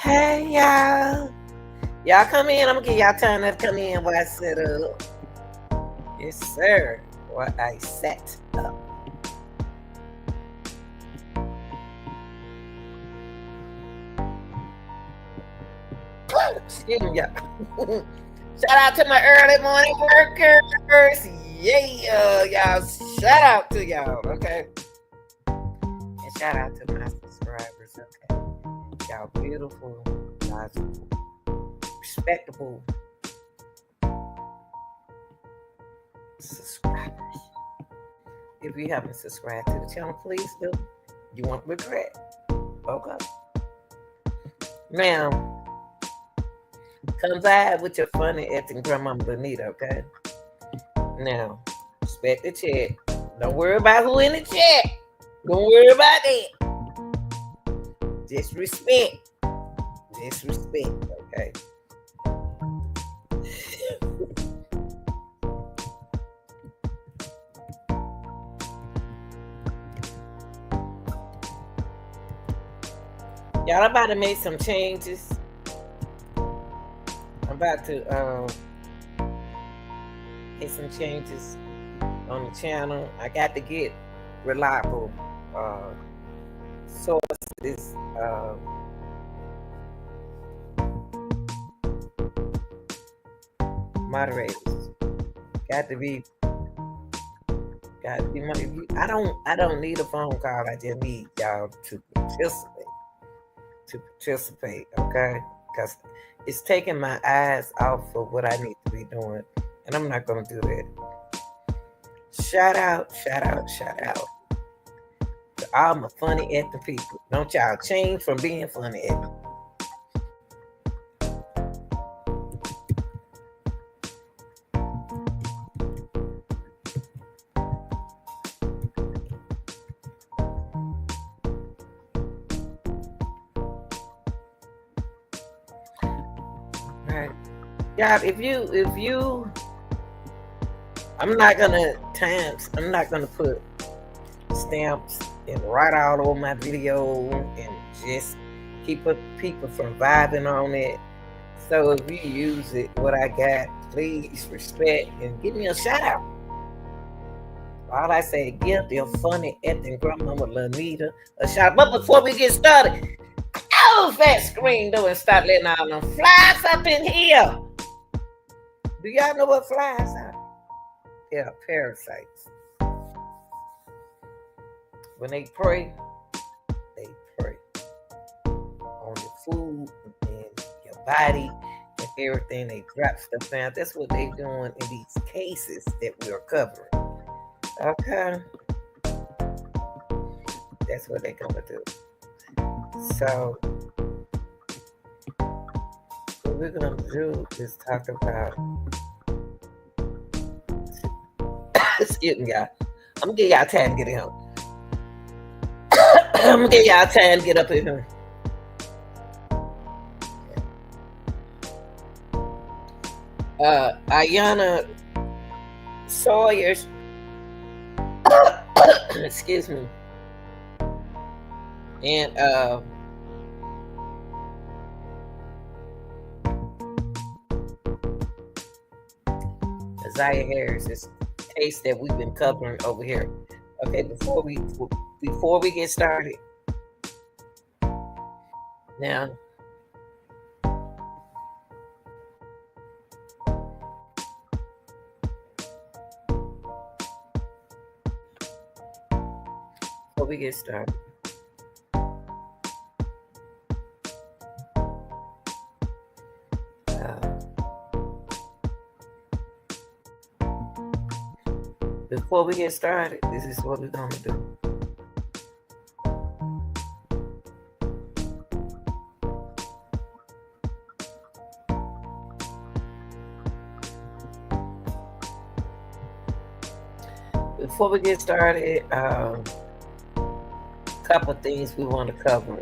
Hey y'all. Y'all come in. I'm gonna give y'all time to come in while I set up. Yes, sir. While I set up. Excuse me, y'all. Shout out to my early morning workers. Yeah, y'all. Shout out to y'all, okay? And shout out to my subscribers, okay? Y'all beautiful, y'all respectable subscribers. If you haven't subscribed to the channel, please do. You won't regret. Okay. Now, come by with your funny acting grandma Bonita, okay? Now, respect the chat. Don't worry about who in the chat. Don't worry about that. Just respect. Disrespect, okay? Y'all, I'm about to make some changes. I'm about to make some changes on the channel. I got to get reliable sources. Moderators got to be I don't need a phone call. I just need y'all to participate, okay? Because it's taking my eyes off of what I need to be doing, and I'm not gonna do that. Shout out to all my funny acting people. Don't y'all change from being funny acting. Right. Yeah, if you I'm not gonna put stamps and write all over my video and just keep people from vibing on it. So if you use it, what I got, please respect and give me a shout out. All I say, give the funny acting grandmama Lanita a shout out. But before we get started, close that screen door and start letting all them flies up in here. Do y'all know what flies are? They're parasites. When they prey on your food and your body and everything. They drop stuff down. That's what they're doing in these cases that we're covering. Okay? That's what they're going to do. So, what we're going to do is talk about... Excuse me, y'all. I'm going to give y'all time to get in. I'm going to give y'all time to get up in here. Iyana Sawyers, excuse me, and Isaiah Harris, this case that we've been covering over here. Okay, before we get started, now. Before we get started, this is what we're going to do. Before we get started, a couple of things we want to cover.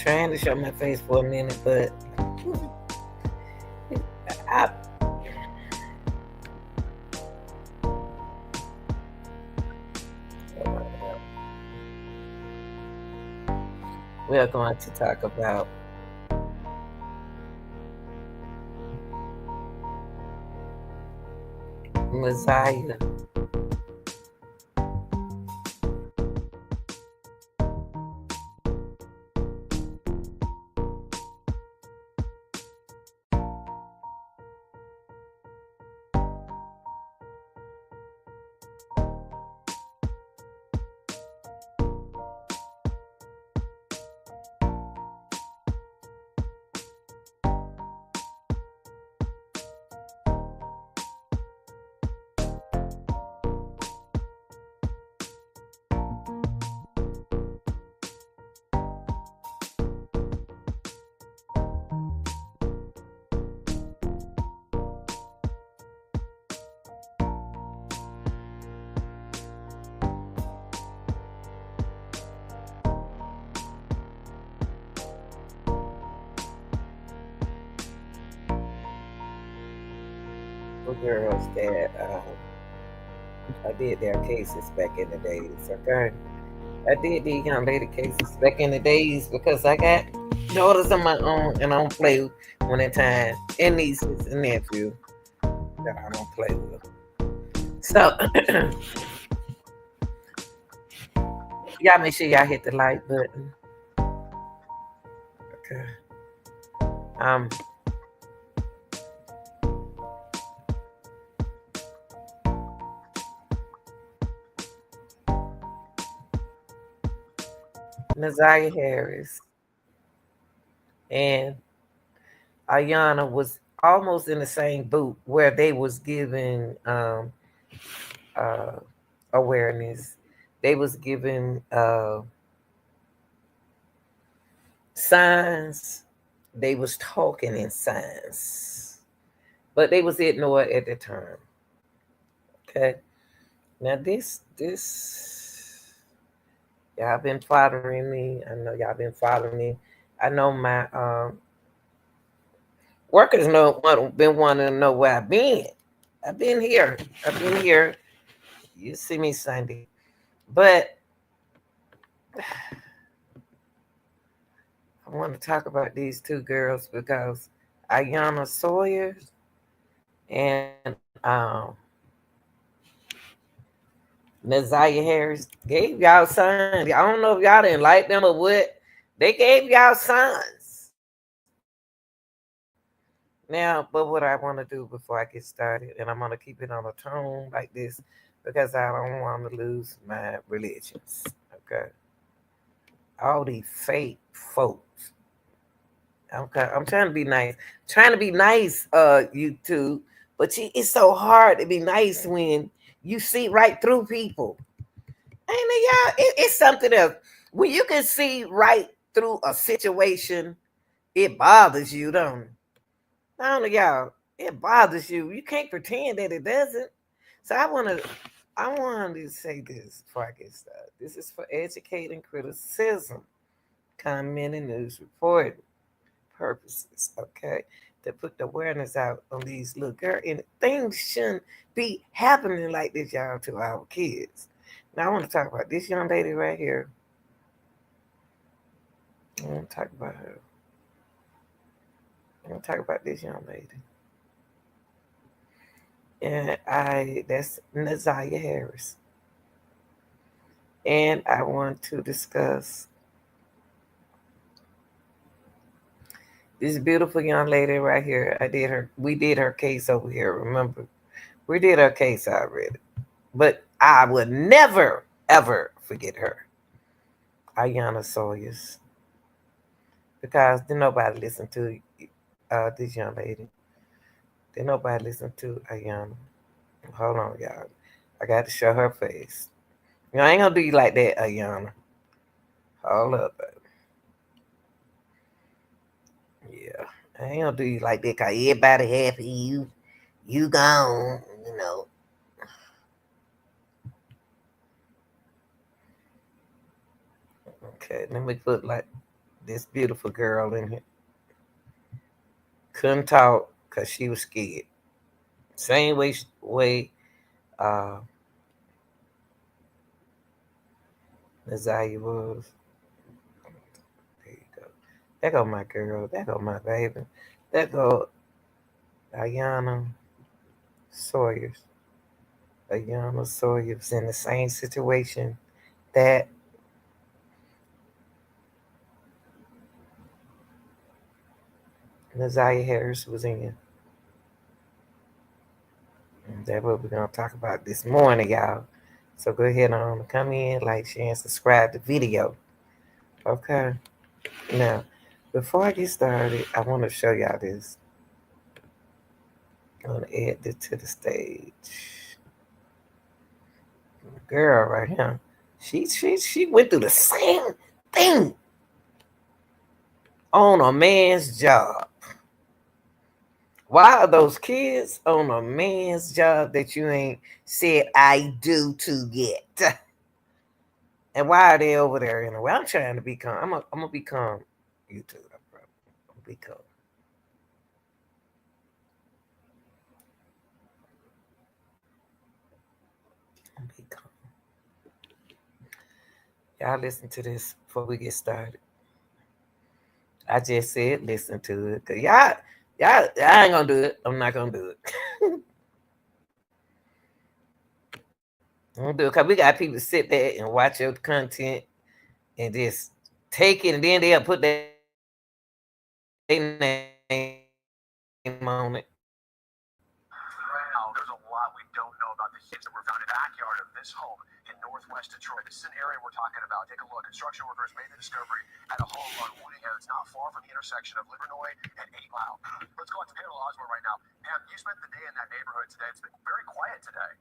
trying to show my face for a minute, but I we are going to talk about Messiah. For girls that I did their cases back in the days, okay? I did these young lady cases back in the days because I got daughters of my own and I don't play when in time, and nieces and nephews that I don't play with. So, y'all make sure y'all hit the like button. Okay. Um, Nazaria Harris and Iyana was almost in the same boot where they was giving uh, awareness. They was giving signs. They was talking in signs, but they was ignored at the time. Okay. Now this y'all been following me. I know y'all been following me. I know my workers been wanting to know where I've been. I've been here. I've been here. You see me Sunday. But I want to talk about these two girls because Iyana Sawyers and Nazaria Harris gave y'all signs. I don't know if y'all didn't like them or what. They gave y'all signs. Now, but what I want to do before I get started, and I'm going to keep it on a tone like this because I don't want to lose my religions. Okay. All these fake folks. Okay. I'm trying to be nice. Trying to be nice, YouTube. But it's so hard to be nice when you see right through people. Ain't it, y'all? It's something else. When you can see right through a situation, it bothers you, don't it? I don't know, y'all. It bothers you. You can't pretend that it doesn't. So I want to say this before I get started. This is for educating criticism, comment, and news reporting purposes. Okay, to put the awareness out on these little girls, and things shouldn't be happening like this, y'all, to our kids. Now I want to talk about this young lady right here. I want to talk about her. I want to talk about this young lady. And that's Nazaria Harris. And I want to discuss this beautiful young lady right here. We did her case over here, remember? We did her case already. But I would never, ever forget her. Iyana Sawyers. Because did nobody listen to this young lady. Did nobody listen to Iyana. Hold on, y'all. I got to show her face. I ain't gonna do you like that, Iyana. Hold up, baby. Yeah, I ain't gonna do you like that, cause everybody happy you gone, you know. Okay, let me put like this beautiful girl in here. Couldn't talk because she was scared. Same way Isaiah was. There you go. There go my girl. There go my baby. There go Iyana Sawyers. Iyana Sawyers in the same situation that Isaiah Harris was in. And that's what we're gonna talk about this morning, y'all. So go ahead on, come in, like, share, and subscribe to the video. Okay. Now, before I get started, I want to show y'all this. I'm gonna add this to the stage. Girl, right here, she went through the same thing on a man's job. Why are those kids on a man's job that you ain't said I do to yet? And why are they over there anyway? I'm trying to become. I'm gonna become YouTube. I'm gonna become. Y'all listen to this before we get started. I just said listen to it. Cause y'all, I ain't gonna do it. I'm not gonna do it. I'm gonna do it because we got people sit there and watch your content and just take it, and then they'll put their name on it. Wow, there's a lot we don't know about the hits that were found in the backyard of this home in northwest Detroit. This is an area we're talking about. Take a look. Construction workers made the discovery at a home on Woody Hill. It's not far from the intersection of Livernois and 8 Mile. Let's go out to Pamela Osborne right now. Pam, you spent the day in that neighborhood today. It's been very quiet today.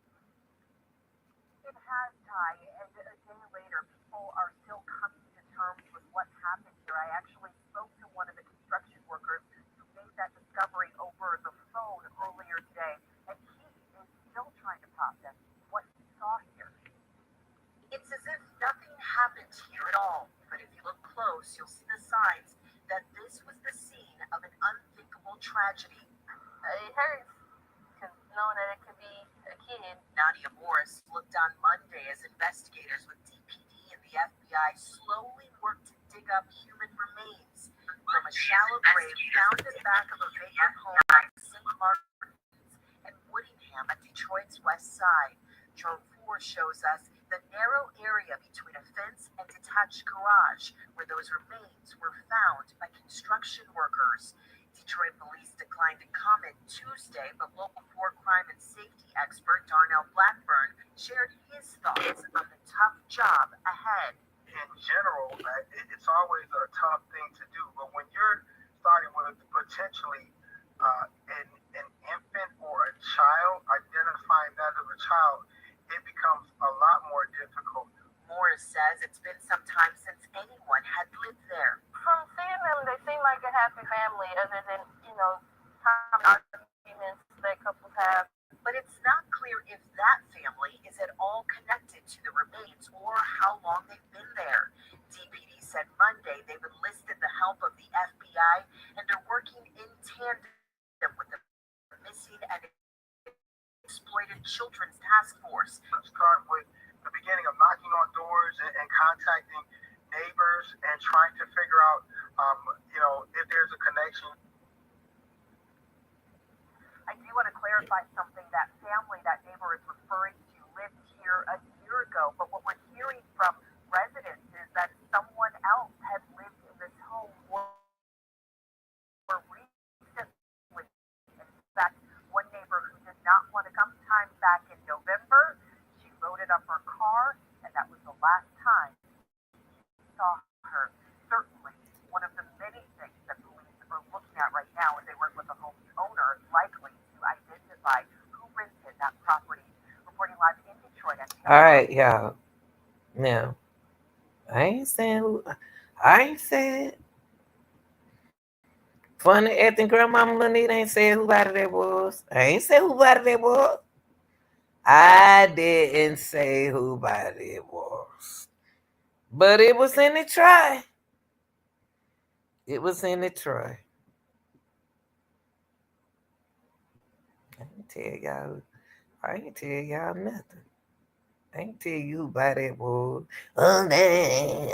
It has, Ty, and a day later, people are still coming to terms with what happened here. I actually spoke to one of the construction workers who made that discovery over the phone earlier today, and he is still trying to process what he saw here. It's as if nothing happened here at all, but if you look close, you'll see the signs that this was the scene of an unthinkable tragedy. It hurts, because knowing that it could be a kid. Nadia Morris looked on Monday as investigators with DPD and the FBI slowly worked to dig up human remains from a shallow grave found in the back of a vacant home at St. Martin's and Woodingham at Detroit's west side. Drone 4 shows us the narrow area between a fence and detached garage where those remains were found by construction workers. Detroit police declined to comment Tuesday, but Local 4 crime and safety expert Darnell Blackburn shared his thoughts on the tough job ahead. In general, it's always a tough thing to do, but when you're starting with potentially an infant or a child, identifying that as a child, it becomes a lot more difficult. Morris says it's been some time since anyone had lived there. From seeing them, they seem like a happy family, other than, common arguments that couples have. But it's not clear if that family is at all connected to the remains or how long they've been there. DPD said Monday they've enlisted the help of the FBI and are working in tandem with the Missing and Exploited Children's Task Force. Let's start with the beginning of knocking on doors and contacting neighbors and trying to figure out, if there's a connection. I do want to clarify something. That family, that neighbor is referring to, lived here a year ago. But what we're hearing from residents is that someone else had lived in this home more recently. In fact, one neighbor who did not want to come time back in November, she loaded up her car, and that was the last time he saw her. Certainly one of the many things that police are looking at right now as they work with the home's owner, likely to identify who rented that property. Reporting live in Detroit. All right, y'all. Now, I ain't saying who. I ain't said. Funny acting grandmama Lanita ain't said who body that was. I ain't say who body that was. I didn't say who body it was. But it was in the try. It was in Detroit. I ain't tell y'all nothing. I ain't tell you about that boy. Oh, man.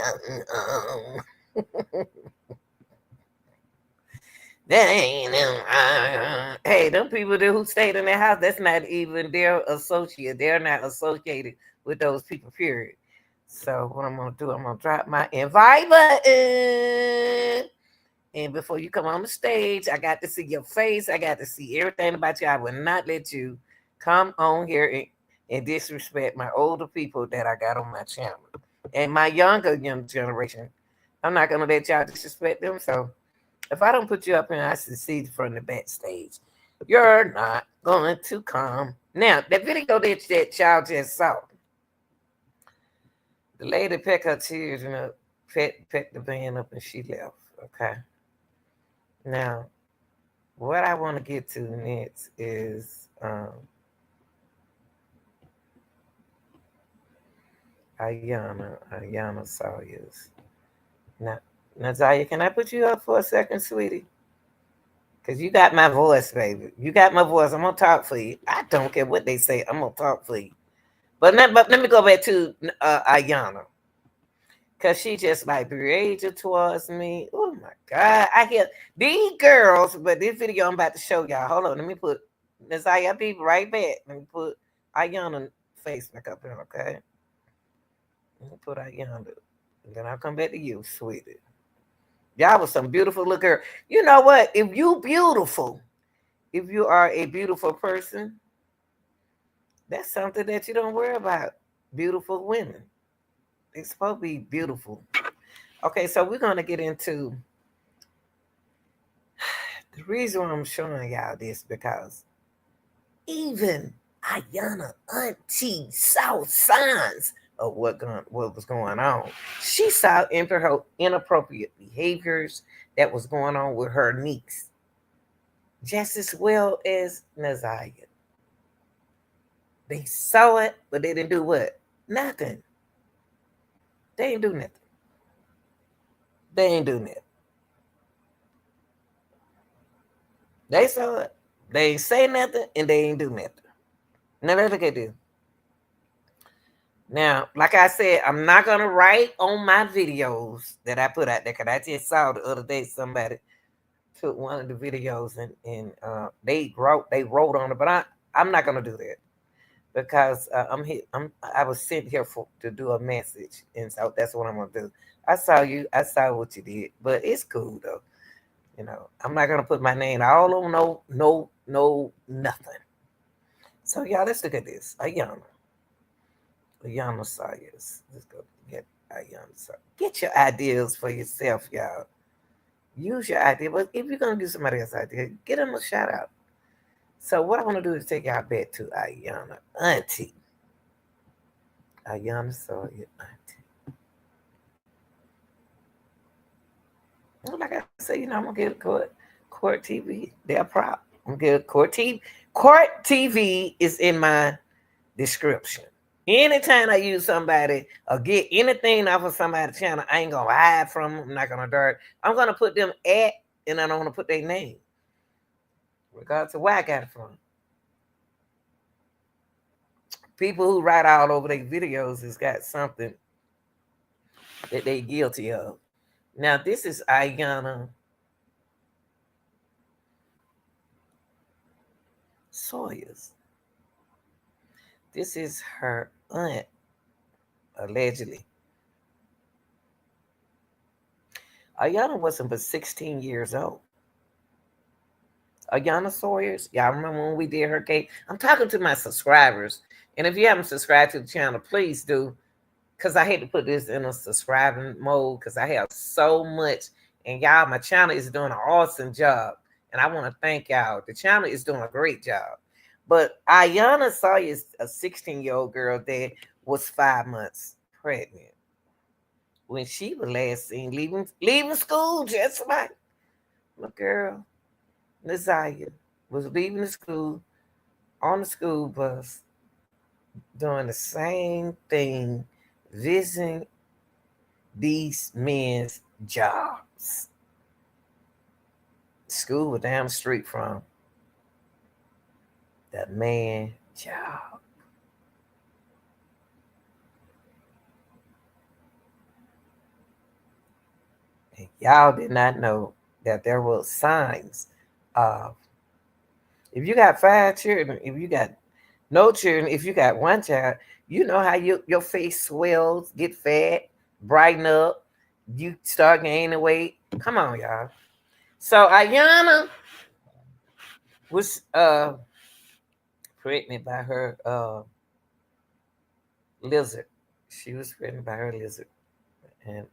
That ain't them. Hey, them people there who stayed in their house, that's not even their associate. They're not associated with those people, period. So what I'm gonna do, I'm gonna drop my invite button. And before you come on the stage, I got to see your face. I got to see everything about you. I will not let you come on here and disrespect my older people that I got on my channel. And my young generation, I'm not gonna let y'all disrespect them. So if I don't put you up and I succeed from the backstage, you're not going to come. Now, that video that y'all just saw, the lady pecked her tears and pecked the van up and she left. Okay. Now, what I want to get to next is Iyana Sawyers. Now, Zaya, can I put you up for a second, sweetie? Because you got my voice, baby. You got my voice. I'm going to talk for you. I don't care what they say. I'm going to talk for you. But let me go back to Iyana. Because she just like raging towards me. Oh, my God. I hear these girls, but this video I'm about to show y'all. Hold on. Let me put Zaya, I'll be right back. Let me put Iyana face back up here, okay? Let me put Iyana. And then I'll come back to you, sweetie. Y'all was some beautiful little girl. You know what? If you are a beautiful person, that's something that you don't worry about. Beautiful women. They're supposed to be beautiful. Okay, so we're going to get into the reason why I'm showing y'all this because even Iyana auntie saw signs of what was going on. She saw inappropriate behaviors that was going on with her niece, just as well as Naziah. They saw it, but they didn't do what? Nothing. They ain't do nothing. They ain't do nothing. They saw it. They ain't say nothing, and they ain't do nothing. Now let's look at this. Now, like I said, I'm not gonna write on my videos that I put out there because I just saw the other day somebody took one of the videos and they wrote on it, but I'm not gonna do that because I was sent here to do a message, and so that's what I'm gonna do. I saw you, I saw what you did, but it's cool though. You know, I'm not gonna put my name all on no nothing. So y'all, let's look at this. Iyana Sawyers. Let's go get Iyana Sawyers. Get your ideas for yourself, y'all. Use your idea, but if you're gonna do somebody else's idea, get them a shout out. So what I want to do is take y'all back to Iyana Auntie. Iyana Sawyers Auntie. Well, like I say, I'm gonna get Court TV. They're a prop. I'm gonna get Court TV. Court TV is in my description. Anytime I use somebody or get anything off of somebody's channel, I ain't gonna hide from them. I'm not gonna dirt. I'm gonna put them at, and I don't want to put their name, regardless of where I got it from. People who write all over their videos has got something that they guilty of. Now this is Iyana Sawyers. This is her aunt, allegedly. Iyana wasn't but 16 years old. Iyana Sawyers, y'all remember when we did her case? I'm talking to my subscribers. And if you haven't subscribed to the channel, please do. Because I hate to put this in a subscribing mode because I have so much. And y'all, my channel is doing an awesome job. And I want to thank y'all. The channel is doing a great job. But Iyana Sawyers, a 16-year-old girl that was 5 months pregnant when she was last seen leaving school just like my girl Naziah was leaving the school on the school bus doing the same thing, visiting these men's jobs. school was down the street from that man job. And y'all did not know that there were signs of if you got 5 children, if you got no children, if you got one child, you know how your face swells, get fat, brighten up, you start gaining weight. Come on, y'all. So Iyana was pregnant by her lizard. She was pregnant by her lizard. And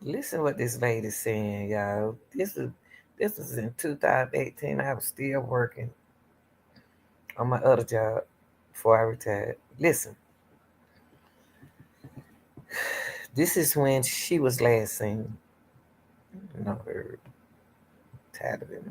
listen what this lady's saying, y'all. This is in 2018. I was still working on my other job before I retired. Listen. This is when she was last seen. No, her tired of it.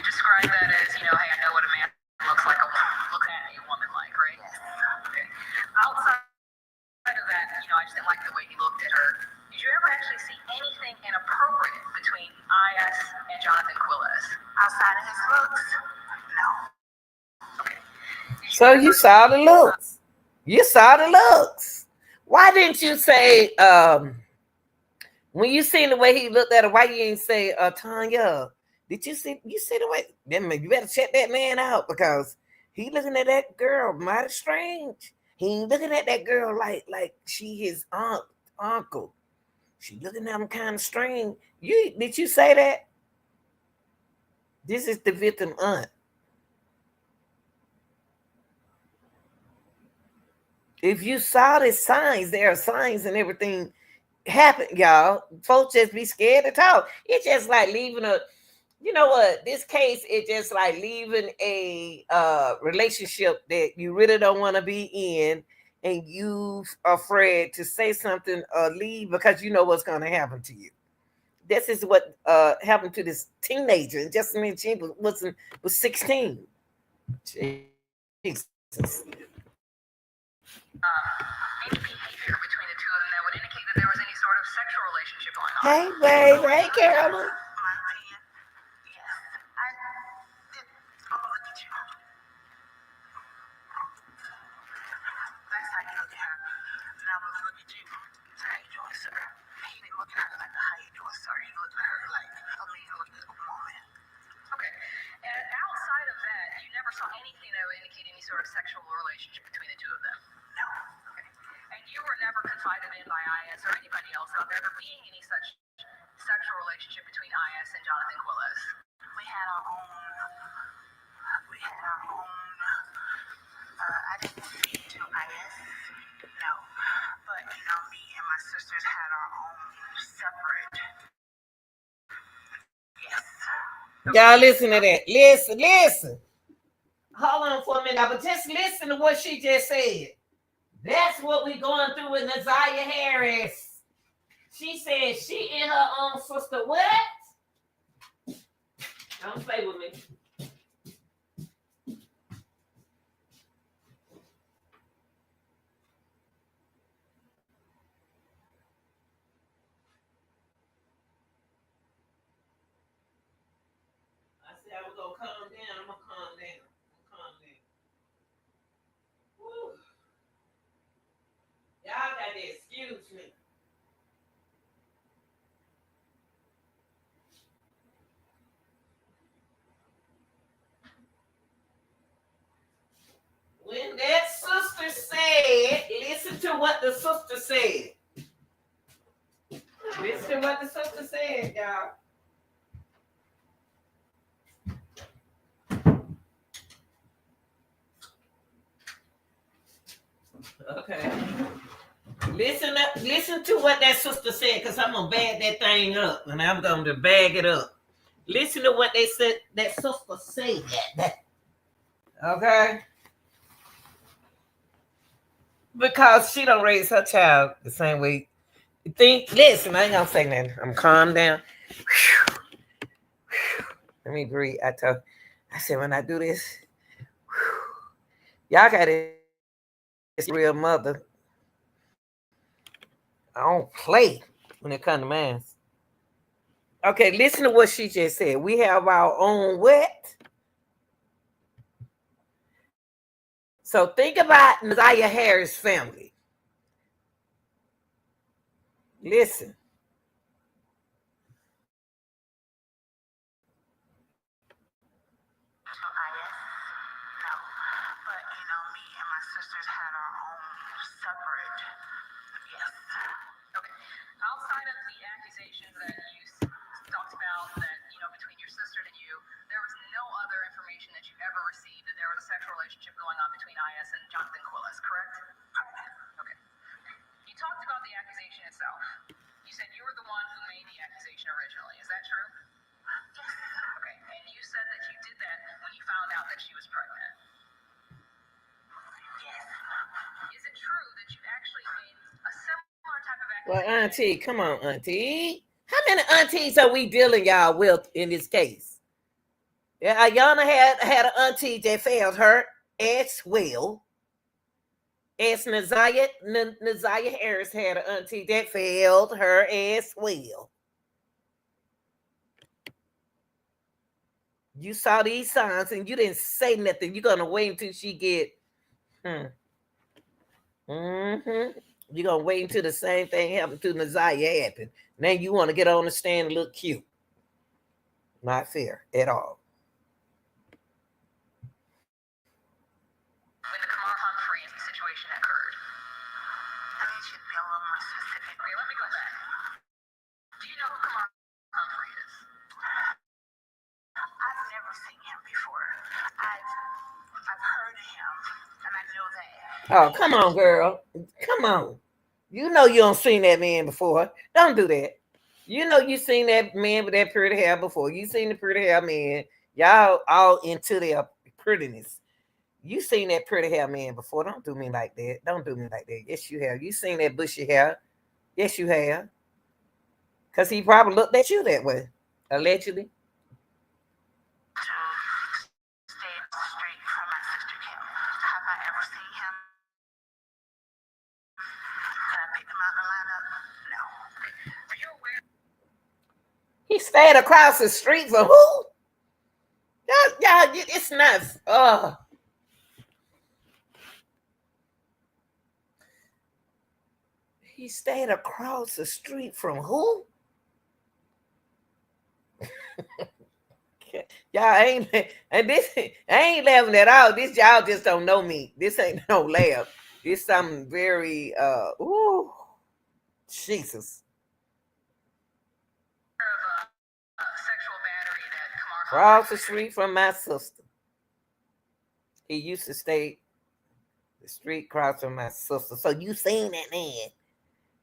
Describe that as, hey, I know what a man looks like, look at a woman like, right? Okay. Outside of that, I just didn't like the way he looked at her. Did you ever actually see anything inappropriate between IS and Jonathan Quilles? Outside of his looks? No. Okay. So you saw the looks. You saw the looks. Why didn't you say, when you seen the way he looked at her, why you didn't say, Tanya, did you see the way? Then you better check that man out because he looking at that girl mighty strange. He ain't looking at that girl like she his uncle. She looking at him kind of strange. Did you say that? This is the victim aunt. If you saw the signs, there are signs and everything happen, y'all. Folks just be scared to talk. It's just like leaving a. You know what? This case is just like leaving a relationship that you really don't want to be in, and you are afraid to say something or leave because you know what's going to happen to you. This is what happened to this teenager. And just when she was 16. Jesus. Any behavior between the two of them that would indicate that there was any sort of sexual relationship going on. Hey, babe. Hey, Carolyn. Sexual relationship between the two of them? No. Okay. And you were never confided in by IS or anybody else about there ever being any such sexual relationship between IS and Jonathan Quilles? We had our own. I didn't speak to IS. No. But, me and my sisters had our own separate. Yes. Y'all listen to that. Listen. Hold on for a minute, but just listen to what she just said. That's what we're going through with Nazaria Harris. She said she and her own sister, what? Don't play with me. I said I was going to calm down. I'm going to calm down. Woo. Y'all got to excuse me. When that sister said, listen to what the sister said. Listen to what the sister said, y'all. Okay. Listen to what that sister said, because I'm gonna bag that thing up, and I'm going to bag it up. Listen to what they said. That sister said that. Okay. Because she don't raise her child the same way. Listen, I ain't gonna say nothing. I'm calm down. Let me breathe. I said, when I do this, y'all got this real mother. I don't play when it comes to math. Okay, listen to what she just said. We have our own what? So think about Isaiah Harris' family. Listen. Relationship going on between IS and Jonathan Quillis, correct? Okay. You talked about the accusation itself. You said you were the one who made the accusation originally. Is that true? Yes. Okay. And you said that you did that when you found out that she was pregnant. Yes. Is it true that you actually made a similar type of accusation? Well, Auntie, come on, Auntie. How many aunties are we dealing y'all with in this case? Yeah, Iyana had an auntie that failed her as well as Naziah Harris had an auntie that failed her as well. You saw these signs and you didn't say nothing. You're gonna wait until she get. You're gonna wait until the same thing happened to Naziah happen. Now you want to get on the stand and look cute. Not fair at all. When the Kamar Humphrey situation occurred. I need you to be a little more specific. Okay, let me go back. Do you know who Kamar Humphrey is? I've never seen him before. I've heard of him, and I know that. Oh, come on, girl. Come on. You know you don't seen that man before. Don't do that. You know you seen that man with that pretty hair before. You seen the pretty hair man. Y'all all into their prettiness. You seen that pretty hair man before. Don't do me like that. Don't do me like that. Yes, you have. You seen that bushy hair. Yes, you have. Because he probably looked at you that way. Allegedly. Stay straight from my sister Kim. Have I ever seen him? Can I pick him out in the lineup? No. Are you aware? He stayed across the street for who? Y'all, it's not. He stayed across the street from who? Y'all ain't, and this, I ain't laughing at all. This y'all just don't know me. This ain't no laugh. It's something very, ooh, Jesus. Sexual battery that Kamar Across the street from my sister. He used to stay the street across from my sister. So you seen that man?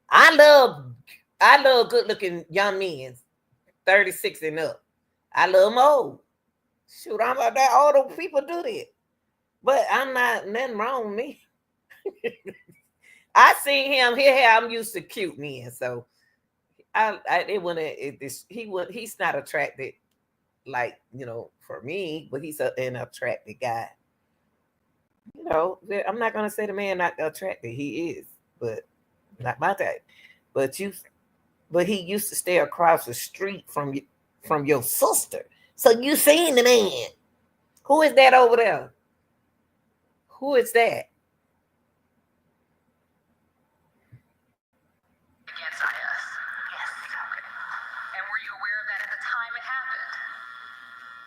I love good looking young men, 36 and up. I love them old. Shoot, I'm about that older people do that. But I'm not nothing wrong with me. I seen him here. I'm used to cute men, so he's not attracted like for me, but he's an attractive guy. I'm not gonna say the man not attractive. He is, but not my type. But he used to stay across the street from your sister. So you seen the man. Who is that over there? Who is that? Against IS. Yes. Okay. And were you aware of that at the time it happened?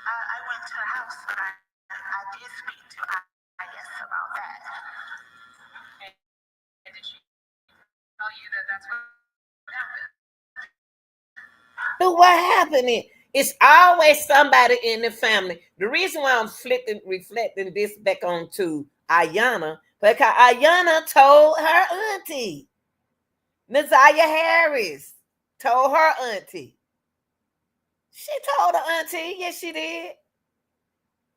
I went to the house, but I did speak to IS about that. And did she tell you that that's what happened? So what happened? It's always somebody in the family. The reason why I'm reflecting this back onto Iyana, because Iyana told her auntie. Naziah Harris told her auntie. She told her auntie. Yes, she did.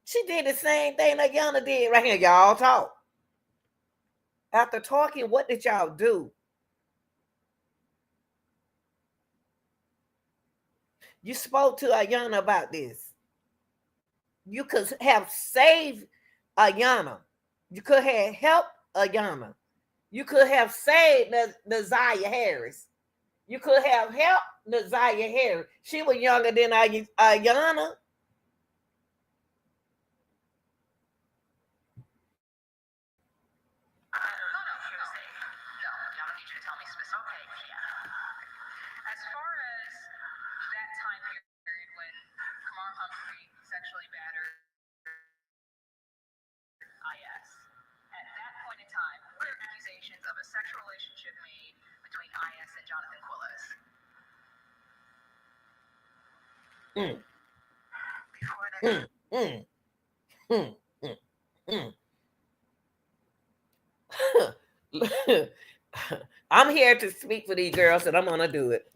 She did the same thing Iyana did right here. Y'all talk. After talking, what did y'all do? You spoke to Iyana about this. You could have saved Iyana. You could have helped Iyana. You could have saved Nazaria Harris. You could have helped Nazaria Harris. She was younger than Iyana. Mm, mm, mm, mm, mm. I'm here to speak for these girls, and I'm gonna do it.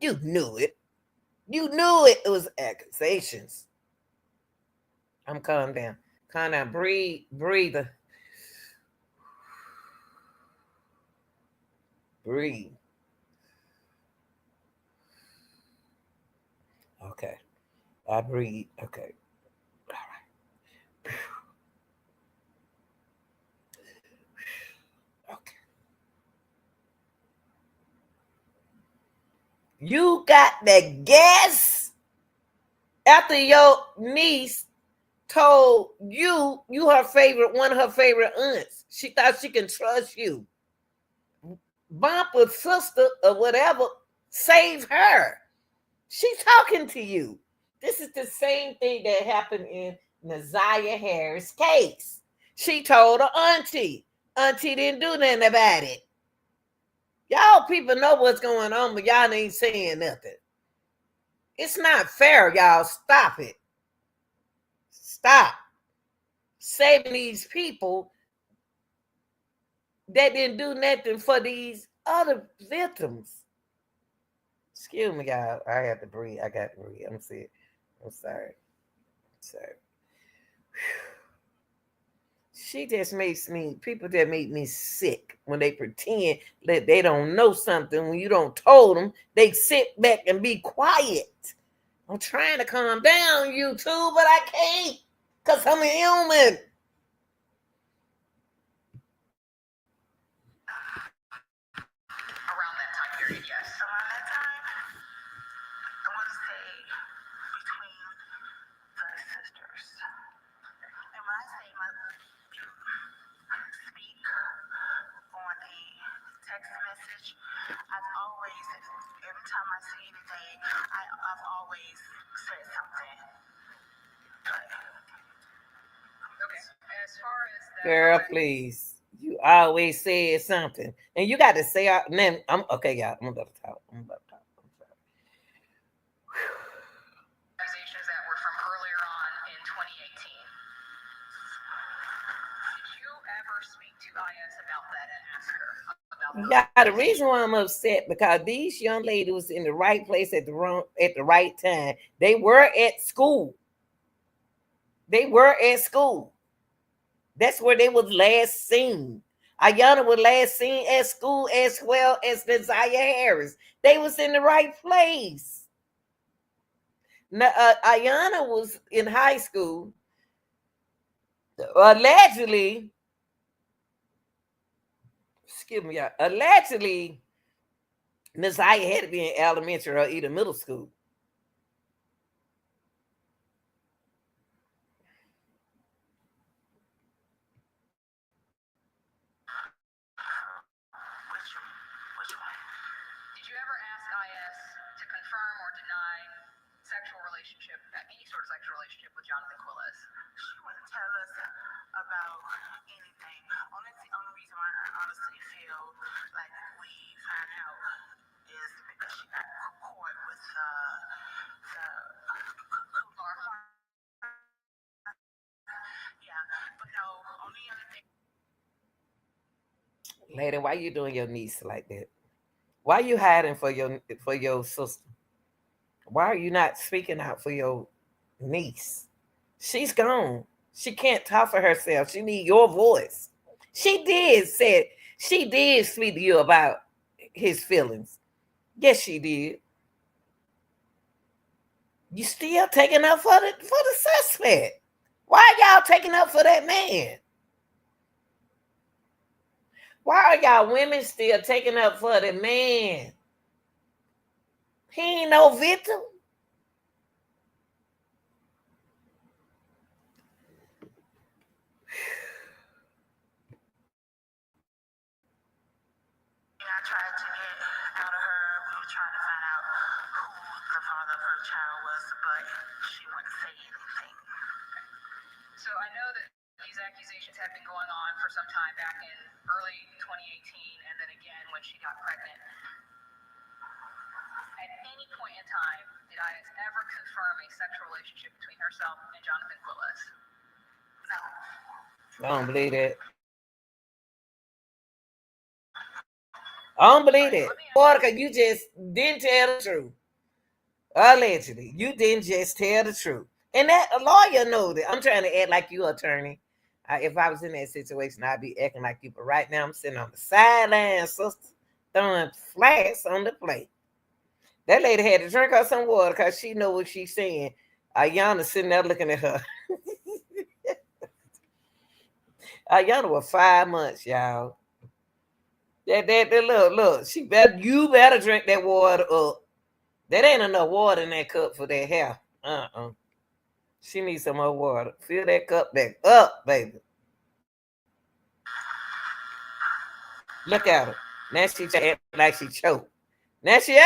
You knew it. You knew it. It was accusations. I'm calm down. Calm down. Breathe. Breathe. Breathe. Okay. I breathe. Okay. All right. Okay. You got the guess after your niece told you her favorite, one of her favorite aunts. She thought she can trust you. Bumper sister or whatever, save her. She's talking to you. This is the same thing that happened in Nazaria Harris' case. She told her auntie. Auntie didn't do nothing about it. Y'all people know what's going on, but y'all ain't saying nothing. It's not fair, y'all. Stop it. Stop saving these people that didn't do nothing for these other victims. Excuse me, y'all. I have to breathe. I got to breathe. I'm sick. I'm sorry. Sorry. She just makes me, people that make me sick when they pretend that they don't know something. When you don't told them, they sit back and be quiet. I'm trying to calm down, you too, but I can't because I'm a human. Around that time period, yes. Around that time, I want to say between the sisters. And when I say my speak on a text message, I've always, every time I see anything, I've always said something. Okay, as far as that. Girl, please. You always said something. And you got to say, man, I'm okay, y'all. I'm about to talk. I'm sorry. Accusations that were from earlier on in 2018. Did you ever speak to IS about that and ask her about Yeah, the reason why I'm upset because these young ladies was in the right place at the right time. They were at school. They were at school. That's where they was last seen. Iyana was last seen at school as well as Nazaria Harris. They was in the right place. Now, Iyana was in high school. Allegedly, excuse me, allegedly, Nazaria had to be in elementary or either middle school. Did you ever ask IS to confirm or deny sexual relationship, any sort of sexual relationship with Jonathan Quilles? She wouldn't tell us about anything. Only reason why I honestly feel like we found out is because she got caught with the yeah, but no, only other thing. Lady, why you doing your niece like that? Why you hiding for your sister? Why are you not speaking out for your niece? She's gone. She can't talk for herself. She need your voice. She did speak to you about his feelings. Yes, she did. You still taking up for the suspect. Why y'all taking up for that man? Why are y'all women still taking up for the man? He ain't no victim. I tried to get out of her. We were trying to find out who the father of her child was, but she wouldn't say anything. So I know that these accusations have been going on for some time back in early 2018, and then again when she got pregnant. At any point in time, did Iyana ever confirm a sexual relationship between herself and Jonathan Quilles? No. I don't believe that. I don't believe it. Monica, you just didn't tell the truth. Allegedly. You didn't just tell the truth. And that a lawyer knows it. I'm trying to act like you attorney. If I was in that situation, I'd be acting like you. But right now, I'm sitting on the sideline, sister, throwing flags on the plate. That lady had to drink her some water because she know what she's saying. Iyana sitting there looking at her. Iyana was 5 months, y'all. That look. You better drink that water up. That ain't enough water in that cup for that hair. She needs some more water. Fill that cup back up, baby. Look at her. Now she act like she choked. Now she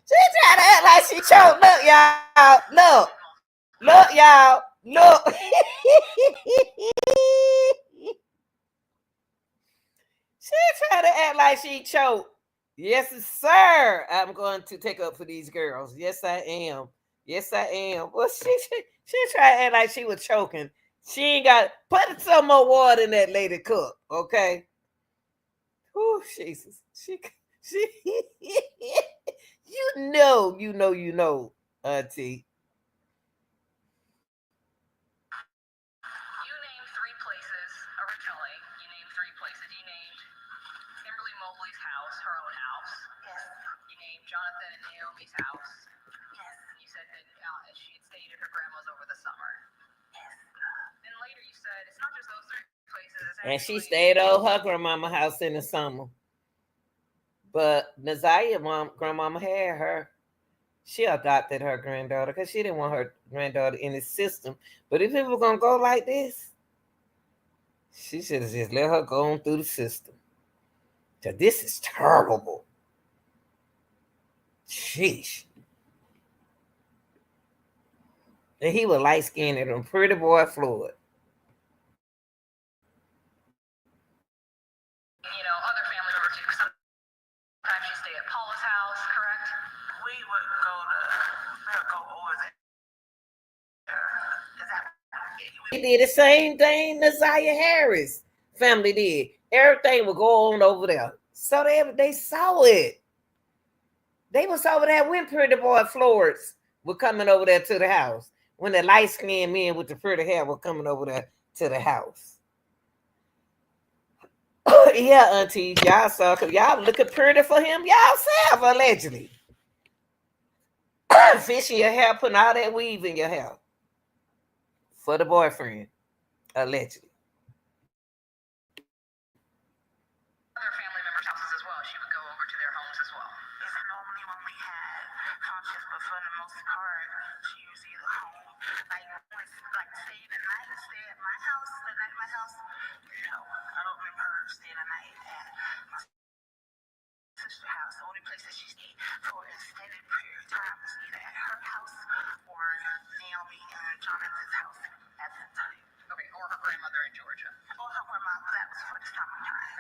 she trying to act like she choked. Look, y'all. Look, y'all. Look. She trying to act like she choked. Yes, sir. I'm going to take up for these girls. Yes, I am. Yes, I am. Well, she tried to act like she was choking. She ain't got put some more water in that lady cup, okay? Oh, Jesus. She you know, Auntie. You named 3 places originally. You named 3 places. You named Kimberly Mobley's house, her own house. Yes. You named Jonathan and Naomi's house. Yes. You said that she had stayed at her grandma's over the summer. Yes. Then later you said it's not just those 3 places. And she stayed at her grandmama house in the summer. But Nazaria grandmama had her. She adopted her granddaughter because she didn't want her granddaughter in the system. But if it was going to go like this, she should have just let her go on through the system. Because this is terrible. Sheesh. And he was light-skinned and pretty boy Floyd. Other family members too. Sometimes she stayed at Paula's house, correct? We would go over there. Is that He did the same thing Nazaria Harris family did. Everything would go on over there. So they saw it. They was over there when pretty boy Floyds were coming over there to the house. When the light-skinned men with the pretty hair were coming over there to the house. Yeah, auntie, y'all saw, because y'all looking pretty for him y'all self, allegedly. Fishing your hair, putting all that weave in your hair. For the boyfriend, allegedly. Other family members' houses as well. She would go over to their homes as well. It's normally when we had functions, but for the most part, she was either home. Like stay the night, stay at my house, the night at my house. No, I don't remember her staying the night at my sister's house. The only place that she stayed for an extended period of time was either at her house or Naomi and Jonathan's house at the time. Okay, or her grandmother in Georgia. Or her grandma, that was for the summertime.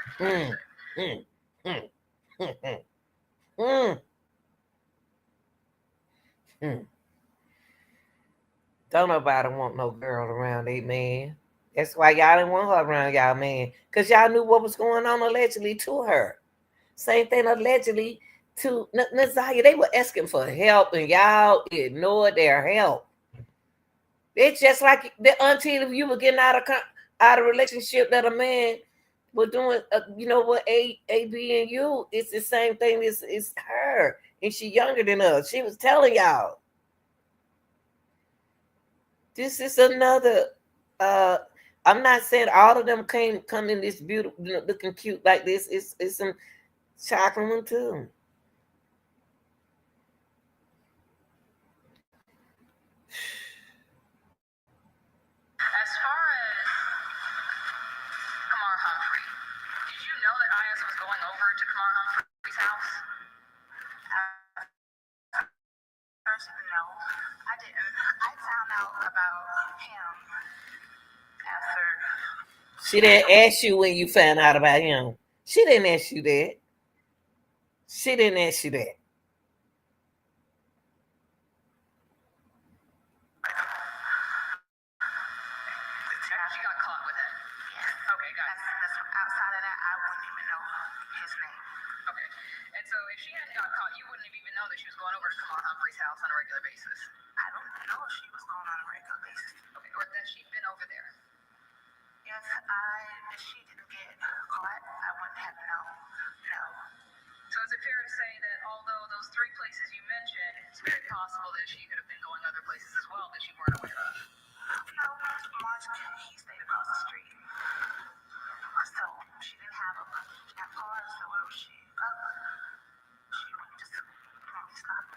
Don't nobody want no girl around their man. That's why y'all didn't want her around y'all man. Because y'all knew what was going on allegedly to her. Same thing allegedly to Nazaria. They were asking for help and y'all ignored their help. It's just like the auntie, if you were getting out of a relationship that a man was doing, what A, B, and you, it's the same thing as her. and she younger than us. She was telling y'all. This is another. Uh, I'm not saying all of them come in this beautiful, looking cute like this. It's some chocolate one too. As far as Kamar Humphrey, did you know that IS was going over to Kamar Humphrey's house? First, no, I didn't. I found out about him after. She didn't ask you when you found out about him. She didn't ask you that. She didn't ask you that. She got caught with it. Yes. Okay, got it. Outside of that, I wouldn't even know his name. Okay. And so if she hadn't got caught, you wouldn't have even known that she was going over to Kamar Humphrey's house on a regular basis. I don't know if she was going on a regular basis. Okay. Or that she'd been over there. If she didn't get caught, I wouldn't have known. No. So is it fair to say that although those three places you mentioned, it's very possible that she could have been going other places as well that you weren't aware of? No, Marge, he stayed across the street. So she didn't have a car, so where was she go? She wouldn't just stop.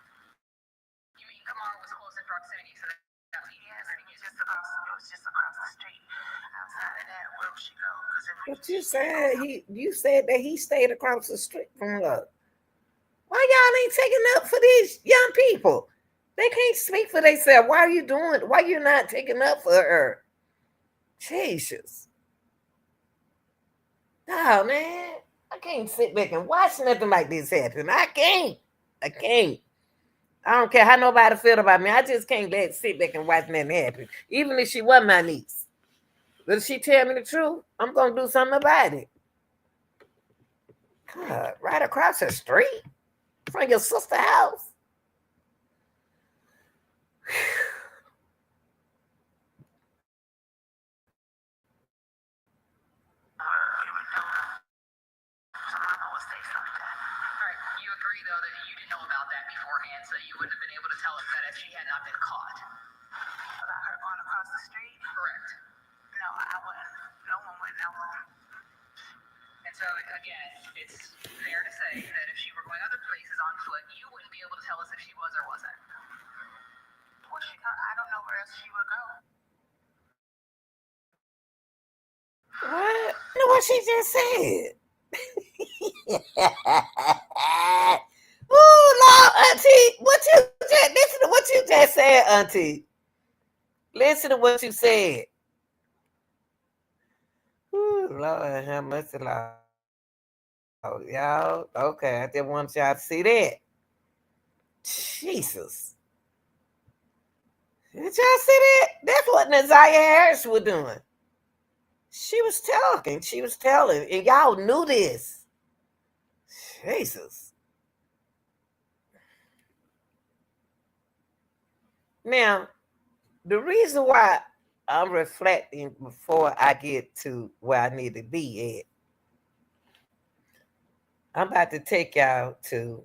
You mean Kamar was close in proximity, so that Yes, it was just across the street. Outside of that, where would she go? But you said that he stayed across the street from her. Why y'all ain't taking up for these young people? They can't speak for themselves. Why are you doing? Why you not taking up for her? Jesus. Oh man, I can't sit back and watch nothing like this happen. I can't. I don't care how nobody feel about me. I just can't sit back and watch nothing happen. Even if she wasn't my niece. But if she tell me the truth, I'm gonna do something about it. God, right across the street from your sister's house. Alright, you agree though that you didn't know about that beforehand, so you wouldn't have been able to tell us that if she had not been caught. About her going across the street? Correct. No, I wouldn't. No one would know. And so again, it's fair to say that if she were going other places on foot, you wouldn't be able to tell us if she was or wasn't. Well, I don't know where else she would go. What? You know what she just said? Ooh, Lord, Auntie, what you just listen to what you just said, Auntie. Listen to what you said. Ooh, Lord, have mercy, Lord. Y'all, okay, I just want y'all to see that. Jesus. Did y'all see that? That's what Naziah Harris was doing. She was talking. She was telling. And y'all knew this. Jesus. Now, the reason why I'm reflecting before I get to where I need to be at, I'm about to take y'all to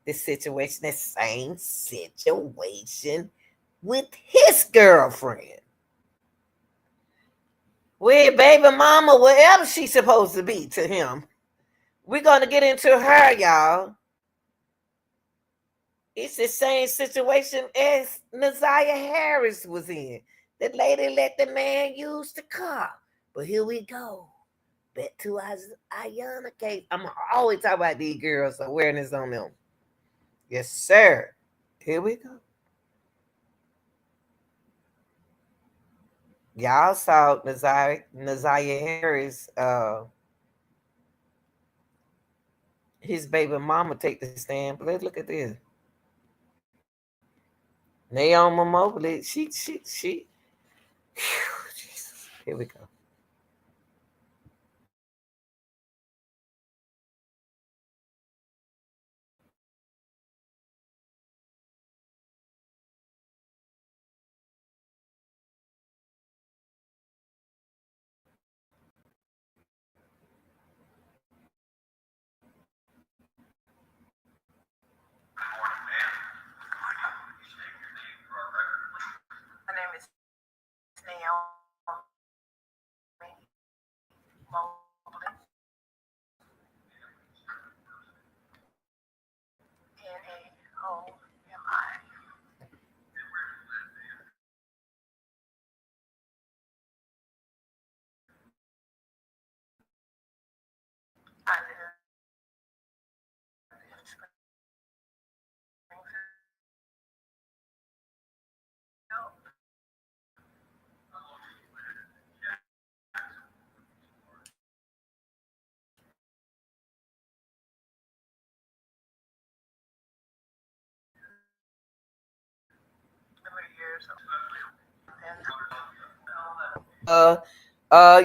this situation, the same situation with his girlfriend. With baby mama, wherever she's supposed to be to him. We're going to get into her, y'all. It's the same situation as Naziah Harris was in. The lady let the man use the car. But here we go. Back to Iyana case. I'm always talking about these girls' awareness on them. Yes, sir. Here we go. Y'all saw Naziah Harris, his baby mama take the stand. But let's look at this. Naomi Mobley, she. Whew, Jesus. Here we go.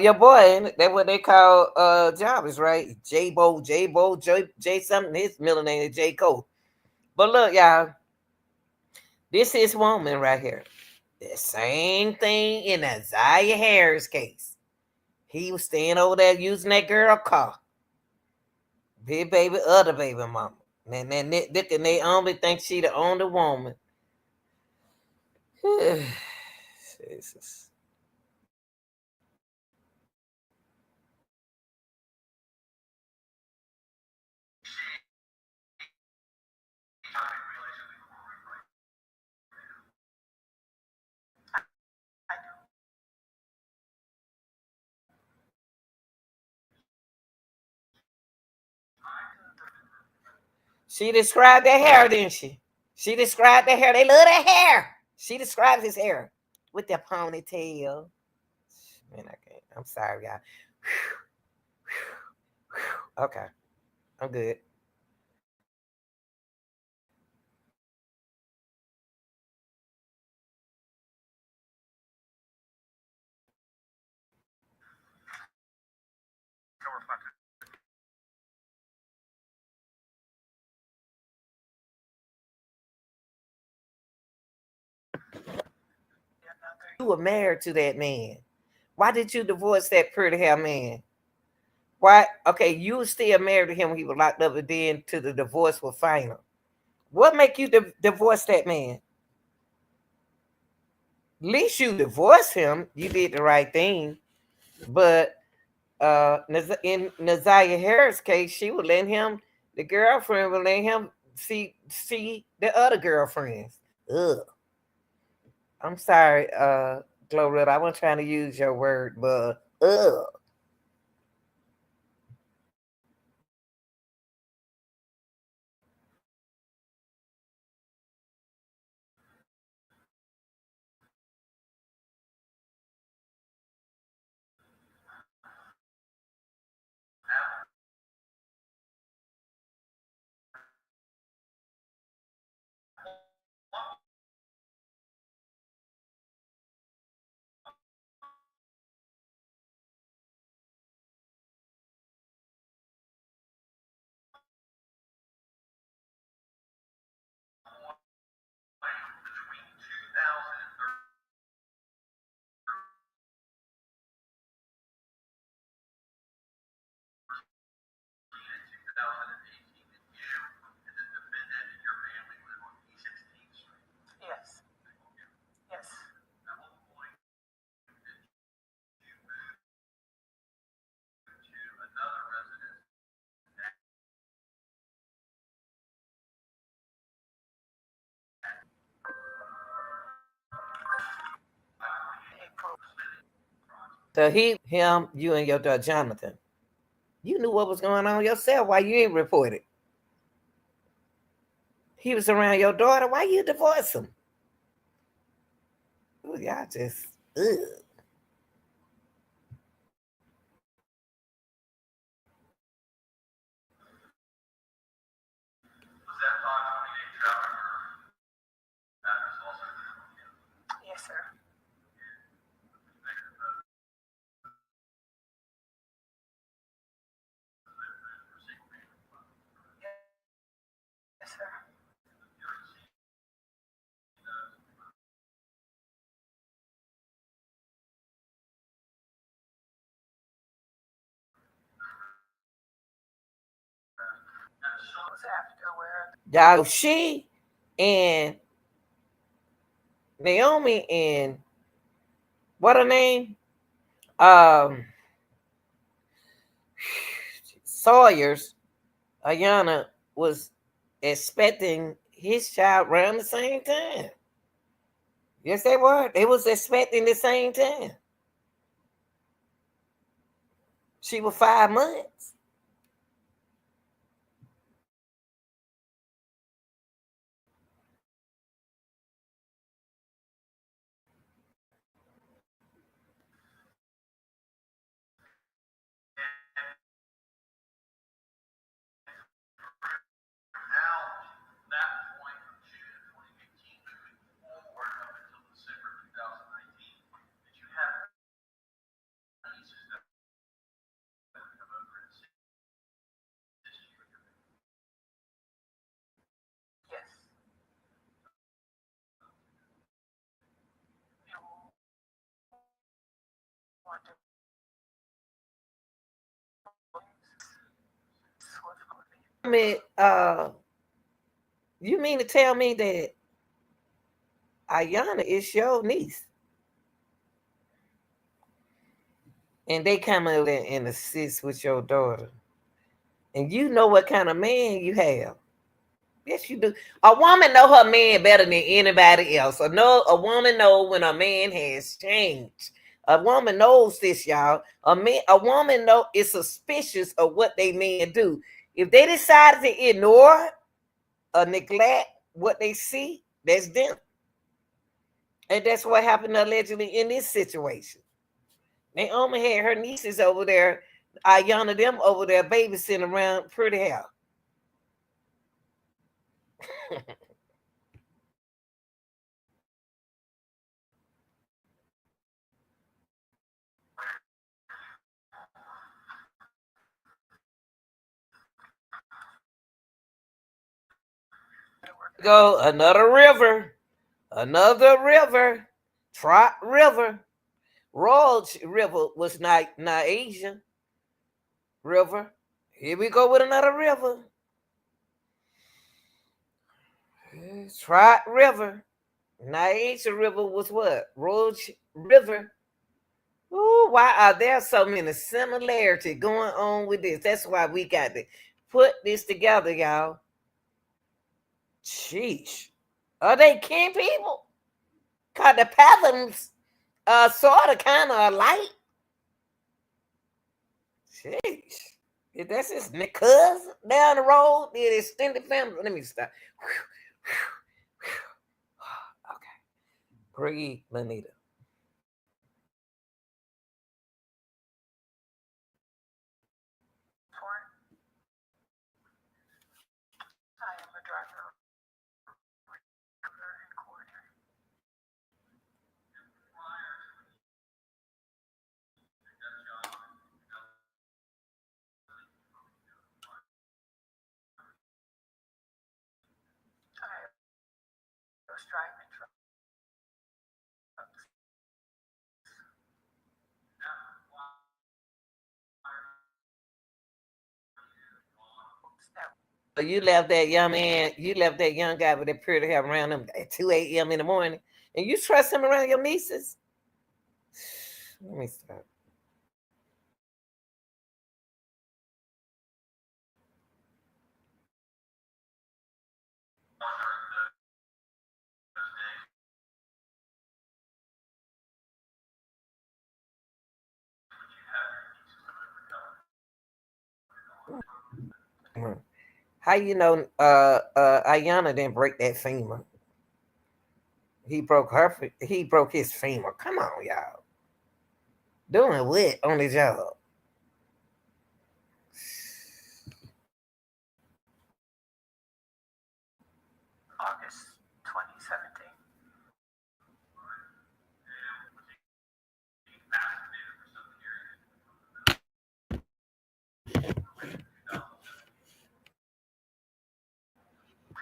Your boy, that's what they call Jarvis, right? J something. His middle name is J Cole. But look, y'all, this is woman right here. The same thing in Isaiah Harris case. He was staying over there using that girl car. Big baby, other baby mama. And then they only think she the only woman. Jesus. She described that hair, didn't she? She described that hair. They love that hair. She describes his hair with that ponytail. Man, I can't. I'm sorry, y'all. Okay, I'm good. You were married to that man. Why did you divorce that pretty hair man? Why? Okay, you were still married to him when he was locked up, and then to the divorce was final. What make you divorce that man? At least you divorced him. You did the right thing. But in Nazaria Harris' case, she would let him, the girlfriend would let him see the other girlfriends. Ugh. I'm sorry, Glorilla. I wasn't trying to use your word, but ugh. Yes. Yes. So him, you, and your daughter Jonathan. You knew what was going on yourself. Why you ain't reported? He was around your daughter. Why you divorce him? Ooh, y'all just ugh. Yes, sir. Yes, sir. Was afterward. Y'all, she and Naomi and what her name? Um, Sawyers, Iyana was expecting his child around the same time. Yes, they were. They was expecting the same time. She was 5 months. Yes. Want to You mean to tell me that Iyana is your niece? And they come over there and assist with your daughter. And you know what kind of man you have. Yes, you do. A woman know her man better than anybody else. A woman know when a man has changed. A woman knows this, y'all. A woman know is suspicious of what they men do. If they decide to ignore or neglect what they see, that's them. And that's what happened allegedly in this situation. Naomi had her nieces over there, Iyana them over there babysitting around Pretty Hell. Go another river, Trot River. Royal River was not Asian River. Here we go with another river. Trot River. Niagara River was what? Roach River. Ooh, why are there so many similarities going on with this? That's why we got to put this together, y'all. Sheesh. Are they kin people? Cause the patterns sort of kind of alike. Sheesh. If that's his cousin down the road, the extended family. Let me stop. Okay. Breathe, Lanita. I am a driver and coordinator. I was driving trucks. You left that young man, you left that young guy with that pretty hair around him at 2 a.m. in the morning, and you trust him around your nieces? Let me stop. How you know Iyana didn't break that femur? He broke his femur. Come on, y'all. Doing what on the job? August 2017.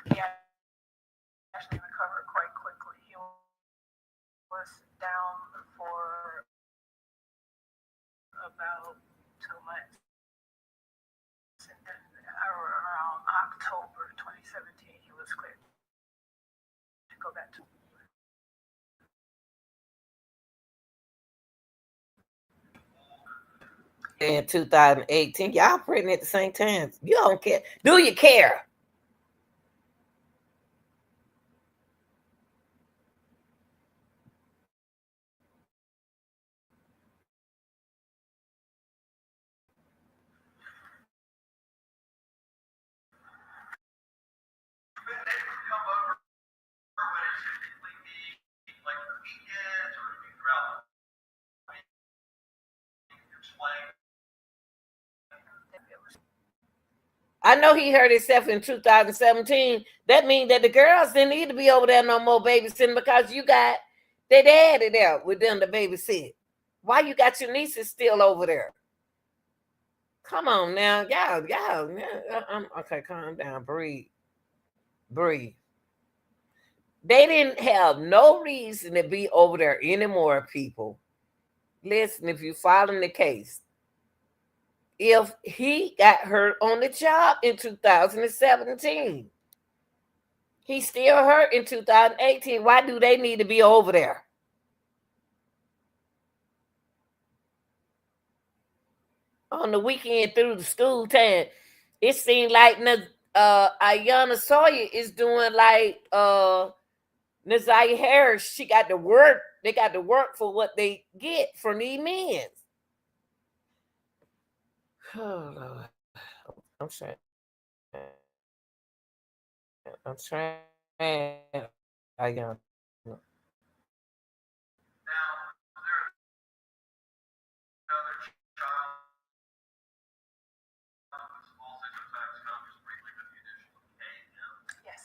He actually recovered quite quickly. He was down for about 2 months. And then around October 2017, he was cleared to go back to. In 2018, y'all pregnant at the same time. You don't care. Do you care? I know he hurt himself in 2017. That means that the girls didn't need to be over there no more babysitting because you got their daddy there with them to babysit. Why you got your nieces still over there? Come on now, I'm okay. Calm down, breathe, breathe. They didn't have no reason to be over there anymore, people. Listen, if you following the case, if he got hurt on the job in 2017, he still hurt in 2018. Why do they need to be over there? On the weekend through the school time, it seemed like Iyana Sawyer is doing like Nazaria Harris. She got to work. They got to work for what they get from these men. Oh Lord, I'm trying. I'm trying. Iyana. Now, is there another child whose all sexual attacks come just briefly with the additional K? Yes.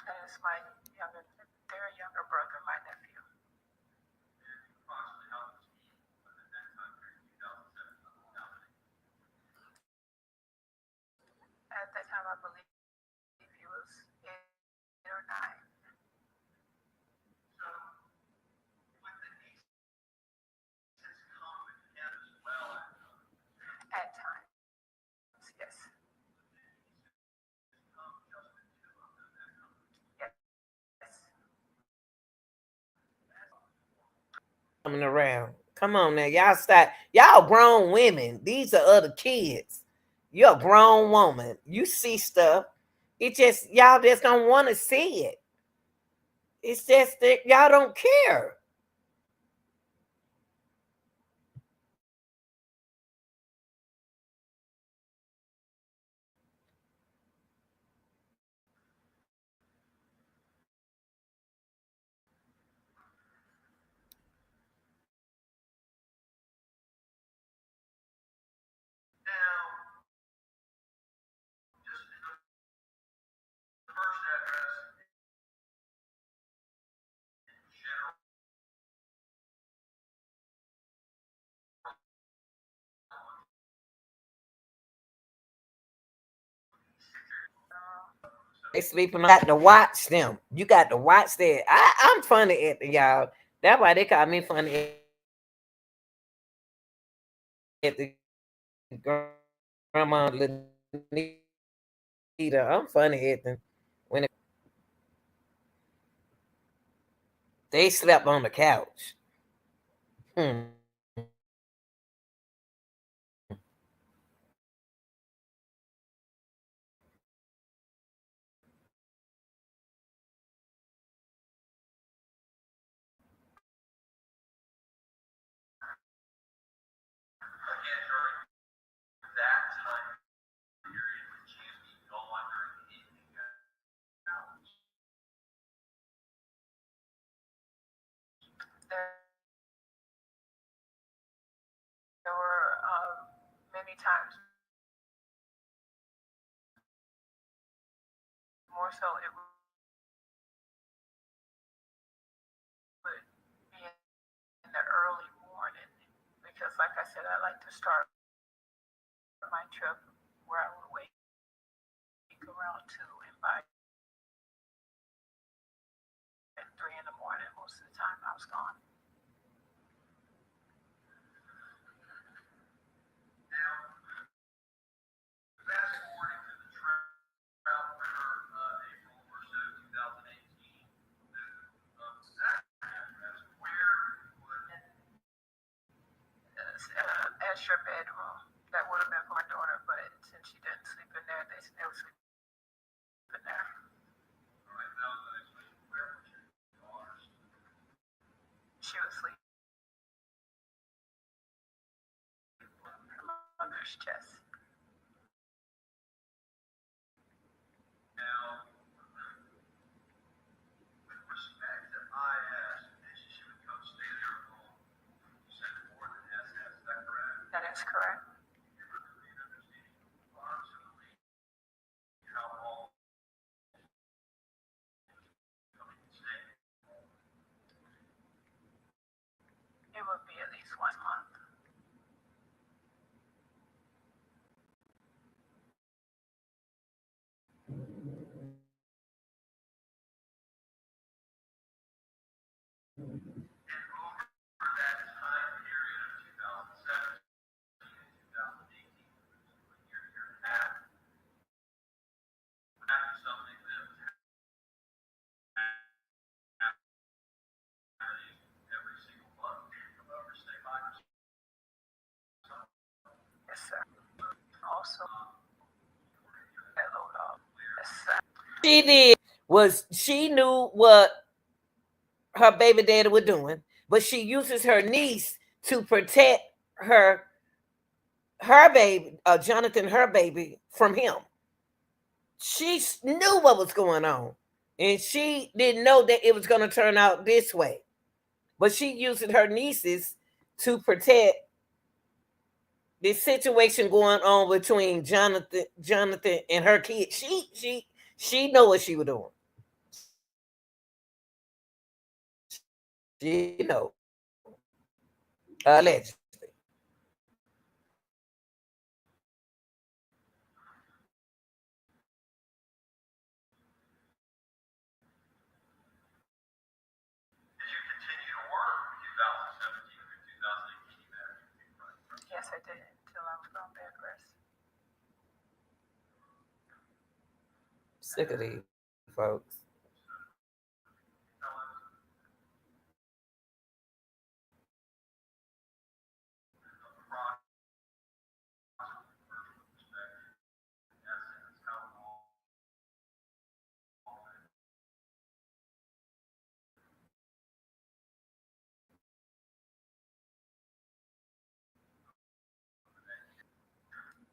And it's my younger, their younger brother, my nephew. Approximately how old was he at that time period, 2007? At that time, I believe he was 8 or 9. So, with the nieces come with him as well At times, yes. come just with two of them that come. Yes. Coming around. Come on now, y'all stop. Y'all grown women. These are other kids. You're a grown woman. You see stuff. It just y'all just don't want to see it. It's just that y'all don't care. Now, just the first address in general, They sleeping. Got to watch them. You got to watch that. I'm funny at the y'all. That's why they call me funny at the grandma Lanita. I'm funny at them. When they slept on the couch. Hmm. again, during that time period when she is being gone during the evening hours. There were many times, more so it would be in the early morning because, like I said, I like to start my trip where I would wake around 2 and by 3 in the morning, most of the time I was gone. Now, fast forwarding to the trial for April or so 2018, that address, where would At your bedroom. That would have been for my daughter, but since she didn't sleep in there, they still sleep in there. all right, that was the next question. Where would your daughter sleep? She would sleep on her mother's chest. Now, with respect to IS, she would come stay there alone. You said more than SS, is that correct? That is correct. You were to be understanding approximately how long coming to stay. So that load off. She did was she knew what her baby daddy was doing, but she uses her niece to protect her baby, Jonathan, her baby, from him. She knew what was going on, and she didn't know that it was going to turn out this way. But she using her nieces to protect the situation going on between Jonathan and her kid. She know what she was doing. She know. Allegedly. Yes, I did until I was on bed rest. Sick of these folks.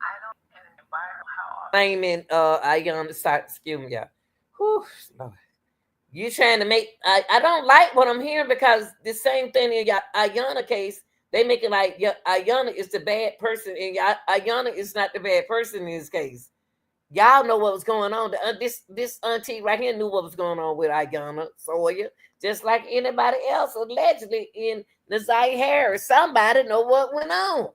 I don't in an environment how often. Blaming Iyana Sawyers, excuse me, yeah. Whew, Lord. You trying to make I don't like what I'm hearing because the same thing in Iyana case, they make it like Iyana is the bad person, and Iyana is not the bad person in this case. Y'all know what was going on. This auntie right here knew what was going on with Iyana Sawyer, just like anybody else allegedly in Nazai Harris. Somebody know what went on.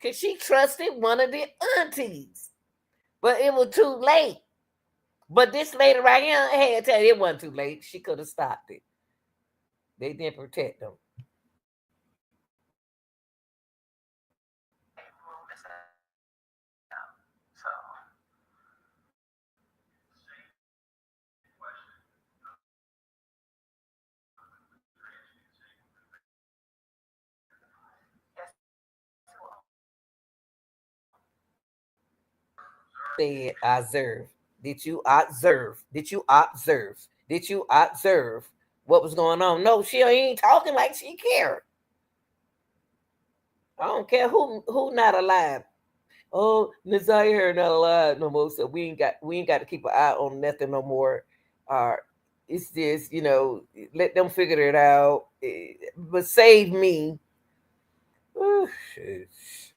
Because she trusted one of the aunties. But it was too late. But this lady right here, I had to tell you, it wasn't too late. She could have stopped it. They didn't protect them. So yes, Said, observe. Did you observe? Did you observe? Did you observe what was going on? No, she ain't talking like she cared. I don't care who not alive. Oh, Nazir not alive no more, so we ain't got to keep an eye on nothing no more. Uh, it's just let them figure it out. But save me. Ooh, sheesh.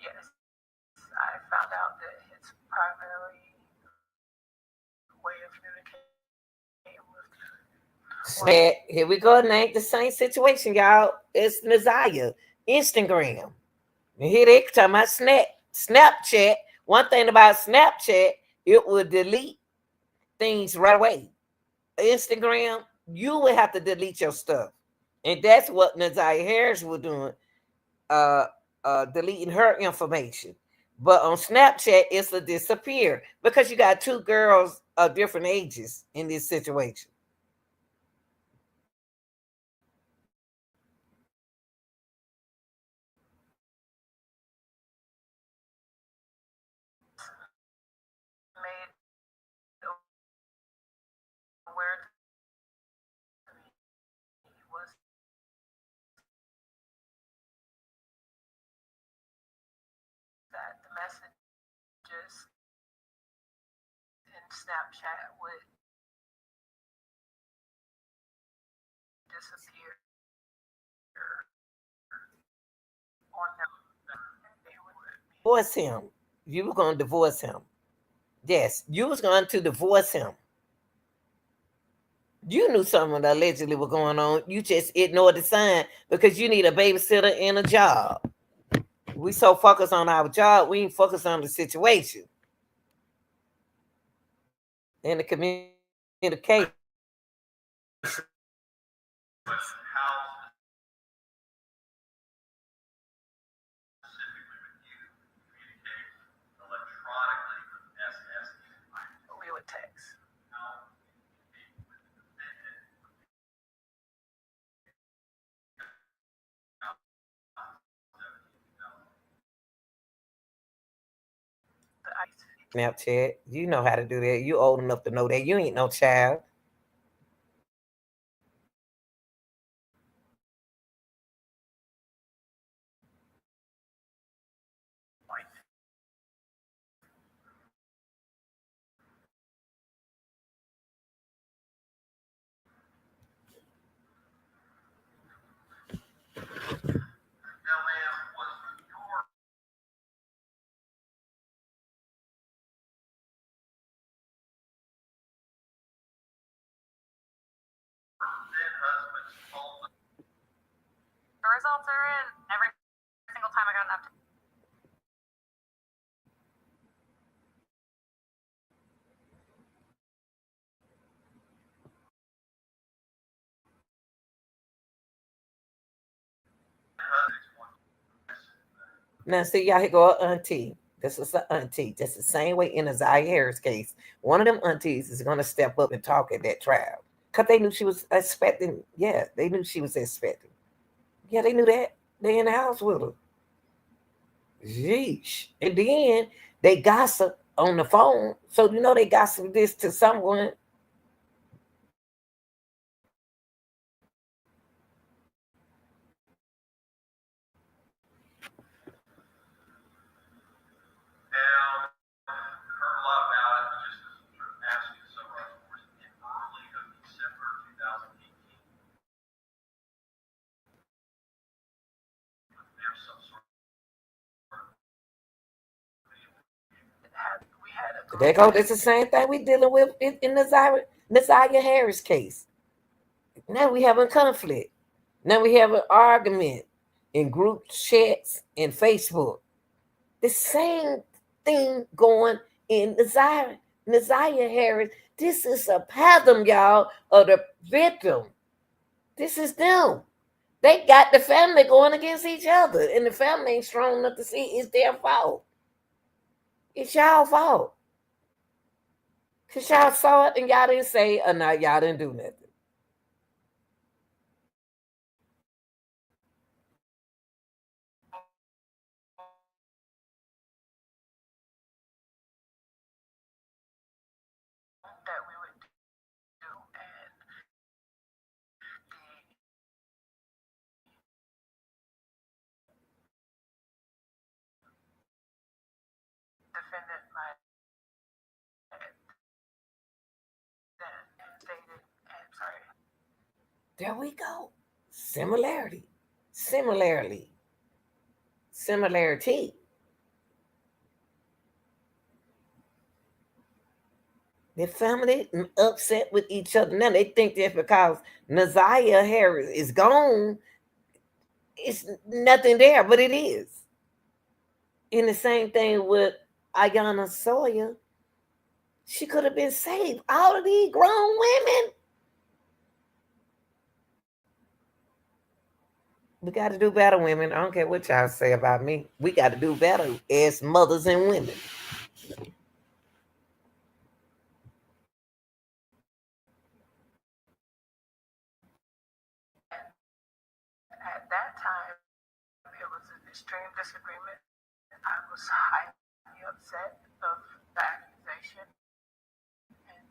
yes, I found out that his primary way of communicating with Here we go. It ain't the same situation, y'all. It's Nazia. Instagram. And here they talking about Snapchat. One thing about Snapchat, it will delete things right away. Instagram, you will have to delete your stuff. And that's what Nazia Harris was doing, uh, deleting her information. But on Snapchat, it's a disappear because you got two girls of different ages in this situation. made aware to me was that the messages in Snapchat would disappear on them. Divorce him. You were going to divorce him. Yes, you was going to divorce him. You knew something allegedly was going on. You just ignored the sign because you need a babysitter and a job. We so focused on our job, we ain't focused on the situation and the communication. We would text. Snapchat. You know how to do that. You old enough to know that. You ain't no child. Now, ma'am, was your then husband's fault? The results are in every single time I got an update. Now, see, y'all here go auntie. This is an auntie. Just the same way in the Zaire Harris case. One of them aunties is going to step up and talk at that trial. Because they knew she was expecting. Yeah, they knew she was expecting. Yeah, they knew that. They in the house with her. Yeesh. And then they gossip on the phone. So, they gossip this to someone. Now, heard a lot about it, but just to sort of ask you so much more. In early of December 2018, there's some sort of We had a There group go. It's the same thing we dealing with in the Zaire Harris case. Now we having conflict. Now we have an argument in group chats and Facebook. The same thing going in Nazaria Harris. This is a pattern, y'all, of the victim. This is them. They got the family going against each other, and the family ain't strong enough to see it's their fault. It's y'all fault. Because y'all saw it and y'all didn't say, or no, y'all didn't do nothing. that we would do, and the defendant might then stated, and sorry. There we go. Similarity. The family upset with each other. Now they think that because Naziah Harris is gone, it's nothing there, but it is. And the same thing with Iyana Sawyers. She could have been saved. All of these grown women. We got to do better, women. I don't care what y'all say about me. We got to do better as mothers and women. At that time, it was an extreme disagreement. I was highly upset of the accusation, and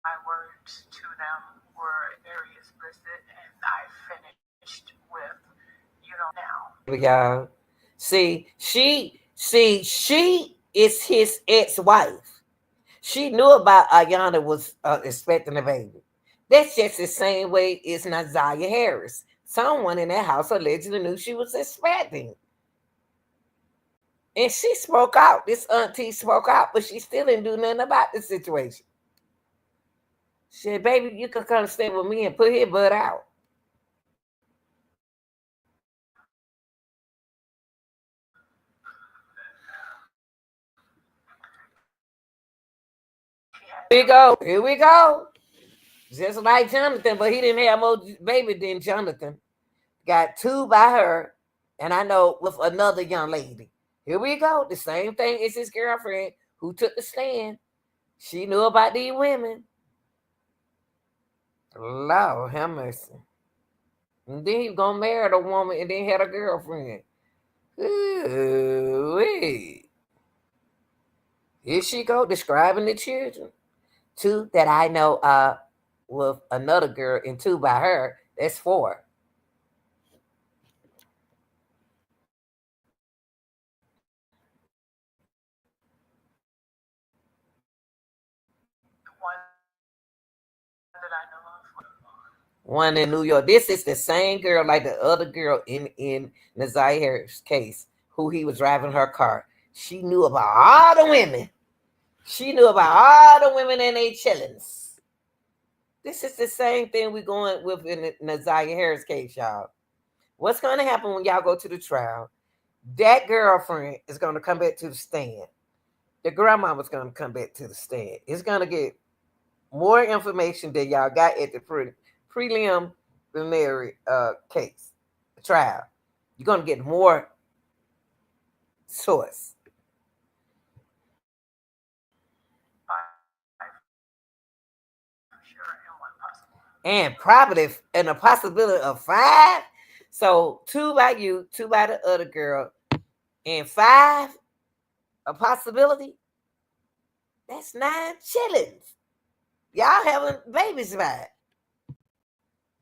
my words to them were very explicit, and I finished with, now. Y'all she is his ex-wife. She knew about Iyana was expecting a baby. That's just the same way as Naziah Harris. Someone in that house allegedly knew she was expecting. And she spoke out. This auntie spoke out, but she still didn't do nothing about the situation. She said, baby, you can come stay with me and put his butt out. Here we go. Just like Jonathan, but he didn't have more baby than Jonathan. Got two by her, and I know with another young lady. Here we go. The same thing as his girlfriend who took the stand. She knew about these women. Lord have mercy. And then he was gonna marry the woman and then had a girlfriend. Wait. Here she go describing the children. Two that I know with another girl and two by her. That's four. That I know of. One in New York. This is the same girl like the other girl in Nazaire Harris' case, who he was driving her car. She knew about all the women. She knew about all the women in their chillings. This is the same thing we're going with in the Nazaire Harris case, y'all. What's going to happen when y'all go to the trial? That girlfriend is going to come back to the stand. The grandmama's going to come back to the stand. It's going to get more information than y'all got at the preliminary case trial. You're going to get more source. And probably and a possibility of 5. So 2 by you, 2 by the other girl, and 5 a possibility. That's 9 shillings. Y'all having babies by it.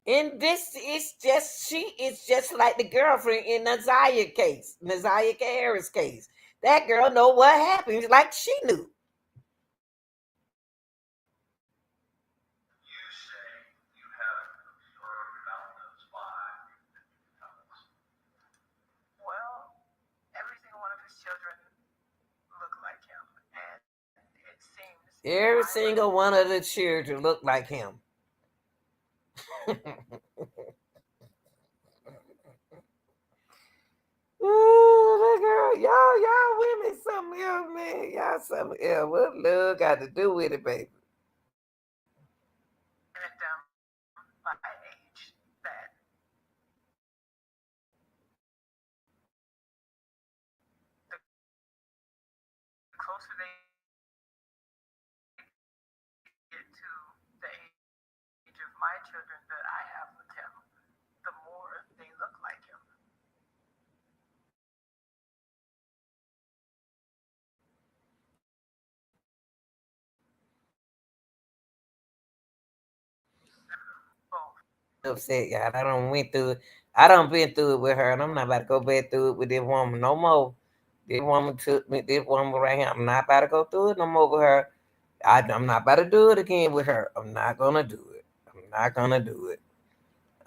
And this is just, she is just like the girlfriend in Nazaire case, Nazaire Harris case. That girl know what happened like she knew. You say you haven't observed about those 5 couples. Well, every single one of his children look like him, and it seems Every single one of the children look like him. Ooh, that girl, y'all women, something else, man. Y'all something else. What love got to do with it, baby? and by age that the closer they get to the age of my children that I have with him, the more they look like him. Upset, y'all. I don't went through it. I don't been through it with her, and I'm not about to go back through it with this woman no more. This woman took me. This woman right here. I'm not about to go through it no more with her. I'm not about to do it again with her. I'm not gonna do it. I'm not gonna do it.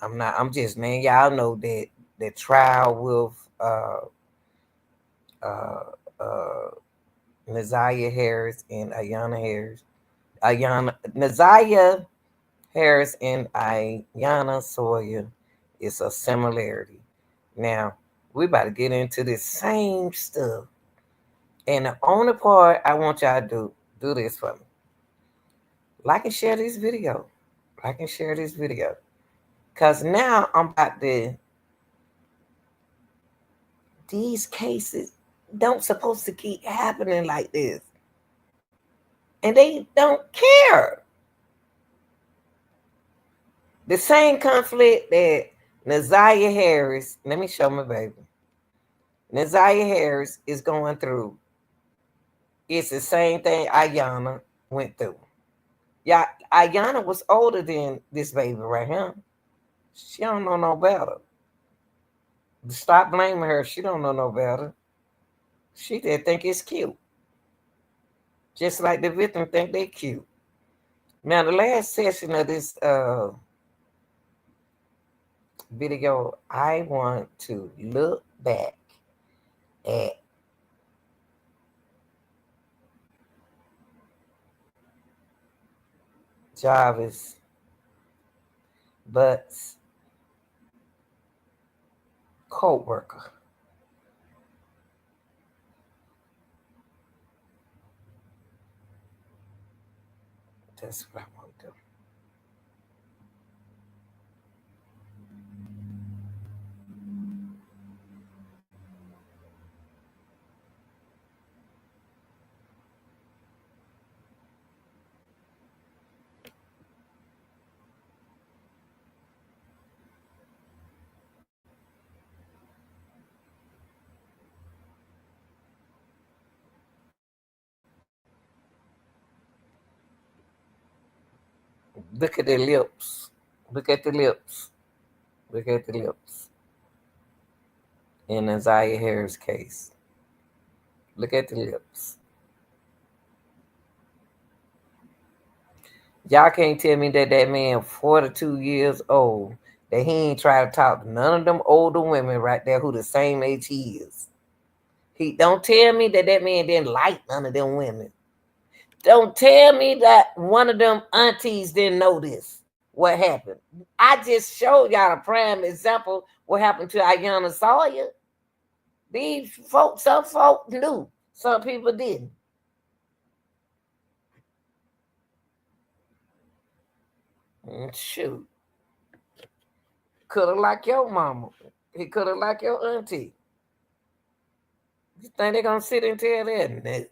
I'm not. I'm just, man. Y'all know that the trial with uh uh Nazaire Harris and Nazaire Harris and Iyana Sawyers is a similarity. Now, we about to get into the same stuff. And the only part I want y'all to do this for me. Like and share this video. Like and share this video. Because now I'm about to, these cases don't supposed to keep happening like this. And they don't care. The same conflict that Nazaire Harris, let me show my baby. Nazaire Harris is going through. It's the same thing Iyana went through. Yeah, Iyana was older than this baby right here. She don't know no better. Stop blaming her. She don't know no better. She did think it's cute. Just like the victim think they cute. Now the last session of this video, I want to look back at Jarvis Butt's co-worker. That's what I want to do. Look at the lips. Look at the lips. Look at the lips. In Isaiah Harris' case. Look at the lips. Y'all can't tell me that that man 42 years old, that he ain't try to talk to none of them older women right there who the same age he is. He don't tell me that that man didn't like none of them women. Don't tell me that one of them aunties didn't know this. What happened? I just showed y'all a prime example what happened to Iyana Sawyers. These folks, some folk knew, some people didn't. Shoot. Could have liked your mama. He could have liked your auntie. You think they're gonna sit and tell that? No.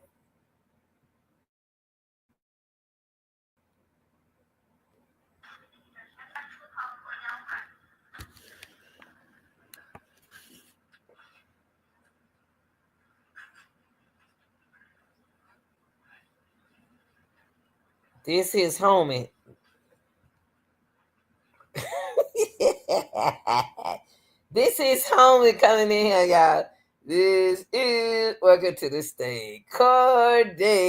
This is homie. This is homie coming in here, y'all. This is welcome to the stage, Cordell,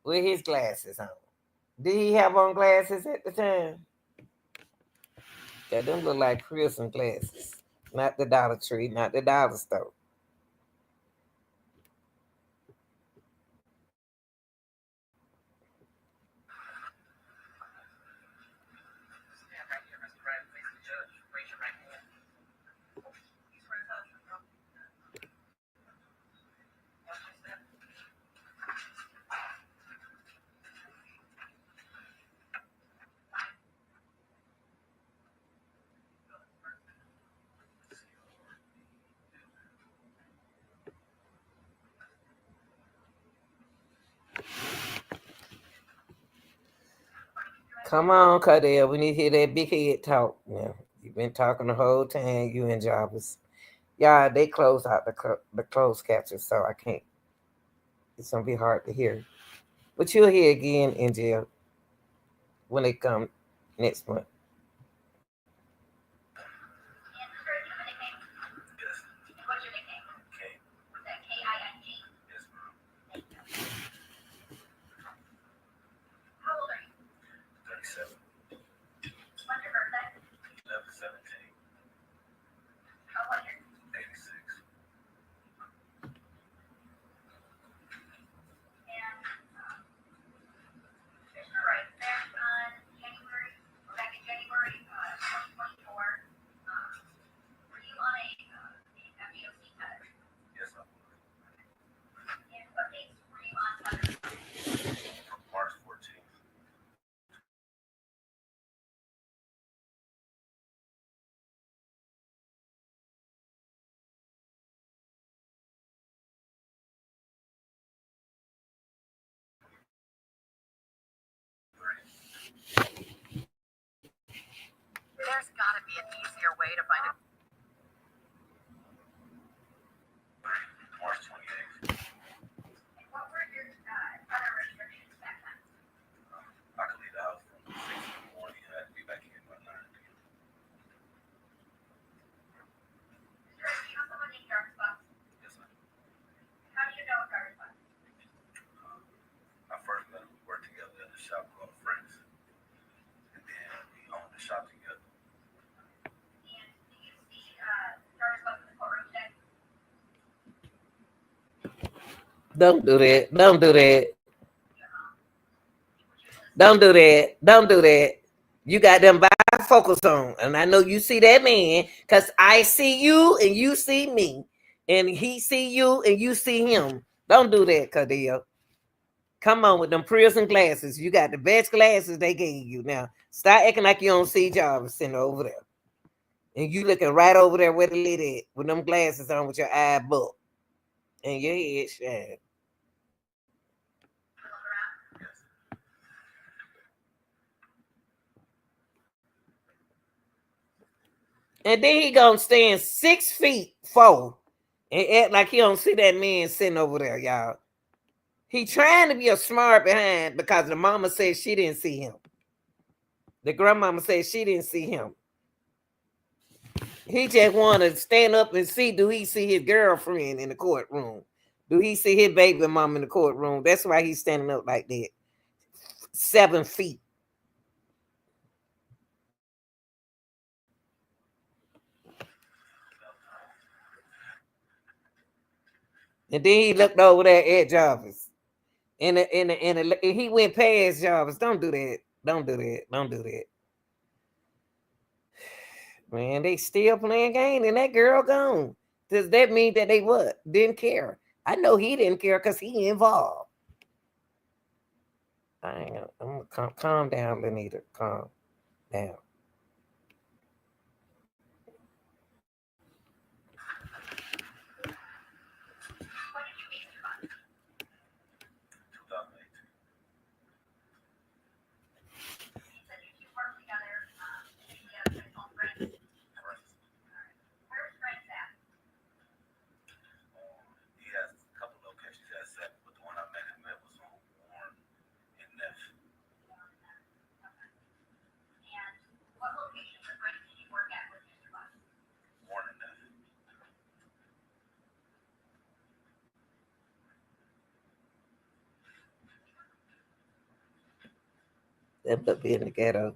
with his glasses on. Did he have on glasses at the time? Yeah, them look like Christmas glasses, not the Dollar Tree, not the dollar store. Come on, Cordell. We need to hear that big head talk. Yeah, you've been talking the whole time. You and Jarvis. Yeah, they closed out the closed capture, so I can't. It's gonna be hard to hear. But you'll hear again in jail when they come next month. March 14th. There's got to be an easier way to find a. March 28th. What were your other restrictions back then? I could leave the house from 6 in the morning and I had to be back in by 9 p.m. Do you know someone named Dark Spots? Yes, sir. How do you know Dark Spots? I first met him, we worked together at a shop called Friends. And then we owned the shop together. And do you see Dark Spots in the courtroom today? Don't do that. Don't do that. Don't do that. Don't do that. You got them bifocals on. And I know you see that man because I see you and you see me. And he see you and you see him. Don't do that, Cordell. Come on with them prison glasses. You got the best glasses they gave you. Now, stop acting like you don't see Jarvis sitting over there. And you looking right over there where the lady at with them glasses on with your eye book and your head shine. And then he gonna stand 6'4" and act like he don't see that man sitting over there, y'all. He trying to be a smart behind because the mama said she didn't see him. The grandmama said she didn't see him. He just want to stand up and see, do he see his girlfriend in the courtroom? Do he see his baby mom in the courtroom? That's why he's standing up like that. 7 feet. And then he looked over there at Jarvis. And he went past Jarvis. Don't do that. Don't do that. Don't do that. Man, they still playing game and that girl gone. Does that mean that they what? Didn't care? I know he didn't care because he involved. I'm gonna calm down, Lenita. Calm down. That but be in the ghetto.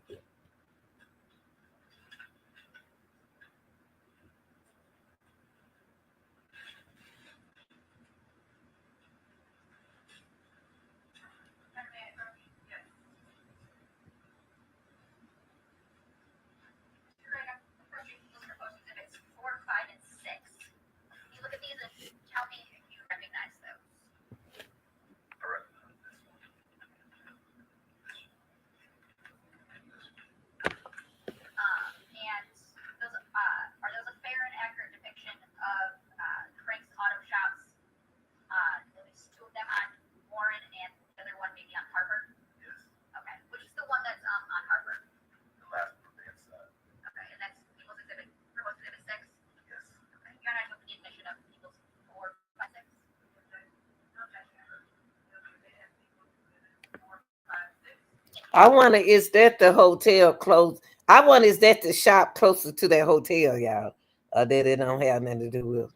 I wonder, is that the hotel close? I wonder, is that the shop closer to that hotel, y'all? That it don't have nothing to do with.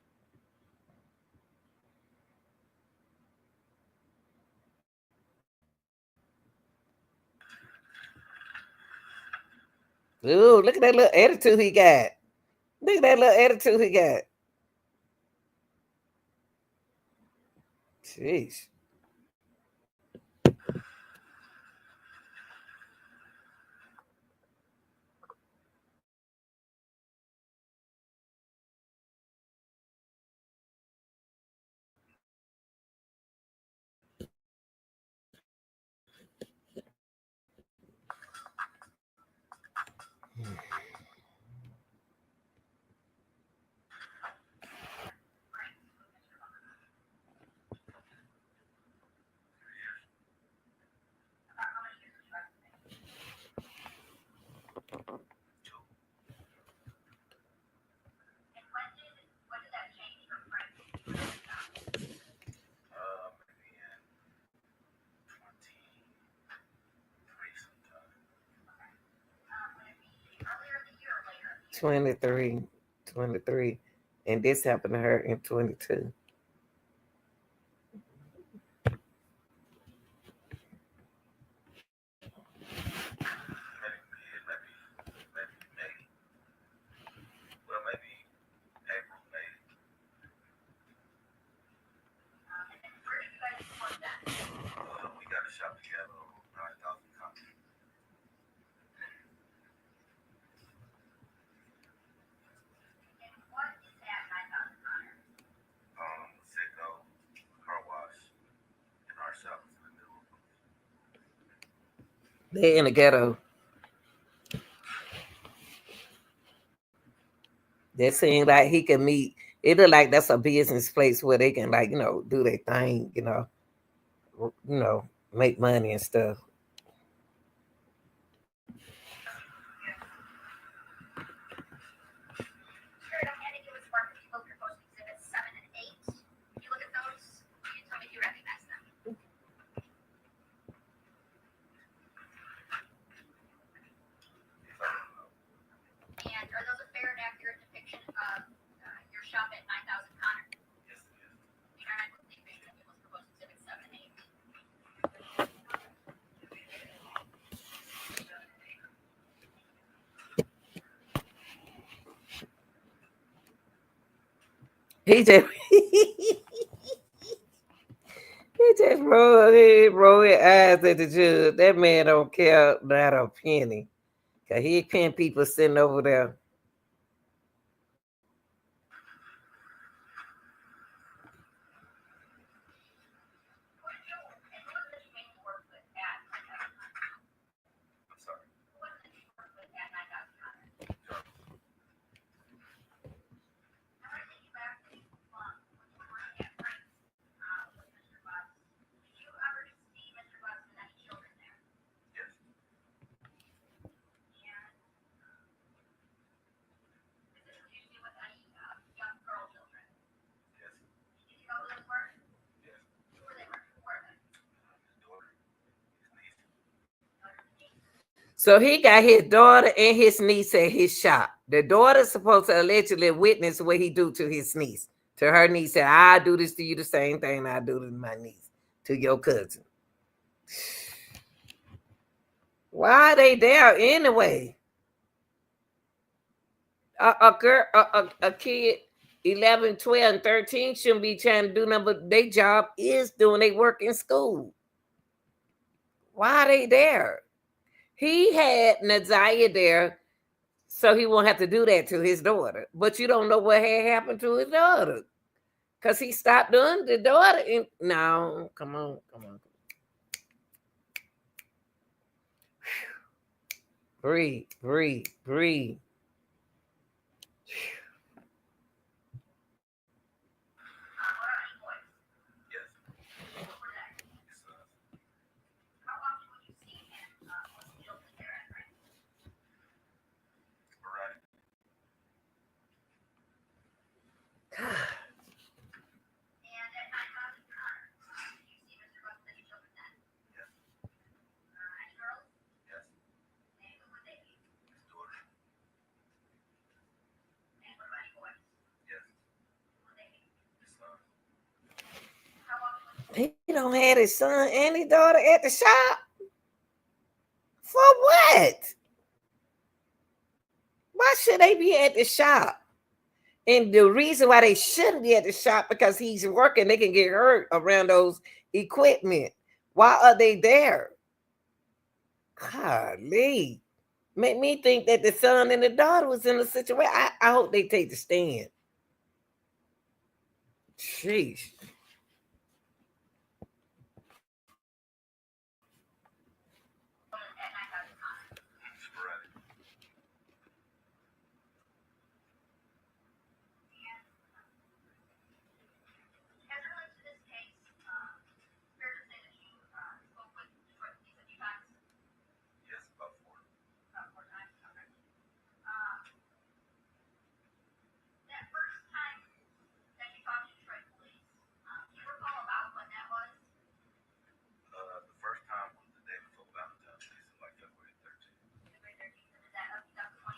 Ooh, look at that little attitude he got. Look at that little attitude he got. Jeez. '23, 23, and this happened to her in 22. They're in the ghetto. That seems like he can meet. It look like that's a business place where they can, like, do their thing, make money and stuff. He just he just roll his eyes at the judge. That man don't care not a penny. Cause he paying people sitting over there. So he got his daughter and his niece at his shop. The daughter's supposed to allegedly witness what he do to his niece. To her niece, said, I do this to you the same thing I do to my niece, to your cousin. Why are they there anyway? A kid 11, 12, and 13 shouldn't be trying to do nothing, but their job is doing their work in school. Why are they there? He had Naziah there so he won't have to do that to his daughter. But you don't know what had happened to his daughter. Because he stopped doing the daughter. No, come on. Breathe. He don't have his son and his daughter at the shop. For what? Why should they be at the shop? And the reason why they shouldn't be at the shop because he's working, they can get hurt around those equipment. Why are they there? Golly. Make me think that the son and the daughter was in a situation. I hope they take the stand. Sheesh.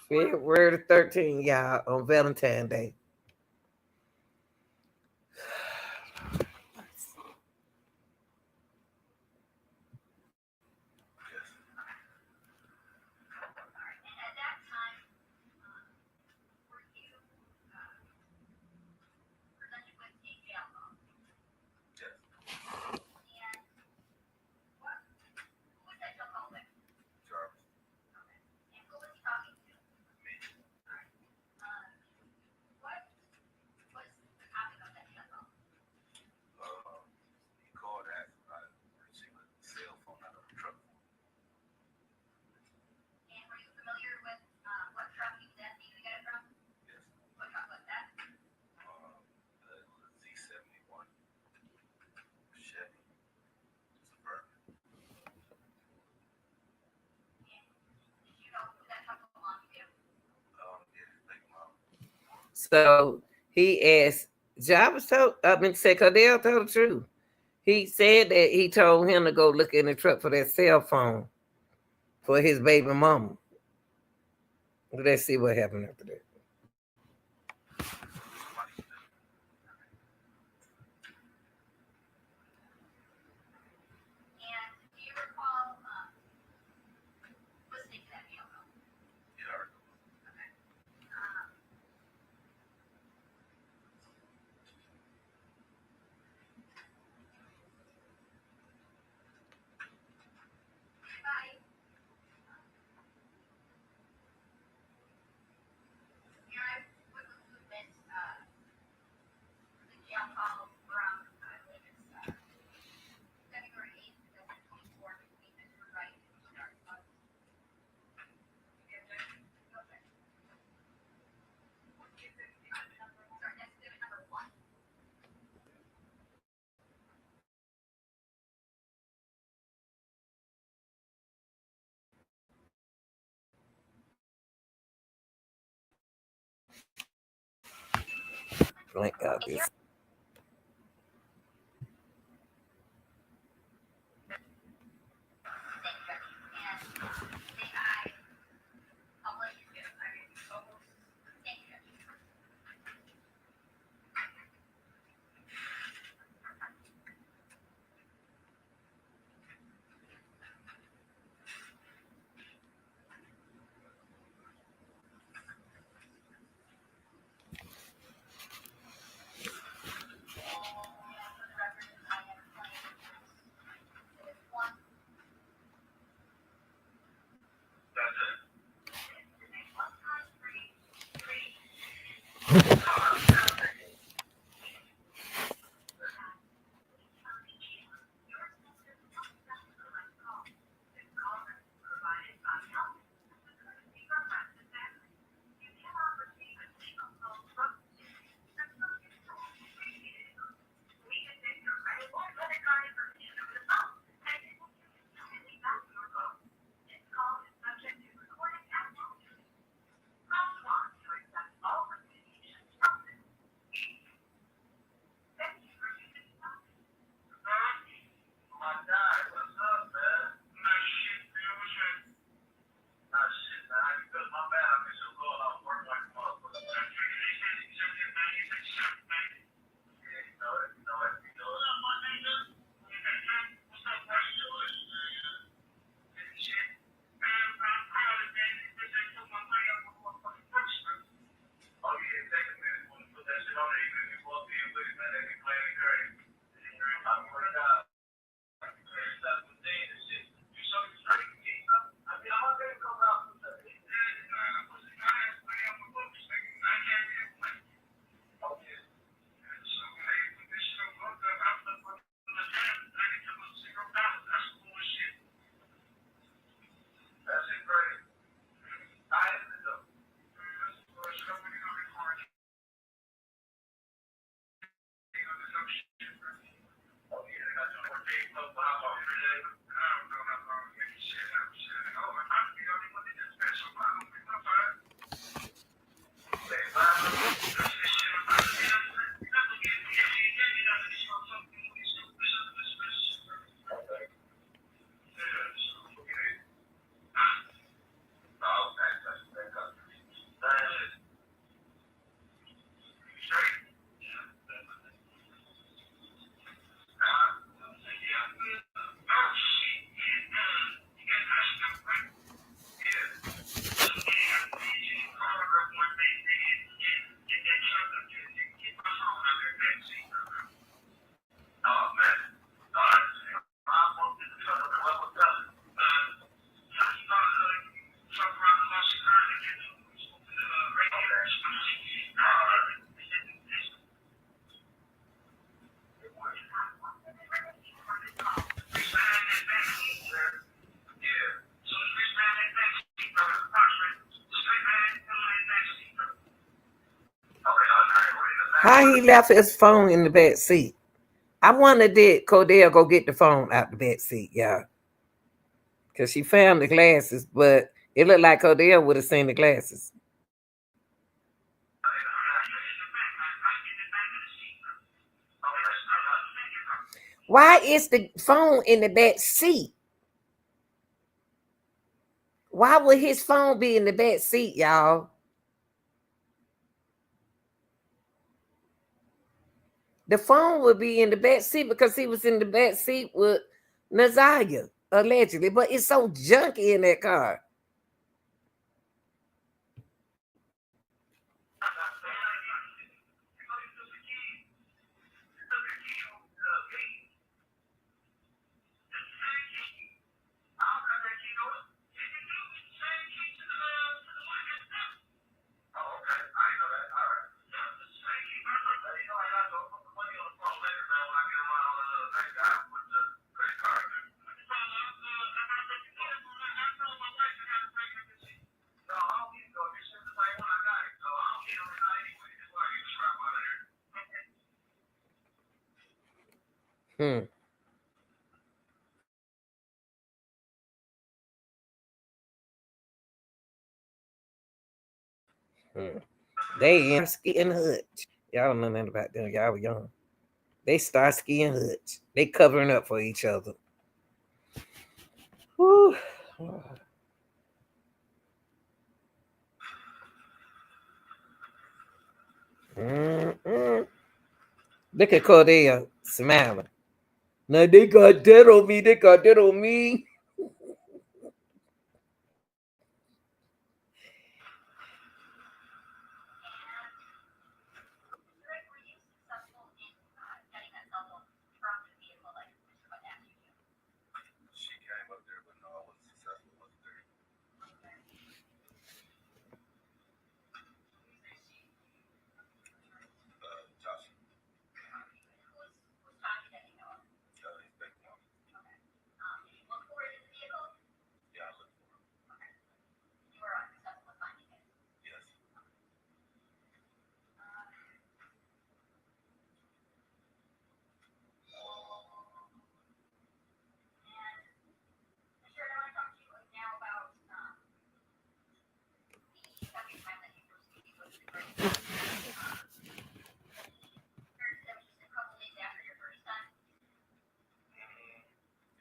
February the 13th, y'all, on Valentine's Day. So he asked, Jarvis said Cordell told the truth. He said that he told him to go look in the truck for that cell phone for his baby mama. Let's see what happened after that. blank out this. How he left his phone in the back seat? I wonder did Cordell go get the phone out the back seat, y'all? Because she found the glasses, but it looked like Cordell would have seen the glasses. Why is the phone in the back seat? Why would his phone be in the back seat, y'all? The phone would be in the back seat because he was in the back seat with Nazaya, allegedly. But it's so junky in that car. They in Hutch. Y'all don't know nothing about them. Y'all were young. They Starsky and Hutch. They covering up for each other. Whew. Mm-mm. Look at Cordell smiling. Now they got that on me. They got that on me. She came up there, but no, I wasn't successful. Wasn't there? Josh, he's back home. Yeah, I looked for him. Yes.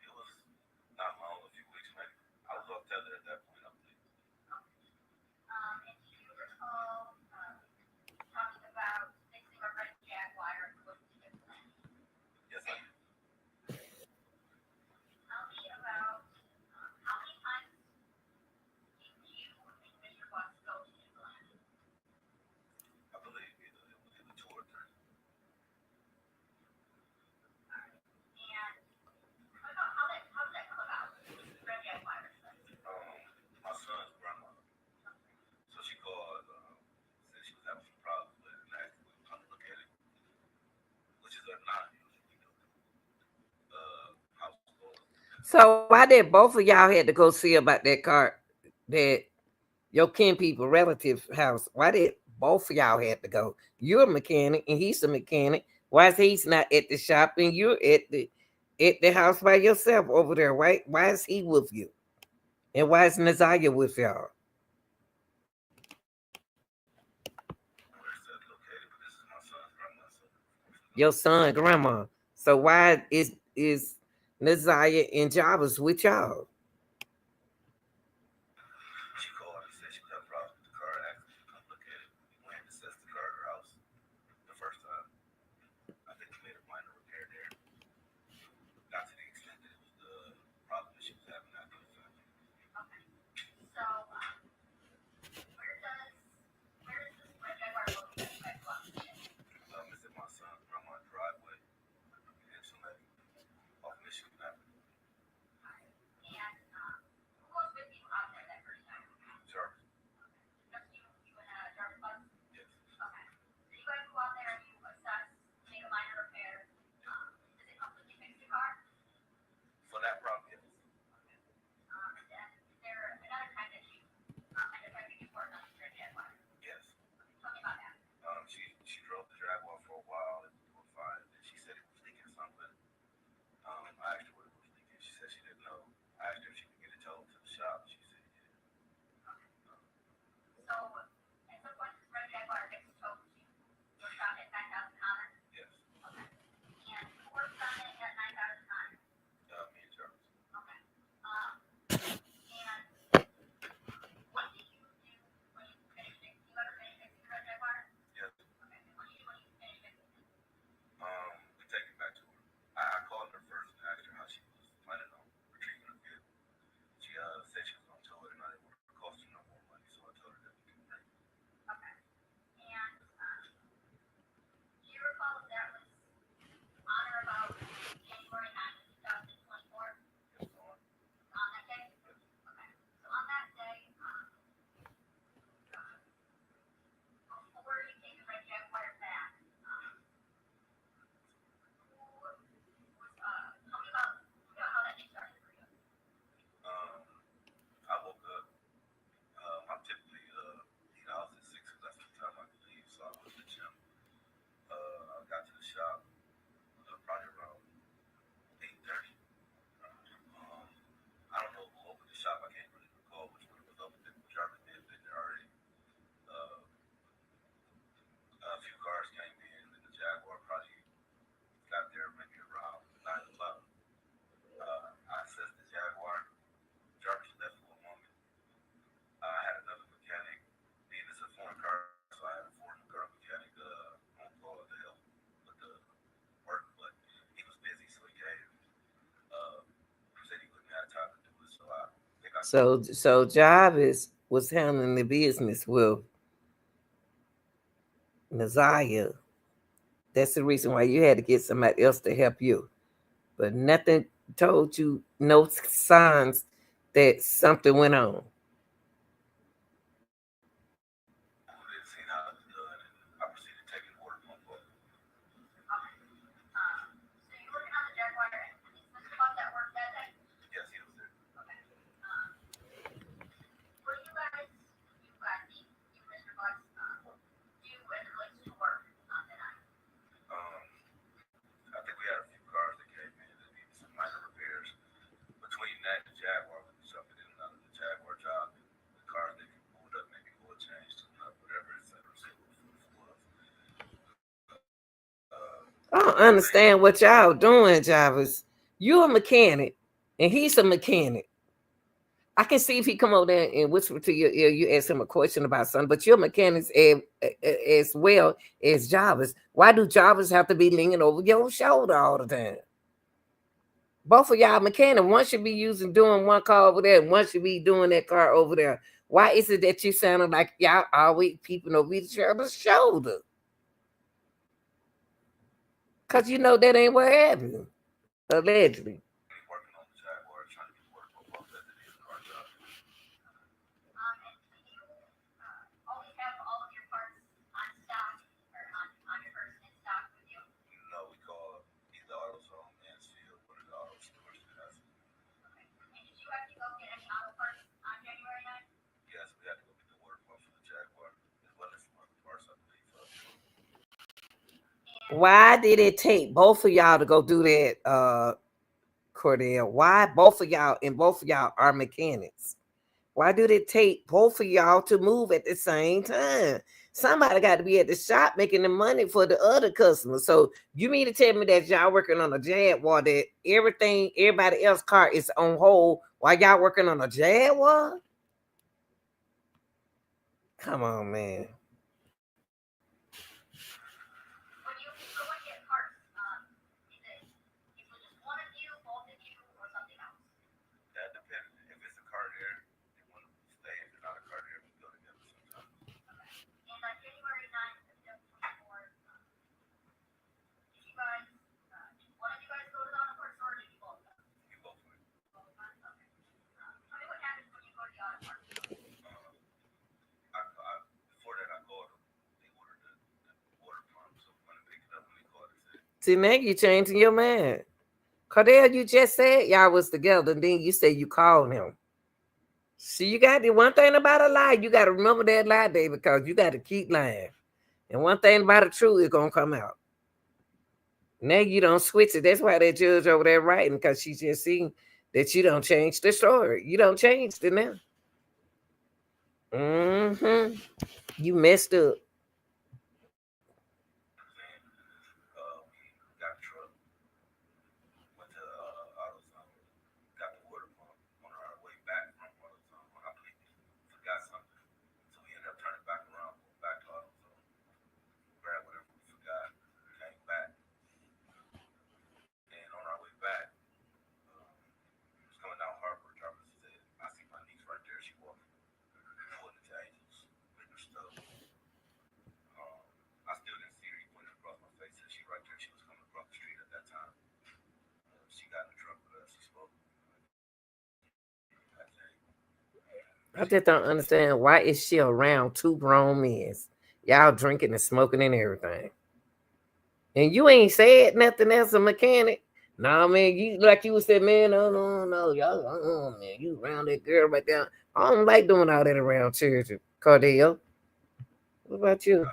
It was not long, a few weeks maybe. I was off tether at that point, I believe. Yes, I did. I believe it was either two or three. My son's grandma. So she called, said she was having some problems with it and asked if we would come look at it, which is a house call. So why did both of y'all had to go see about that car, that your kin people relative house? Why did both of y'all had to go? You're a mechanic and he's a mechanic. Why is he's not at the shop and you're at the house by yourself over there? Why is he with you? And why is Nazaria with y'all? Where is that located? But this is my son's grandma, so Your son, grandma. So why is Nazaria and Jarvis with y'all? she called and said she was having problems with the car and asked us to come look at it. We went and assessed the car at her house the first time. I think we made a minor repair there. Not to the extent that it was the problem that she was having after the fact. It's in my son's grandma's driveway in Cincinnati off Michigan Avenue. So Jarvis was handling the business with Messiah. That's the reason why you had to get somebody else to help you. But nothing told you, no signs that something went on. I don't understand what y'all doing, Jarvis. You a mechanic, and he's a mechanic. I can see if he come over there and whisper to your ear, you ask him a question about something, but you're mechanics as well as Jarvis. Why do Jarvis have to be leaning over your shoulder all the time? Both of y'all mechanic. One should be doing one car over there, and one should be doing that car over there. Why is it that you sounding like y'all always peeping over each other's shoulder? Because you know that ain't what happened, allegedly. Why did it take both of y'all to go do that, Cordell? Why both of y'all are mechanics? Why did it take both of y'all to move at the same time? Somebody got to be at the shop making the money for the other customers. So you mean to tell me that y'all working on a Jaguar, that everybody else's car is on hold while y'all working on a Jaguar? Come on, man. See, now you changing your mind. Cordell, you just said y'all was together, and then you said you called him. See, you got the one thing about a lie, you got to remember that lie, baby, because you got to keep lying. And one thing about the truth is going to come out. Now you don't switch it. That's why that judge over there writing, because she just seen that you don't change the story. You don't change it now. You messed up. I just don't understand, why is she around two grown men? Y'all drinking and smoking and everything. And you ain't said nothing as a mechanic. Nah, man, you like you said, man, no, y'all, man, you around that girl right there. I don't like doing all that around church, Cordell. What about you?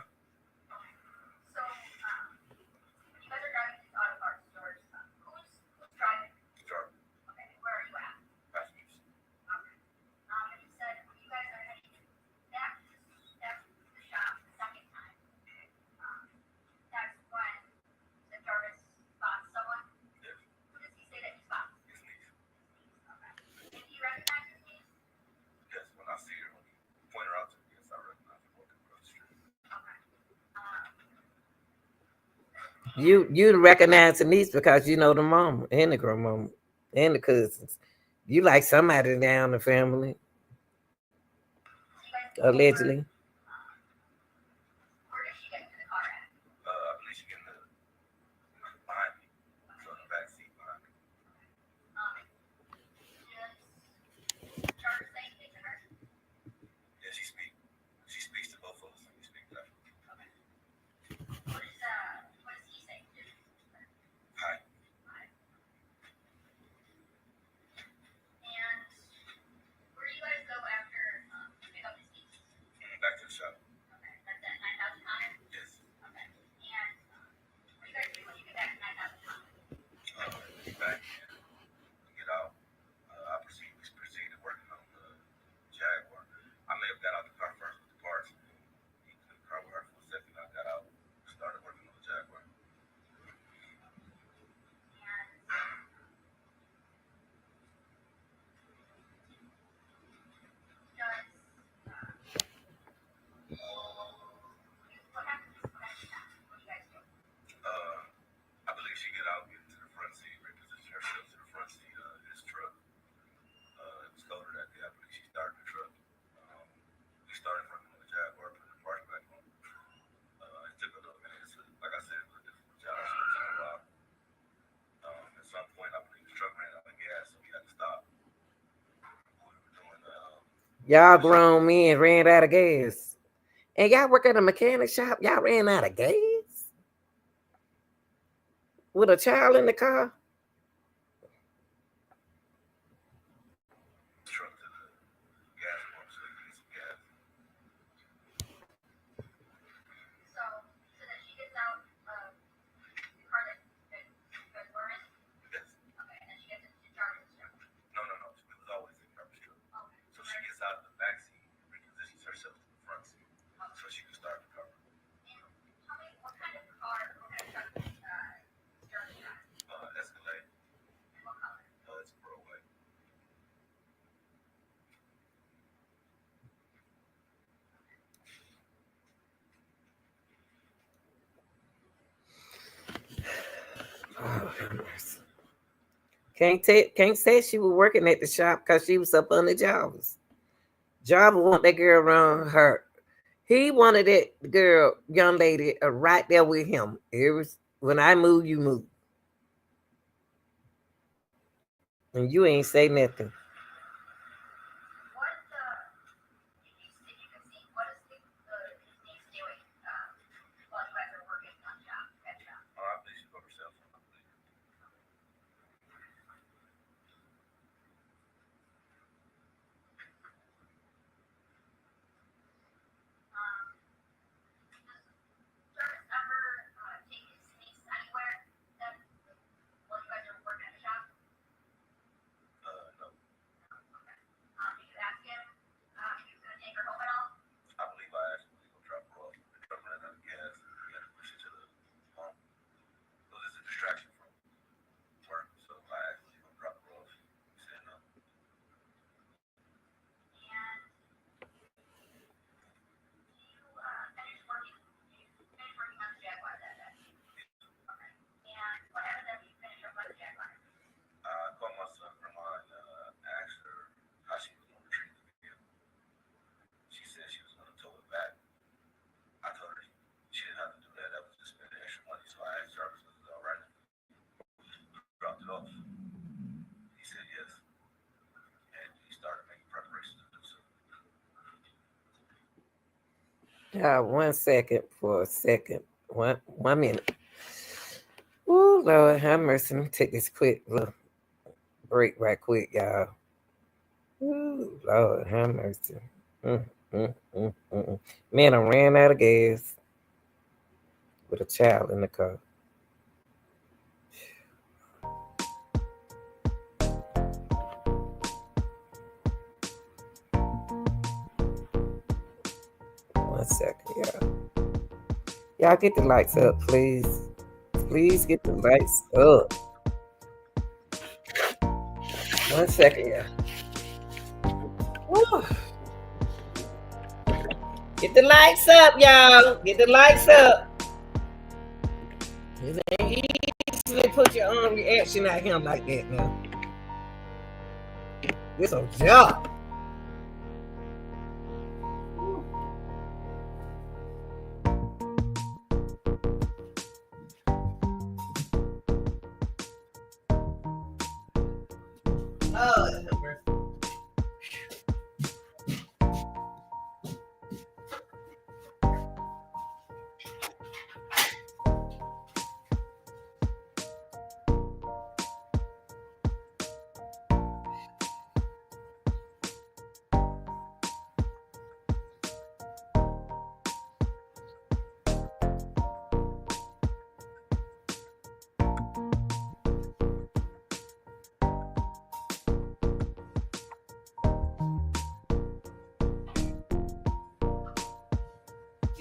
You recognize the niece because you know the mama and the grandmama and the cousins. You like somebody down the family. Allegedly. Where did she get into the car at? I believe she get in the behind me. So in the back seat behind me. Does Charter say anything to her? Yeah, she speaks. She speaks to both of us. We speak to her. Okay. What does he say? Hi. Hi. And where do you guys go after pick up his keys? Back to the shop. Okay. That's at 9,000 Connor? Yes. Okay. And what do you guys do when you get back to 9,000 Connor? Get back and get out. I proceed to working on the Jaguar. I may have got out the car first with the parts. He took the car with her for a second. I got out, started working on the Jaguar. I believe she get out, get into the front seat, reposition herself to the front seat of his truck. It was colder that day. I believe she started the truck. We started working on the Jaguar, putting the parts back on. It took a little minute. Like I said, it was a difficult job. So it took a while. At some point, I believe the truck ran out of gas, so we had to stop. We were doing. Y'all grown men ran out of gas. And y'all work at a mechanic shop, y'all ran out of gas? With a child in the car? Truck to the gas pump so you get some gas. So then she gets out the car that you guys were in? Yes. Okay, and then she gets into Jarvis' truck? No. It was always in Jarvis' truck. Okay. So she gets out of the back seat and repositions herself to the front seat so she can start the car. And tell me, what kind of car, what kind of truck is Jarvis drive? Escalade. And what color? It's pearl white. Can't say she was working at the shop because she was up on the Jarvis. Jarvis want that girl around her. He wanted that girl, young lady, right there with him. It was when I move, you move. And you ain't say nothing. One second for a second. One minute. Oh, Lord, have mercy. Let me take this quick little break right quick, y'all. Ooh, Lord, have mercy. Man, I ran out of gas with a child in the car. One second, y'all. Y'all get the lights up, please. Please get the lights up. 1 second, y'all. Woo. Get the lights up, y'all. Get the lights up. It ain't easy to put your own reaction at him like that now. This a job.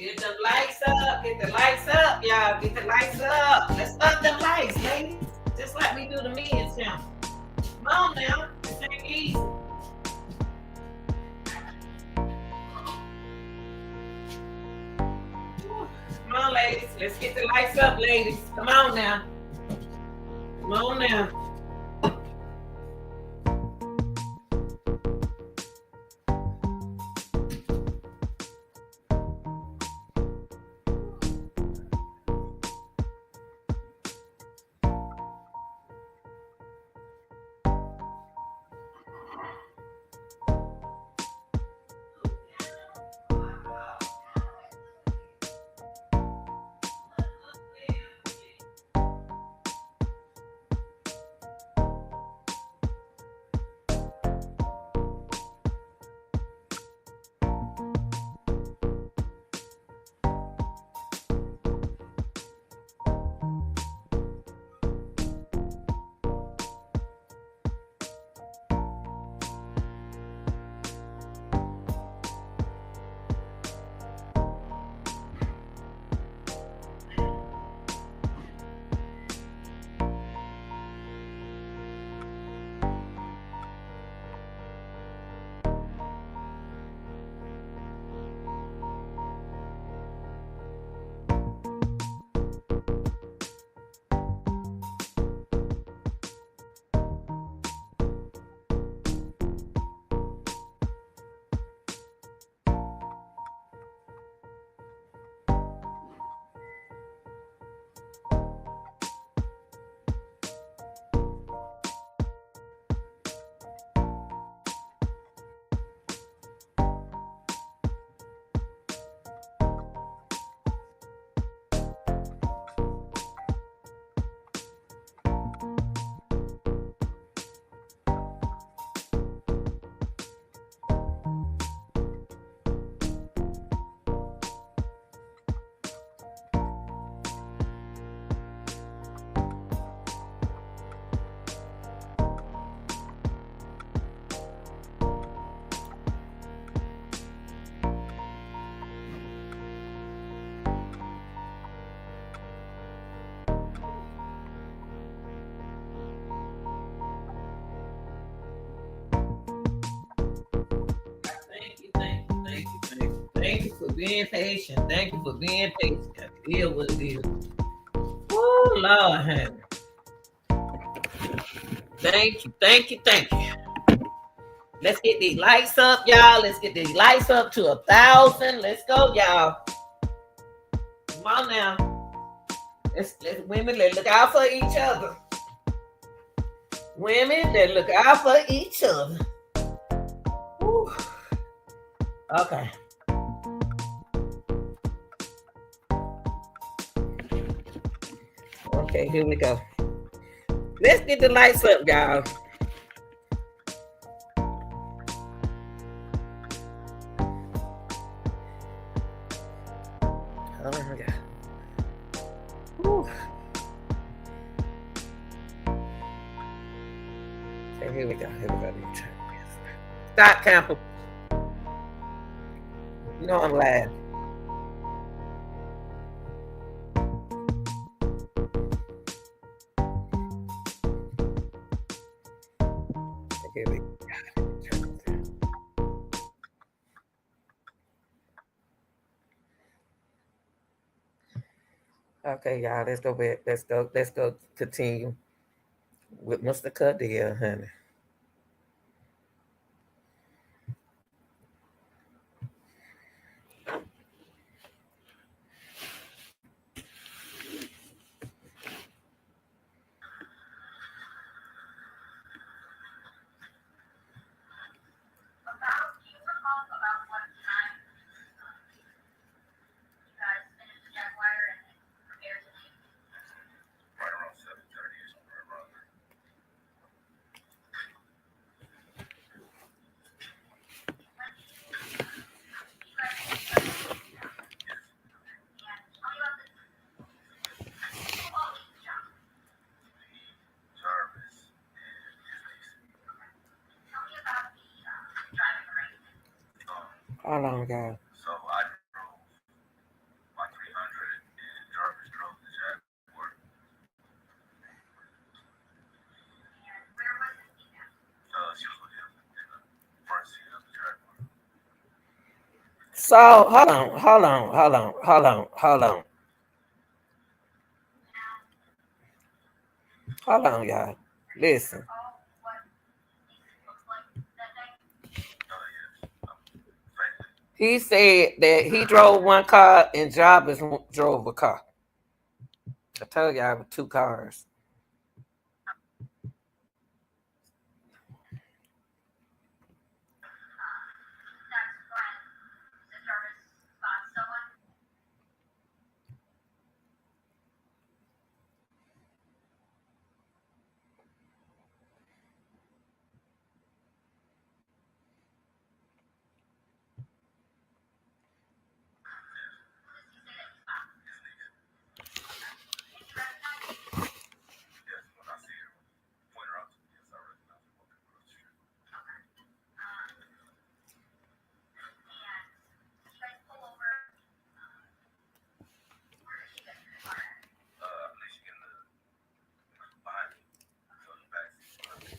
Get the lights up. Get the lights up, y'all. Get the lights up. Let's up them lights, ladies. Just like we do the men's channel. Come on now. This ain't easy. Come on, ladies. Let's get the lights up, ladies. Come on now. Come on now. Thank you for being patient. Thank you for being patient. Deal with it. Oh, Lord, honey. Thank you, thank you, thank you. Let's get these lights up, y'all. Let's get these lights up to 1,000. Let's go, y'all. Come on now. Let's women, let's look out for each other. Women, let's look out for each other. Whew. Okay. Okay, here we go. Let's get the lights up, y'all. Oh my God. Whew. Okay, here we go. Here we go. Stop, Campbell. You know I'm live. Okay, we Okay, y'all, let's go back. Let's go continue with Mr. Cordell, honey. Hold on, guys. So I drove my 300 and Jarvis drove the Jaguar. She was with him in the front seat of the Jaguar. So hold on, y'all. Listen. He said that he drove one car and Jarvis drove a car. I told y'all with two cars. Yes, when I see her, point her out to me, yes, I recognize her walking across the street. I believe she getting the behind me, so the back seat behind me.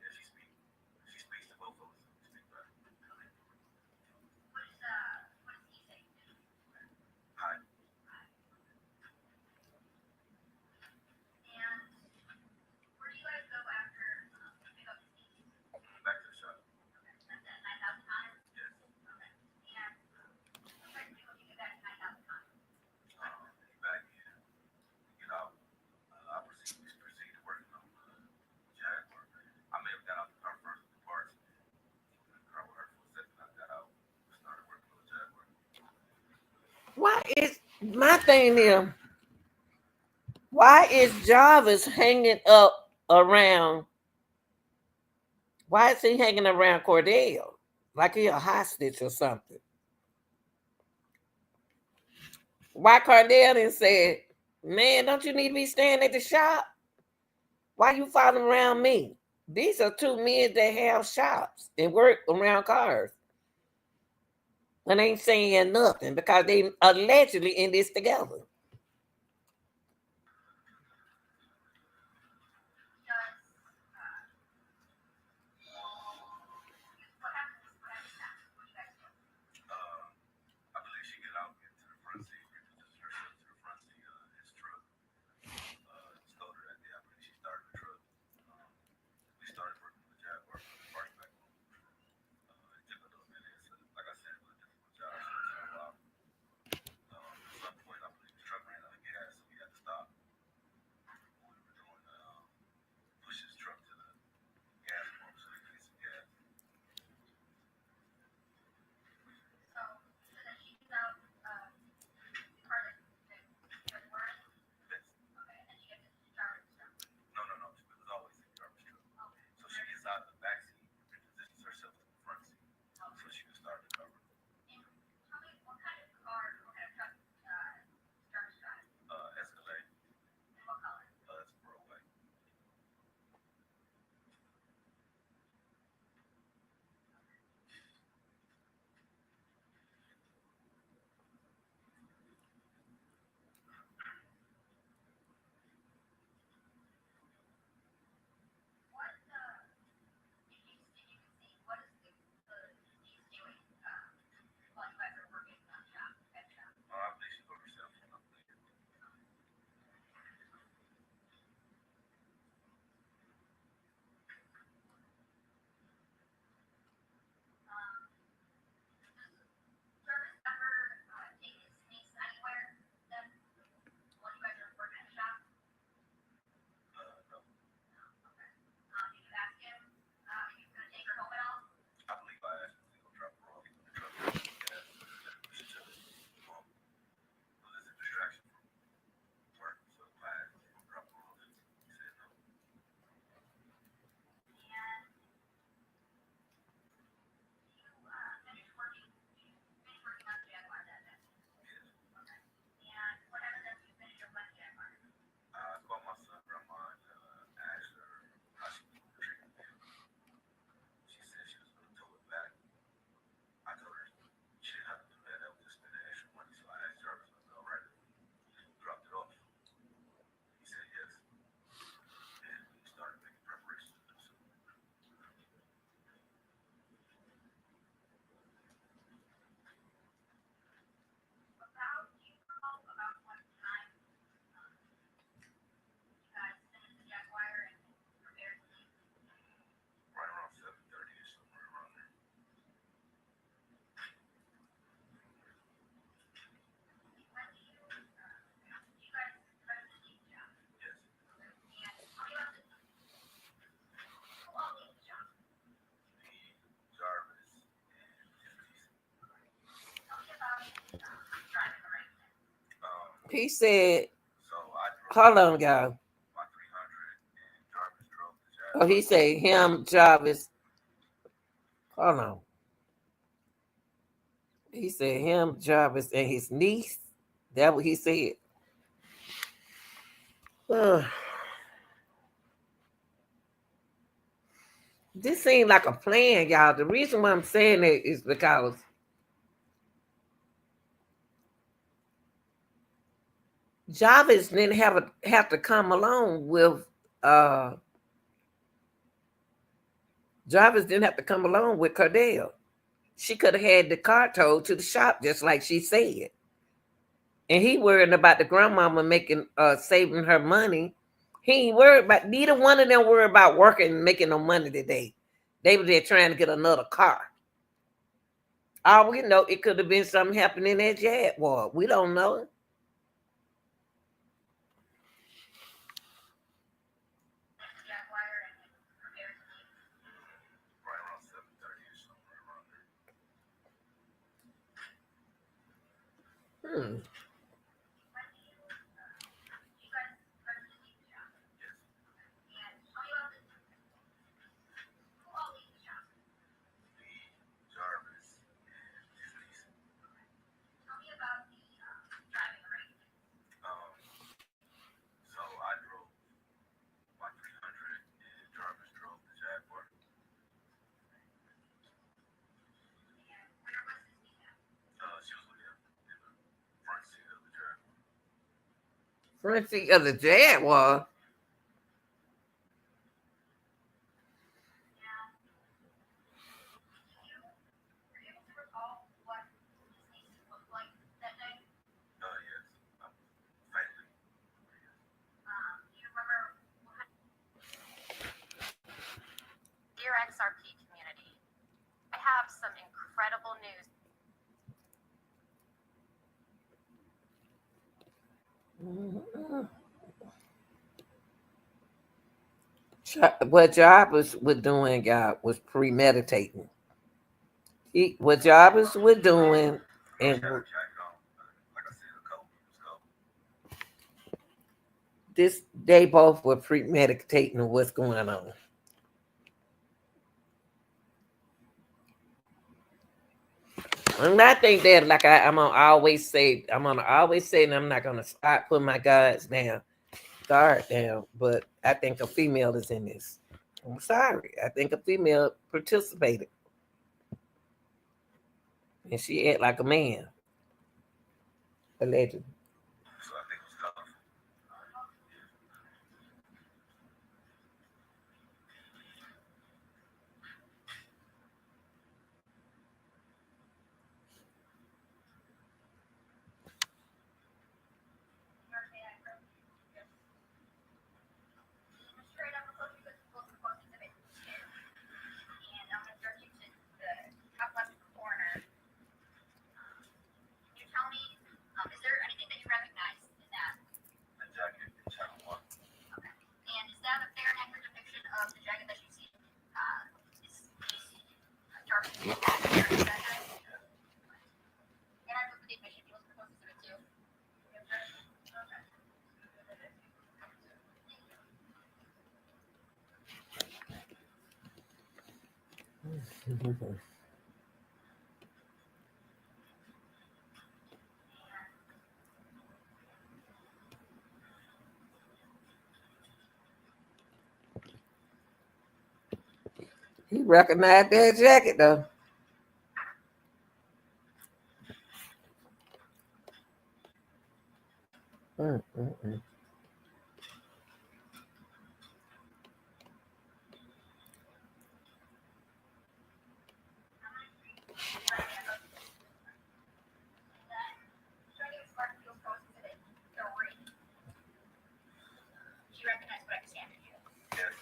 Yeah, she speaks. She speaks to both of us. She speaks back. Hi. Back to the shop. Yes. Back in. Get out. I proceed to working on Jaguar. I may have got out the car first with the parts. The car with her for a second. I got out. Started working on the Jaguar. Why is my thing here? Why is Jarvis hanging up around? Why is he hanging around Cordell? Like he a hostage or something? Why Cordell didn't say, man, don't you need to be staying at the shop? Why you following around me? These are two men that have shops and work around cars. And ain't saying nothing because they allegedly in this together. I believe she get out, get to the front seat, introduce herself to the front seat of his truck. Told her that day. I believe she started the truck. We started working on the Jaguar, put the parts back on. It took a little minute. So, like I said, it was a difficult job. So it took a while. At some point, I believe the truck He said, So I hold on, y'all. my 300 and Jarvis drove the Oh, Jaguar. he said him, Jarvis. Hold on. He said him, Jarvis, and his niece. That what he said. This seemed like a plan, y'all. The reason why I'm saying it is because Jarvis didn't have to come along with Jarvis didn't have to come along with Cordell. She could have had the car towed to the shop just like she said. And he worried about the grandmama making saving her money. He ain't worried about neither one of them worried about working and making no money today. They were there trying to get another car. All we know, it could have been something happening at Jaguar. We don't know. Right around 7:30 or somewhere around there. Hmm. Jarvis and his niece. So I drove my 300 and Jarvis drove the Jaguar. She was with him in the front seat of the Jaguar. Front seat of the Jaguar. Yes. Faintly. Dear XRP community, I have some incredible news. What Jarvis was doing, God, was premeditating. What Jarvis was doing, and Got a jacket on. Like I said, a coat. It was cold. this they both were premeditating what's going on. And I think that, like I'm gonna always say, and I'm not gonna stop putting my guard down. But I think a female is in this. I'm sorry. I think a female participated, and she act like a man, allegedly. So I think it was colorful. The jacket in channel 1. He recognized that jacket though. Mm. Yes. Yes. Yes.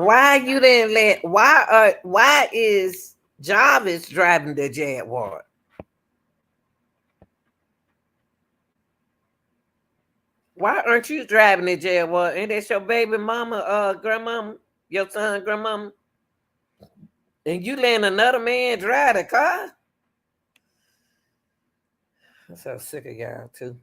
Why you didn't let? Why is Jarvis driving the Jaguar? Why aren't you driving the Jaguar? And that's your baby mama, grandmama, your son, grandmama, and you letting another man drive the car? I'm so sick of y'all too.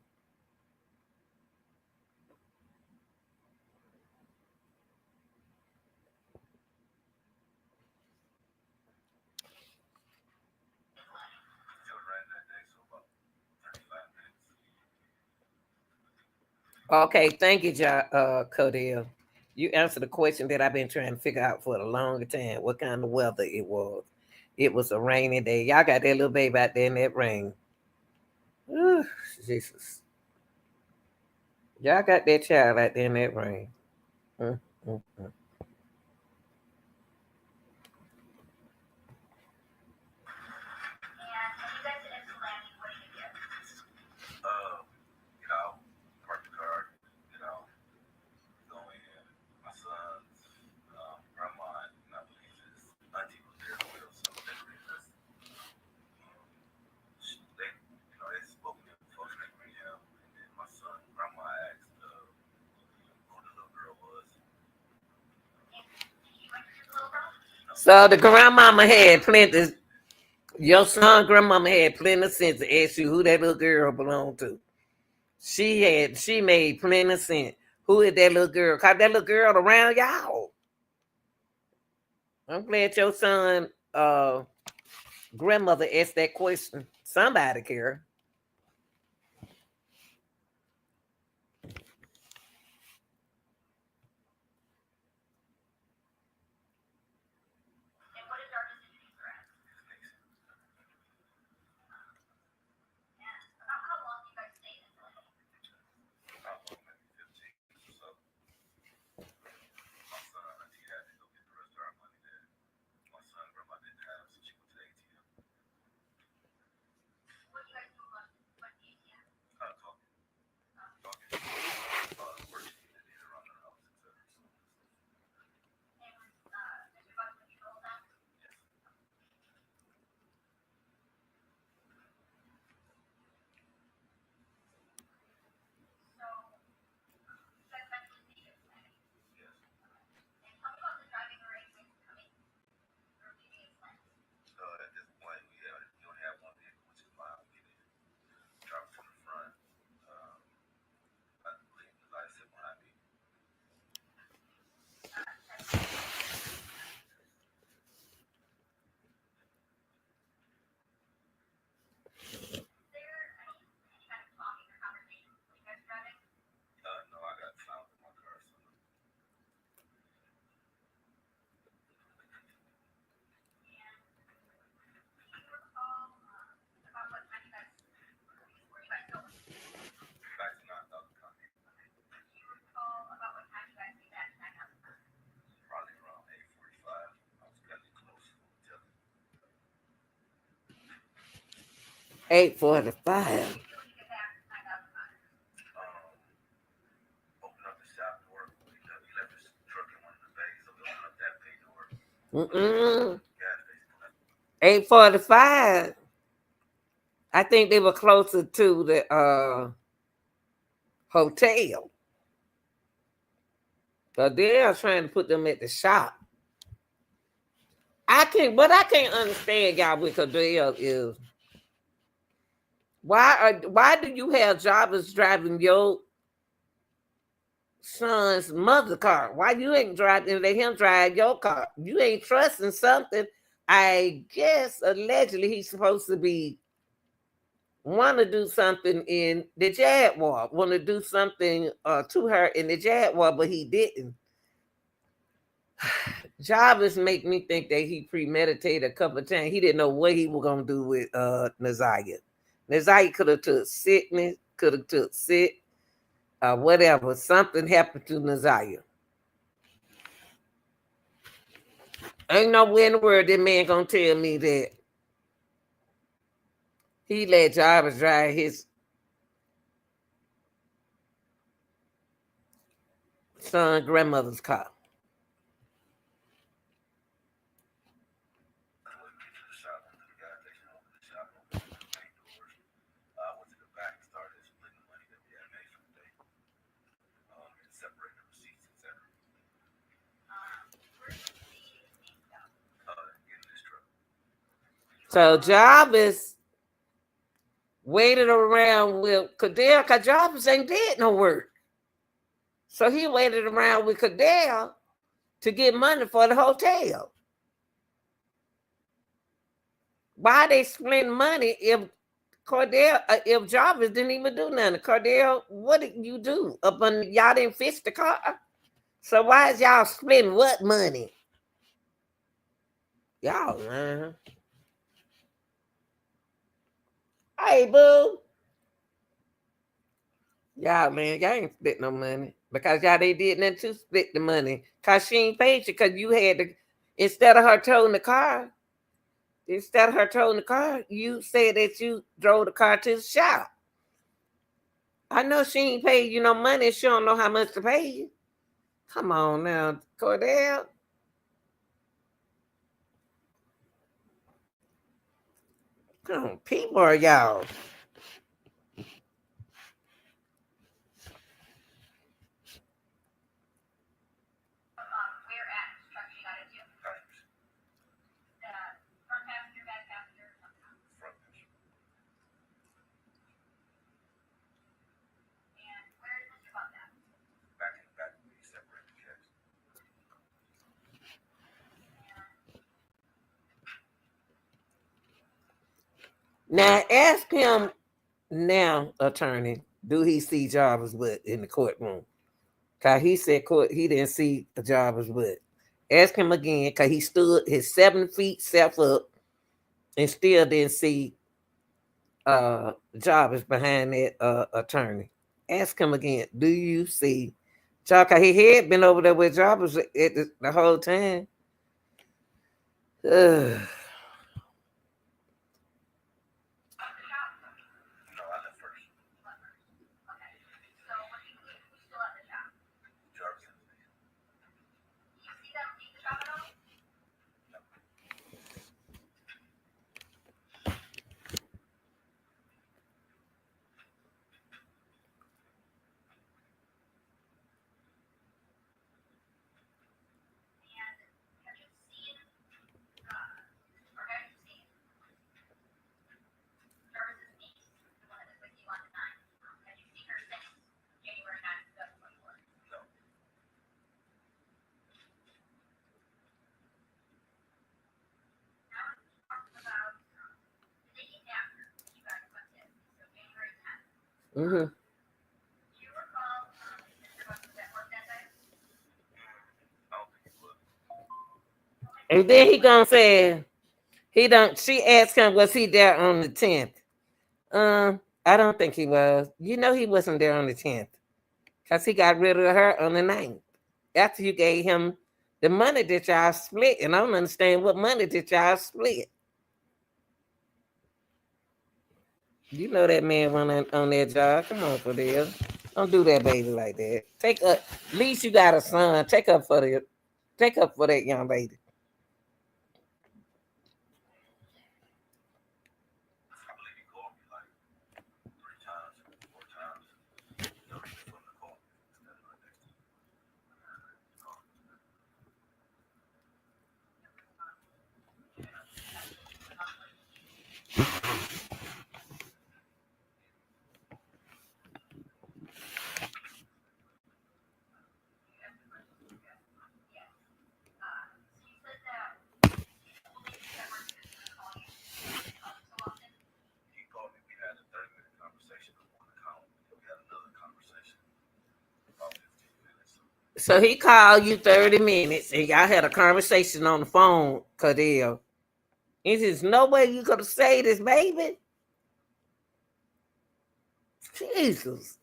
Okay, thank you, Cordell. You answered the question that I've been trying to figure out for a longer time. What kind of weather it was? It was a rainy day. Y'all got that little baby out there in that rain. Ooh, Jesus. Y'all got that child out there in that rain. Mm, mm, mm. So the grandmama had plenty. Your son, grandmama had plenty of sense to ask you who that little girl belonged to. She made plenty of sense. Who is that little girl? Cause that little girl around y'all. I'm glad your son grandmother asked that question. Somebody care. $8.45. Mm-mm. 8:45. I think they were closer to the hotel. But they're trying to put them at the shop. What I can't understand, y'all, with Cordell is why do you have jobbers driving your son's mother car? Why you ain't driving let him drive your car? You ain't trusting something. I guess allegedly he's supposed to be want to do something in the Jaguar, want to do something to her in the Jaguar, but he didn't. Jarvis make me think that he premeditated a couple of times. He didn't know what he was gonna do with Naziah. Naziah could have took sickness, could have took sick, whatever. Something happened to Naziah. Ain't no way in the world that man gonna tell me that he let Jarvis drive his son grandmother's car. So Jarvis waited around with Cordell because Jarvis ain't did no work. So he waited around with Cordell to get money for the hotel. Why they spend money if if Jarvis didn't even do nothing? Cordell, what did you do? Y'all didn't fix the car? So why is y'all spending what money? Y'all, man. Hey, boo. Y'all, man, y'all ain't split no money. Because y'all they did nothing to split the money. Because she ain't paid you because you had to, instead of her towing the car, you said that you drove the car to the shop. I know she ain't paid you no money. She don't know how much to pay you. Come on now, Cordell. Come on, people are y'all. Now ask him now, attorney, do he see Jarvis butt in the courtroom? Cause he said he didn't see Jarvis butt. Ask him again, cause he stood his 7 feet self up and still didn't see Jarvis behind that attorney. Ask him again, do you see Jarvis? Cause he had been over there with Jarvis the whole time. Ugh. Mm-hmm. And then he gonna say he don't. She asked him, was he there on the 10th? I don't think he was. You know he wasn't there on the 10th because he got rid of her on the 9th after you gave him the money that y'all split. And I don't understand what money that y'all split. You know that man went on that job. Come on, Cordell. Don't do that baby like that. At least you got a son. Take up for that young lady. So he called you 30 minutes and y'all had a conversation on the phone, Cordell. Is there no way you could have saved this baby? Jesus.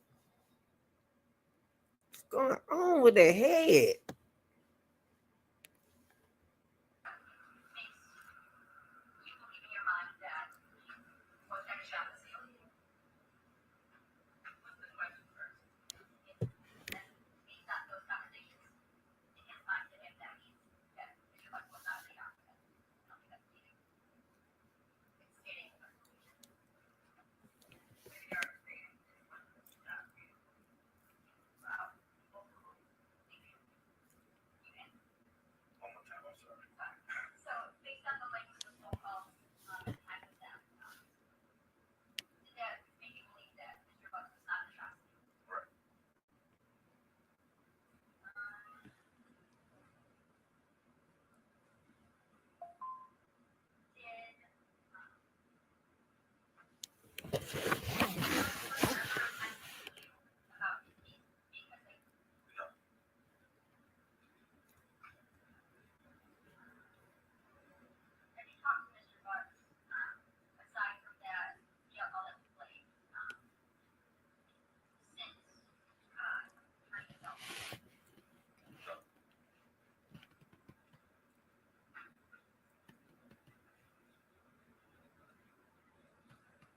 What's going on with their head?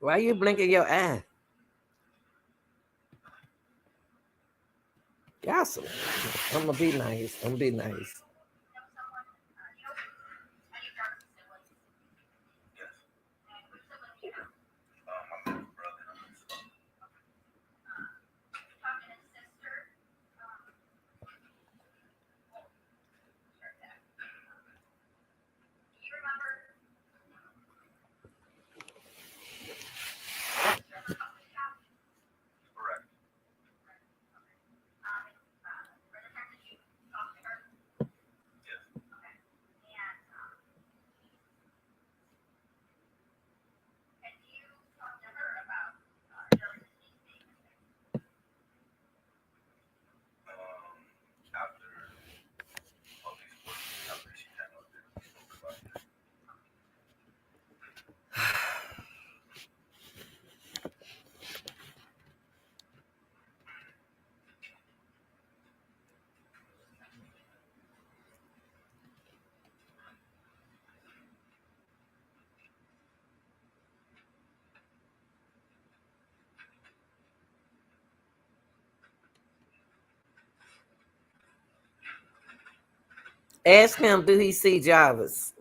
Why you blinking your eye? Yes. I'm gonna be nice. I'm gonna be nice. Correct. Yes. After police work, after she handled it, we spoke about it. Ask him, do he see Jarvis?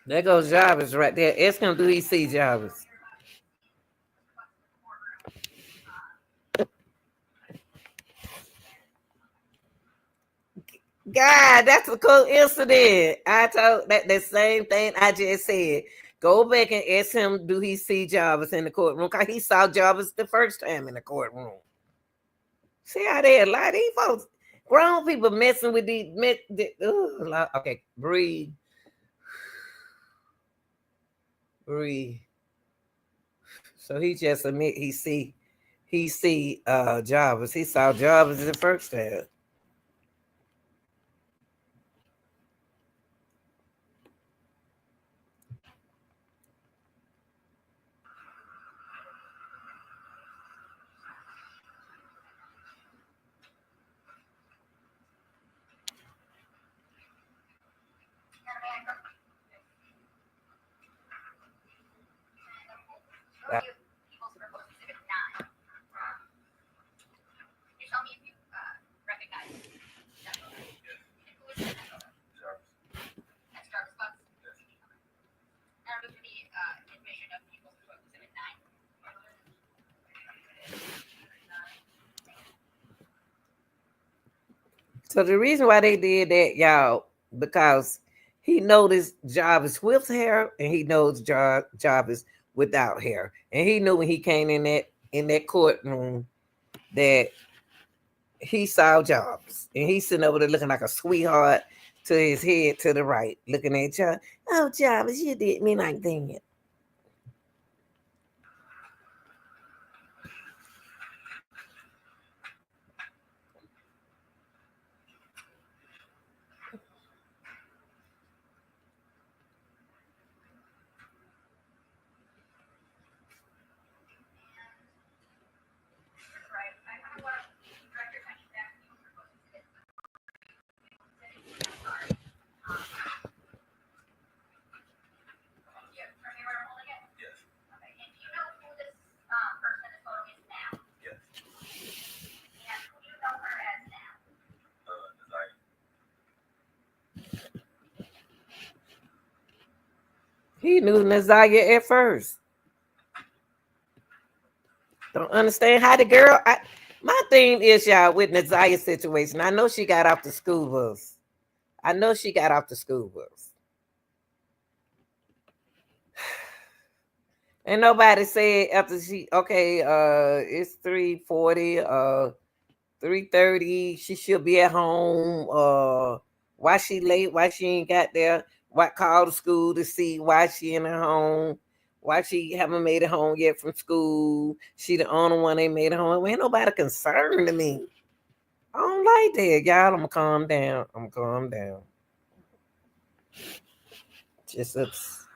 There goes Jarvis right there. Ask him, do he see Jarvis? God, that's a coincidence. I told that the same thing I just said. Go back and ask him, do he see Jarvis in the courtroom? Because he saw Jarvis the first time in the courtroom. See how they a lot of these folks, grown people messing with these. Okay, breathe, breathe. So he just admit he see Jarvis. He saw Jarvis the first time. Uh, So the reason why they did that, y'all, because he noticed Jarvis with hair and he knows Jarvis without hair, and he knew when he came in that courtroom that he saw Jarvis, and he's sitting over there looking like a sweetheart to his head to the right, looking at Jarvis. Oh, Jarvis, you did me like that. Yes. Yes. Desire. He knew Nazaria at first. Don't understand how the girl. My thing is, y'all, with Nazaya's situation. I know she got off the school bus. I know she got off the school bus. And nobody said after she it's 3:40, 3:30, she should be at home. Why she late? Why she ain't got there? Why call the school to see why she in her home? Why she haven't made it home yet from school? She the only one ain't made it home. Ain't nobody concerned to me. I don't like that, y'all. I'm gonna calm down. I'm gonna calm down. Just ups.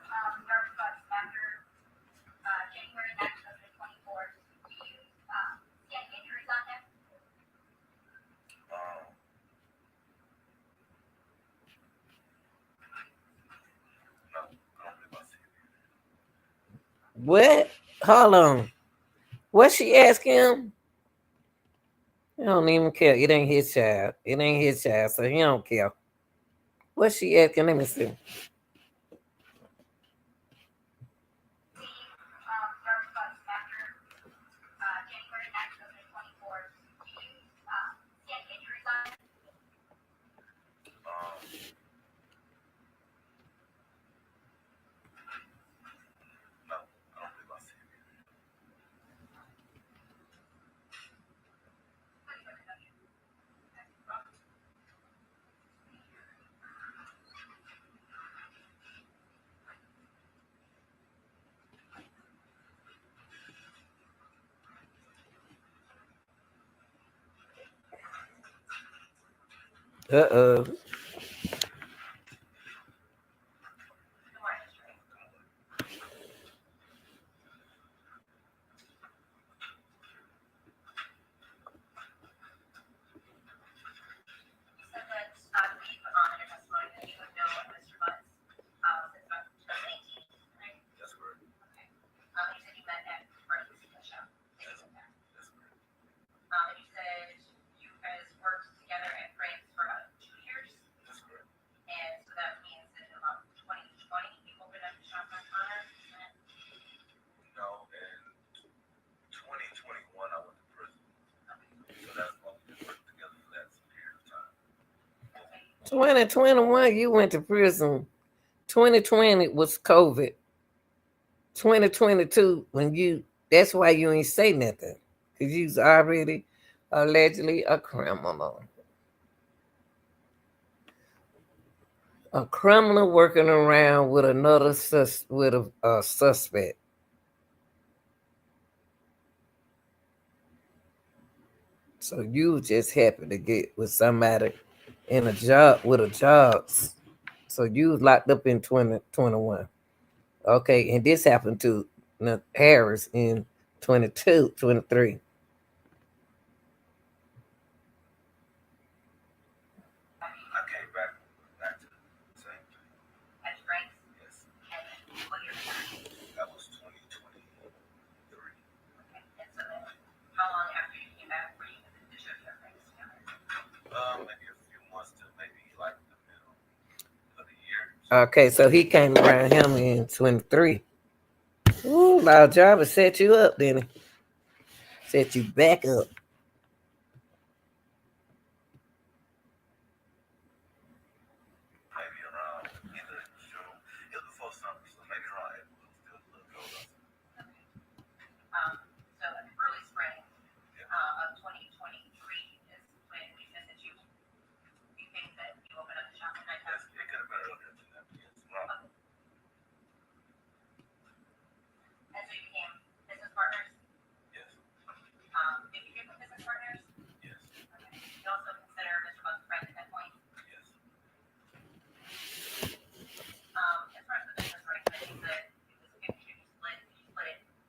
What? Hold on. What she asked him? He don't even care. It ain't his child. It ain't his child, so he don't care. What she asking? Let me see. No, I don't believe I see it. Uh-oh. That's correct. That's correct. No, in 2021 I went to prison. So that's why we just worked together for that period of time. 2021, you went to prison. 2020 was COVID. 2022, when you, that's why you ain't say nothing. Because you's already allegedly a criminal. A criminal working around with another suspect. So you just happen to get with somebody in a job with a job. So you was locked up in 2021. Okay, and this happened to Harris in 22, 23. I came back to the same thing. Yes. That was 2023. Maybe a few months to maybe like the middle of the year. Okay, so he came around him in 23. Ooh, Lord Jarvis set you up, didn't he? Set you back up. Maybe around either June. It was before summer, so maybe around April. It was still a little cold outside. Yes, it could have been earlier than that. Yes, around. Yes. Yes. Yes.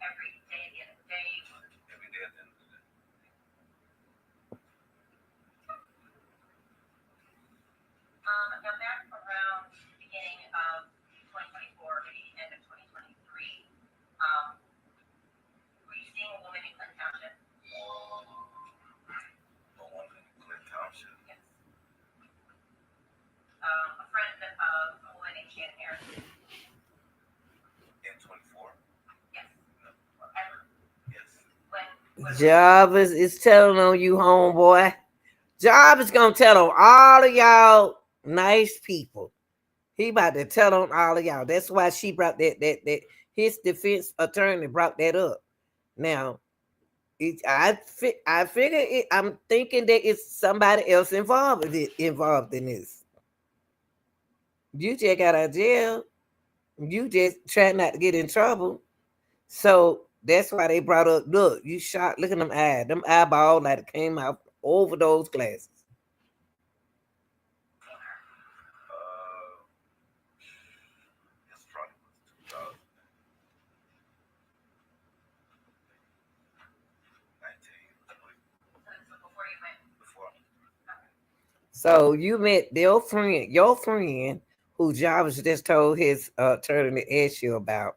Every day at the end of the day. The one in Clinton Township. In 24. Yes. Jarvis is telling on you, homeboy. Jarvis gonna tell on all of y'all nice people. He about to tell on all of y'all. That's why she brought that his defense attorney brought that up. Now, I figure I'm thinking that it's somebody else involved in this. You just got out of jail. You just try not to get in trouble. So that's why they brought up. Look, you shot. Look at them eyes. Them eyeballs like it came out over those glasses. His probably was 2019, I believe. Before. So you met your friend, who Jarvis just told his attorney to ask you about.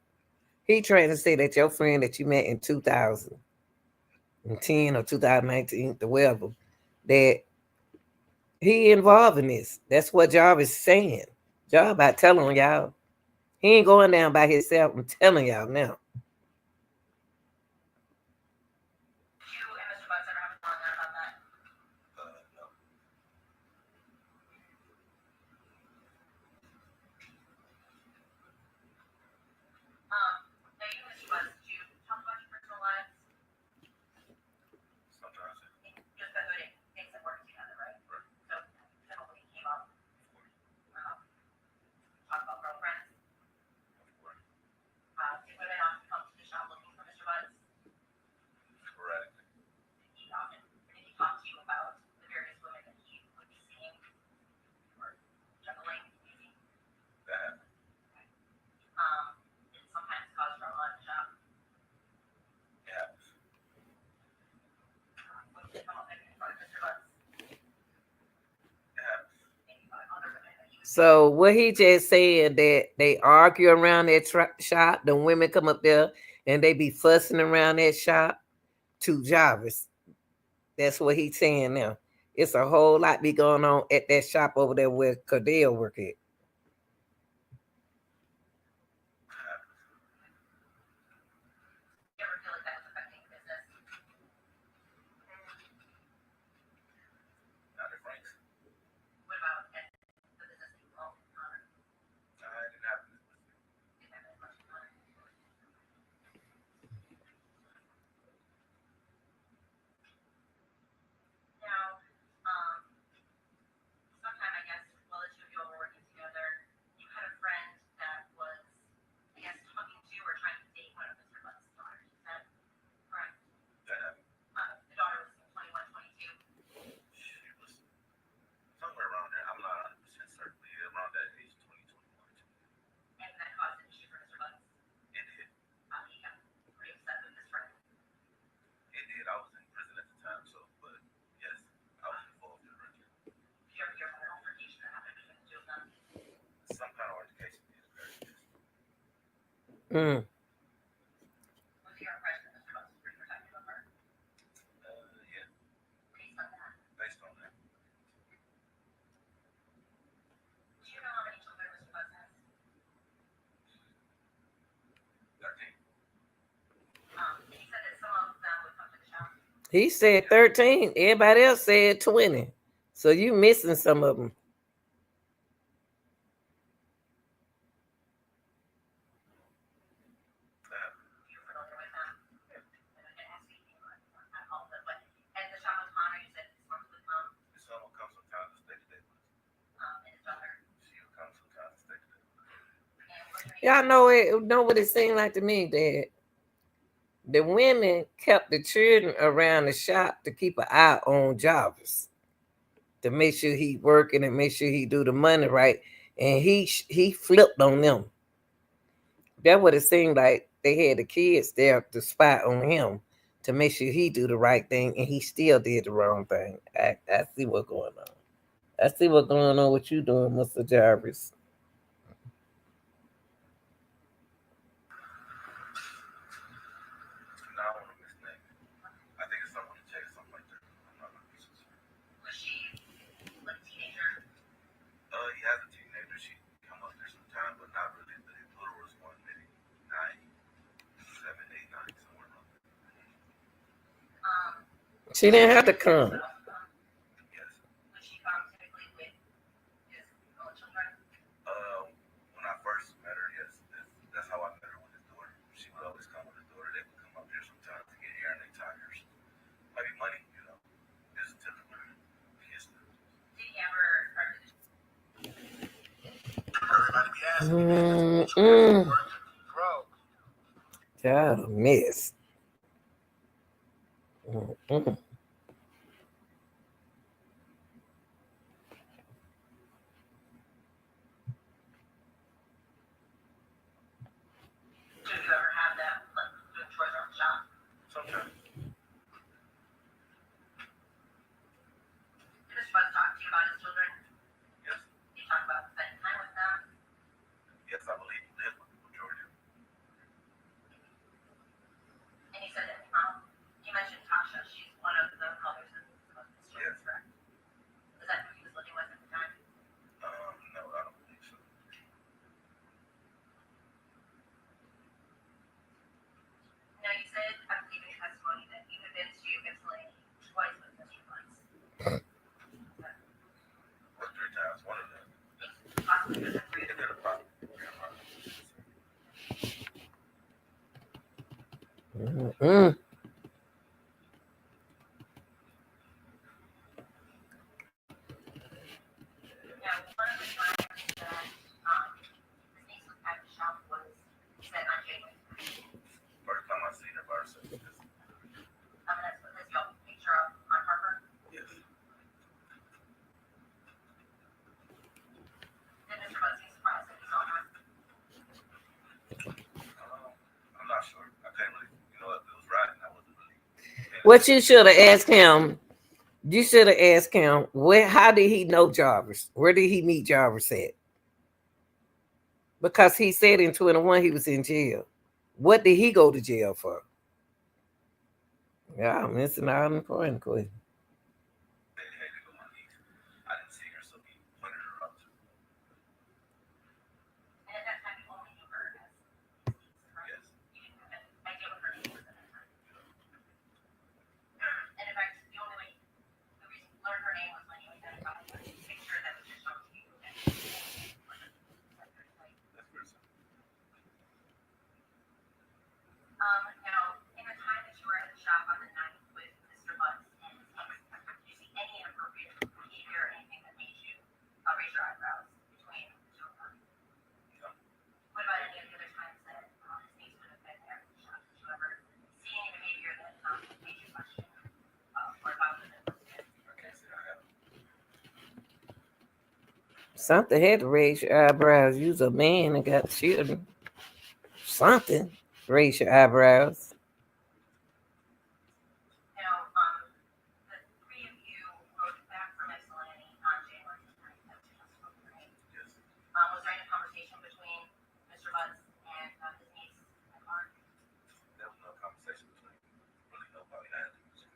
He trying to say that your friend that you met in 2010 or 2019, the whatever, that he involved in this. That's what Job is saying. Job about telling y'all. He ain't going down by himself. I'm telling y'all now. So what he just said that they argue around that shop, the women come up there and they be fussing around that shop to Jarvis. That's what he's saying now. It's a whole lot be going on at that shop over there where Cordell work at. Mm. He said 13. Everybody else said 20. So you missing some of them. Y'all know what it seemed like to me, that the women kept the children around the shop to keep an eye on Jarvis, to make sure he working and make sure he do the money right. And he flipped on them. That's what it seemed like. They had the kids there to spy on him to make sure he do the right thing, and he still did the wrong thing. I see what's going on. I see what's going on with you doing, Mr. Jarvis. She didn't have to come. Child, miss. Mm-mm. Mm-mm. Now, one of the times that the niece was at the shop was set on January. First time I seen her by herself. That's what this y'all picture of on Harper. Yes. Did Mr. Bud seem surprised that he saw her? I'm not sure. I can't really, if it was riding, I wasn't really. What you should have asked him, you should have asked him, how did he know Jarvis? Where did he meet Jarvis at? Because he said in 21 he was in jail. What did he go to jail for? Yeah, I'm missing out on the point, question. I didn't see her, so he pointed her up to. And at that time, you only knew her as right? Yes. You didn't have any idea what her name was at that time. And in fact, the only way, the reason you learned her name was when you identified the picture that was just shown to you. That's very simple. Now, in the time that you were at the shop on the 9th with Mr. Butts and his ex, did you see any inappropriate behavior or anything that made you raise your eyebrows between the two of them? No. What about any of the other times that his niece would have been there at the shop? Did you ever see any behavior that made you question or thought that it was good? I can't say I have. Something had to raise your eyebrows. You was a man and got children. Something raise your eyebrows. Now, the three of you wrote back from Ypsilanti on January 9th. That's right. Yes. Was there any conversation between Mr. Butts and his niece in the car? There was no conversation between really nobody. I had to use it.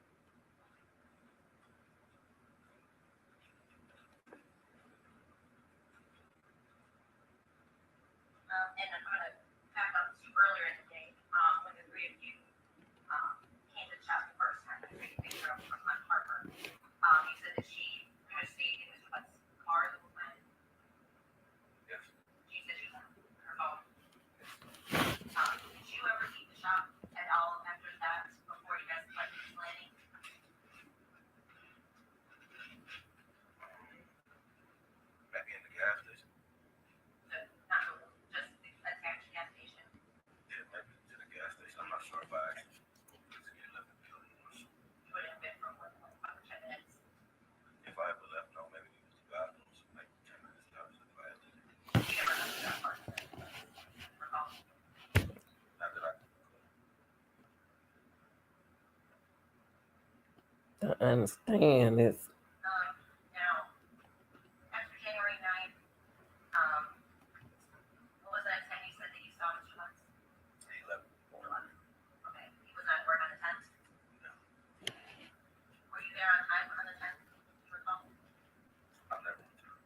And I'm going to back up to earlier in the day when the three of you came to the shop the first time to take a picture of Glenn Harper. You said that she pretty much stayed in Mr. Butts' car the whole time. Yes. She said she was on her phone. Did you ever leave the shop at all after that before you guys left Ypsilanti? Maybe in the gas station. Not really, just the attached gas station. Yeah, maybe to the gas station. I'm not sure if I actually physically left the building. You would have been for more than 5 or 10 minutes. If I ever left, no, maybe it was the bathrooms, like 10 minutes out if I had to. You never left that part of it. Recall. Not that I can. I understand this. Now, after January 9th, what was the next time you said that you saw Mr. Butts? He left. 11. Okay. He was not at work on the 10th? No. Were you there on time on the 10th? Do you recall? I've never went through.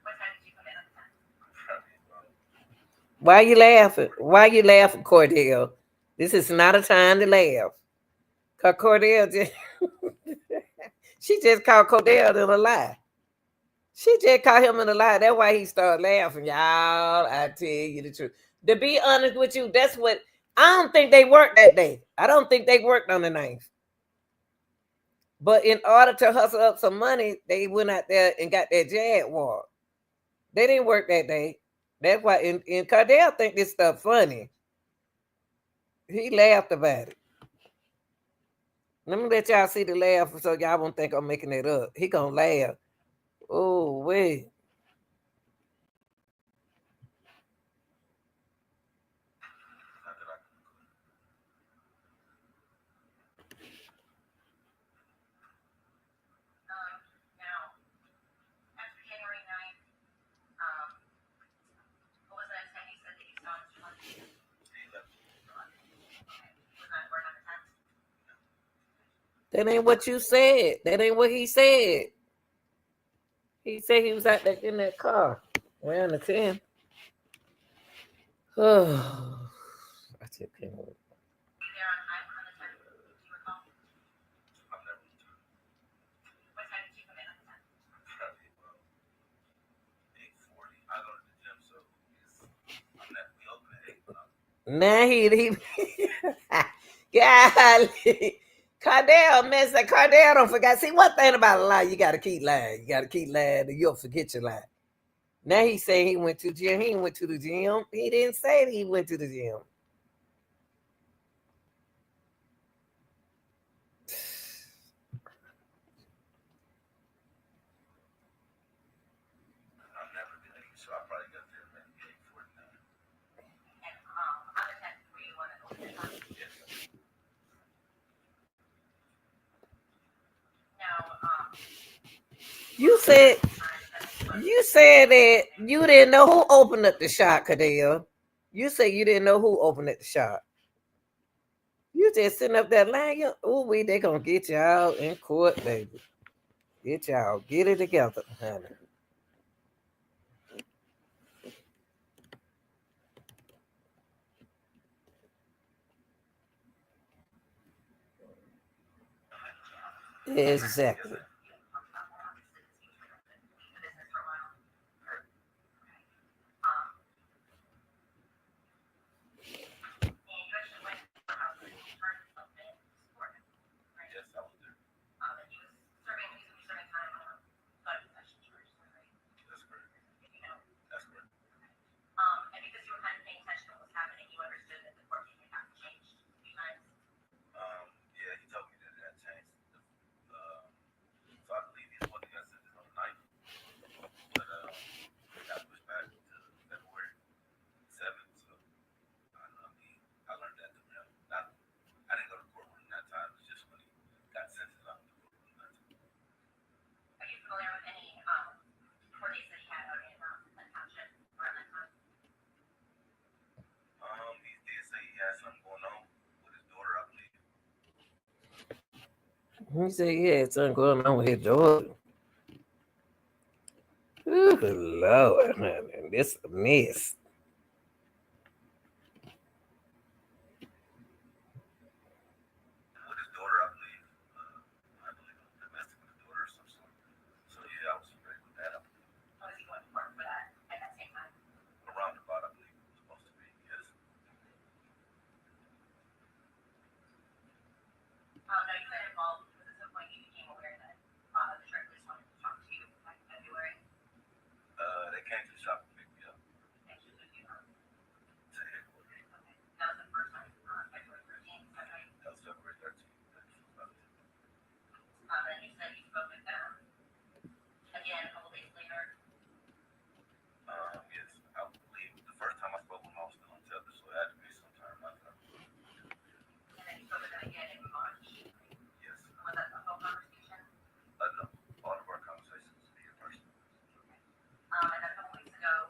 What time did you come in on the 10th? Why you laughing? Why you laughing, Cordell? This is not a time to laugh. Cause Cordell just she just called Cordell in a lie. She just caught him in a lie. That's why he started laughing. Y'all, I tell you the truth. To be honest with you, that's what I don't think they worked that day. I don't think they worked on the 9th. But in order to hustle up some money, they went out there and got that Jaguar. They didn't work that day. That's why and Cordell think this stuff funny. He laughed about it. Let me let y'all see the laugh so y'all won't think I'm making it up. He gonna laugh. Oh, wait. Not that I can. Now, after January 9th, what was the next time you said that you saw Mr. Butts? He left. Okay. He was not at work on the 10th? That ain't what you said. That ain't what he said. He said he was out there in that car around the 10. Oh, I just can't wait. Were you there on time on the 10th? Do you recall? I've never went through. What time did you come in on the 10th? Probably about 8:40. Now he golly. Cordell, man, say Cordell don't forget. See, one thing about a lie, you gotta keep lying. You gotta keep lying, or you'll forget your lie. Now he say he went to gym. He went to the gym. He didn't say that he went to the gym. I've never been eating, so I probably got there at 8:49. And other than where you want to open the shop. Yes. Now, You said that you didn't know who opened up the shop, Cordell. You said you didn't know who opened up the shop. You just sitting up there lying. Oh, they gonna get y'all in court, baby. Get y'all, get it together, honey. Exactly. Yes, I was there. That's correct. That's correct. And because you were kind of paying attention to what was happening, you understood that the court had not changed a few times. Yeah, he told me that it had changed. So I believe he's one that got sentenced on the 9th, but it got pushed back to February 7th. So I learned that through him. I didn't go to the courtroom that time. It was just when he got sentenced out of the courtroom that time. Are you familiar with any court dates that he had out in the township around that time? He did say he had something going on with his daughter, I believe. He said he had something going on with his daughter. Ooh, Lord, honey, this a mess. With his daughter, I believe. I believe it was domestic with his daughter or some sort. So yeah, I was afraid with that. I believe. Or was he going to court for that at that same time? Around about, I believe it was supposed to be. Yes. Now you got involved because at some point you became aware that the sheriff police wanted to talk to you back in February. They came to the shop and picked me up And she took you home. to headquarters. Okay. That was the first time, February 13th, is that right? That was February 13th. And you said you spoke with them again a couple days later. Yes, I believe the first time I spoke with him, I was still on tether, so it had to be sometime after. And then you spoke with them again in March. Yes. Was that the phone conversation? No, all of our conversations via person. And a couple weeks ago,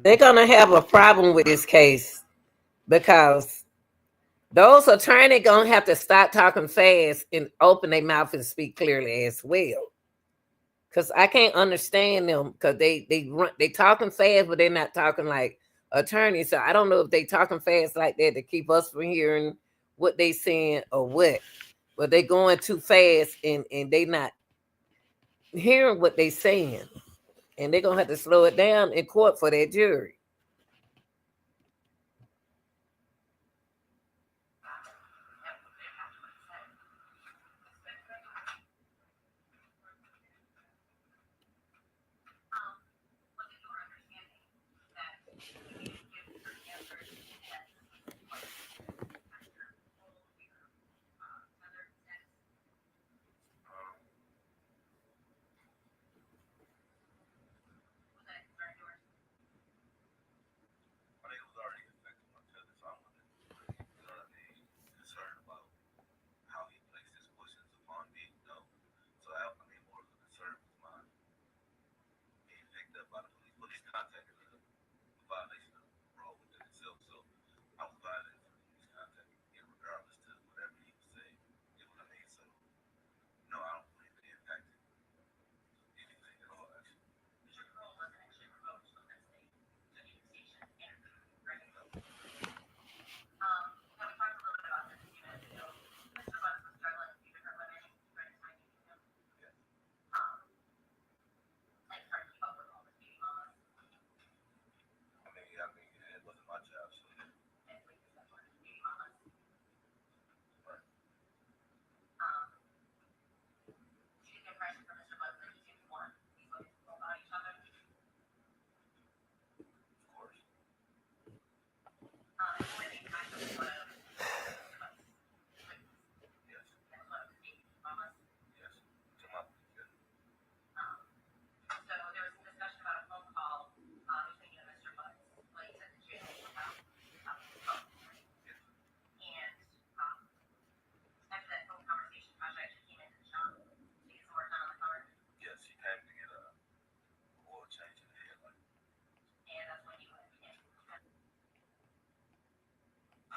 they're gonna have a problem with this case because those attorneys gonna have to stop talking fast and open their mouth and speak clearly as well. Cause I can't understand them because they talking fast, but they're not talking like attorneys. So I don't know if they talking fast like that to keep us from hearing what they saying or what. But they going too fast and they not hearing what they saying. And they're gonna have to slow it down in court for that jury.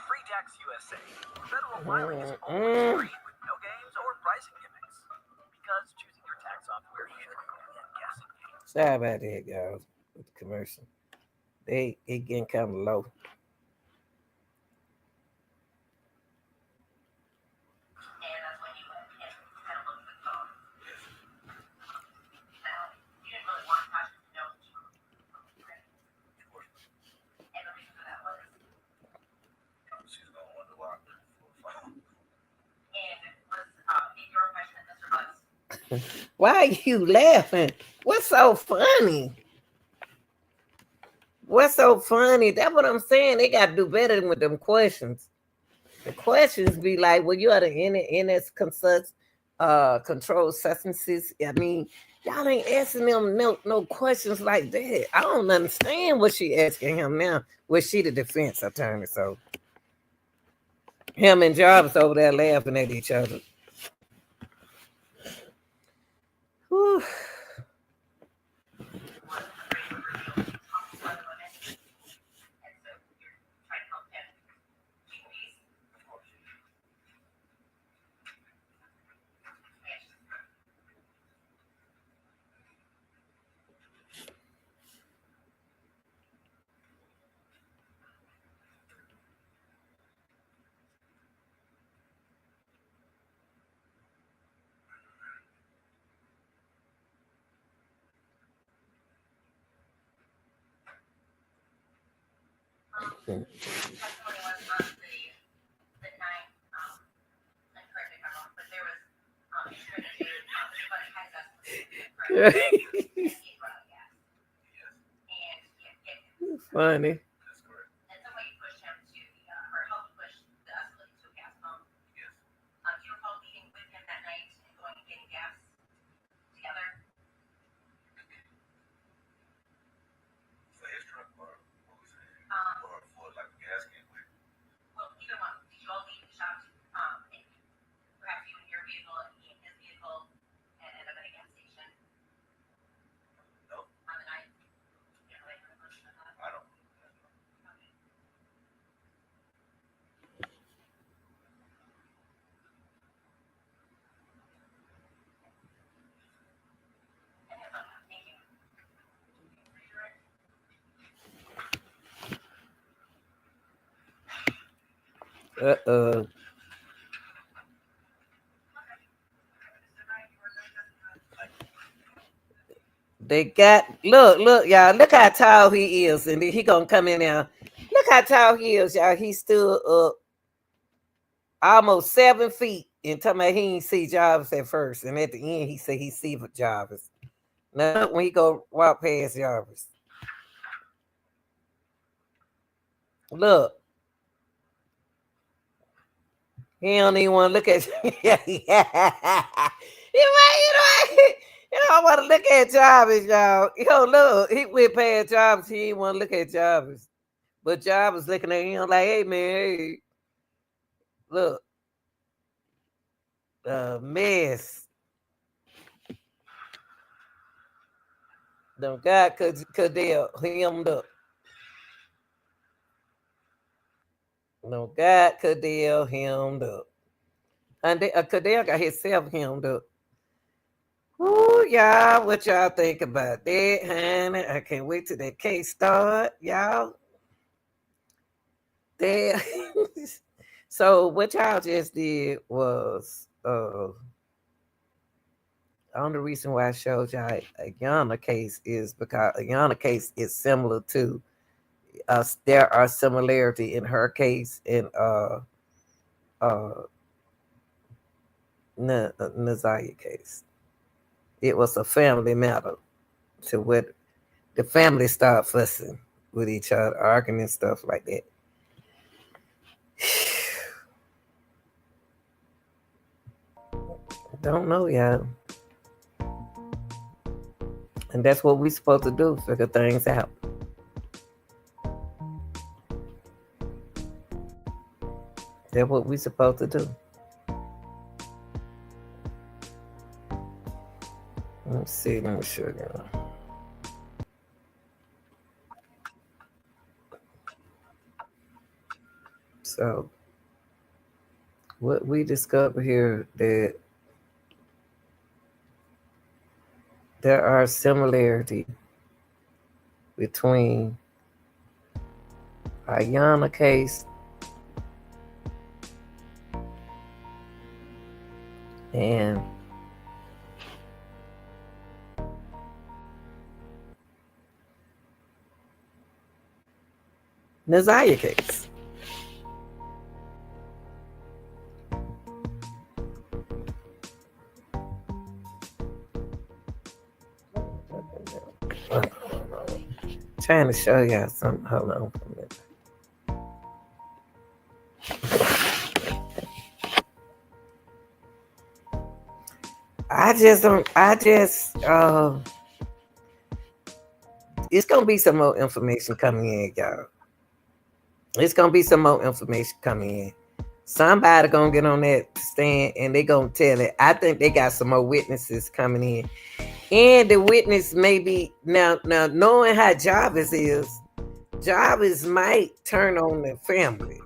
Free Tax USA. Federal filing is always free with no games or pricing gimmicks. Because choosing your tax software shouldn't be a guessing game. Sorry about that, guys. With the commercial, it getting kind of low. Why are you laughing? What's so funny? What's so funny? That's what I'm saying. They got to do better with them questions. The questions be like, well, you are the NS controlled substances. I mean, y'all ain't asking them no questions like that. I don't understand what she asking him now. Was she the defense attorney? So him and Jarvis over there laughing at each other. Whew. Funny. Uh-oh. They got look, y'all. Look how tall he is, and then he gonna come in there. Look how tall he is, y'all. He stood up almost 7 feet, and talking about he ain't see Jarvis at first, and at the end he said he see Jarvis. Now look when he go walk past Jarvis. Look, he don't even want to look at. You don't want to look at Jarvis, y'all. Yo, look, he went past Jarvis. He didn't want to look at Jarvis. But Jarvis looking at him like, hey, man, hey, look, mess. Them guy Cordell hemmed up. No God Cordell hemmed up. And Cordell got himself hemmed up. Ooh, y'all, what y'all think about that, honey? I can't wait till that case start, y'all. There. So what y'all just did was only reason why I showed y'all Iyana case is because Iyana case is similar to there are similarity in her case and Nazaria case. It was a family matter to what the family start fussing with each other, arguing and stuff like that. Don't know, y'all. And that's what we supposed to do, figure things out. That's what we supposed to do. Let's see, let me show you. So, what we discover here that there are similarity between Iyana case and Nazaria case. Trying to show y'all something. Hold on for a minute. It's gonna be some more information coming in, y'all. It's gonna be some more information coming in. Somebody gonna get on that stand and they gonna tell it. I think they got some more witnesses coming in. And the witness may be now knowing how Jarvis is, Jarvis might turn on the family.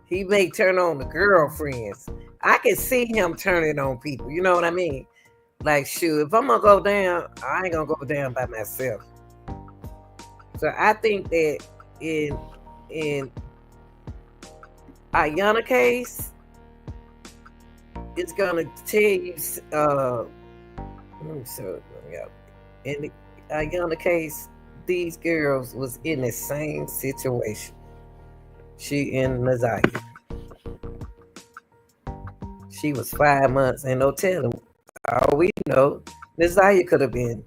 He may turn on the girlfriends. I can see him turning on people. You know what I mean? Like, shoot, if I'm gonna go down, I ain't gonna go down by myself. So I think that in Iyana case, it's gonna tell you. Let me show it. In the Iyana case, these girls was in the same situation. She and Nazaria. She was 5 months and no telling. All we know, Nazaria could have been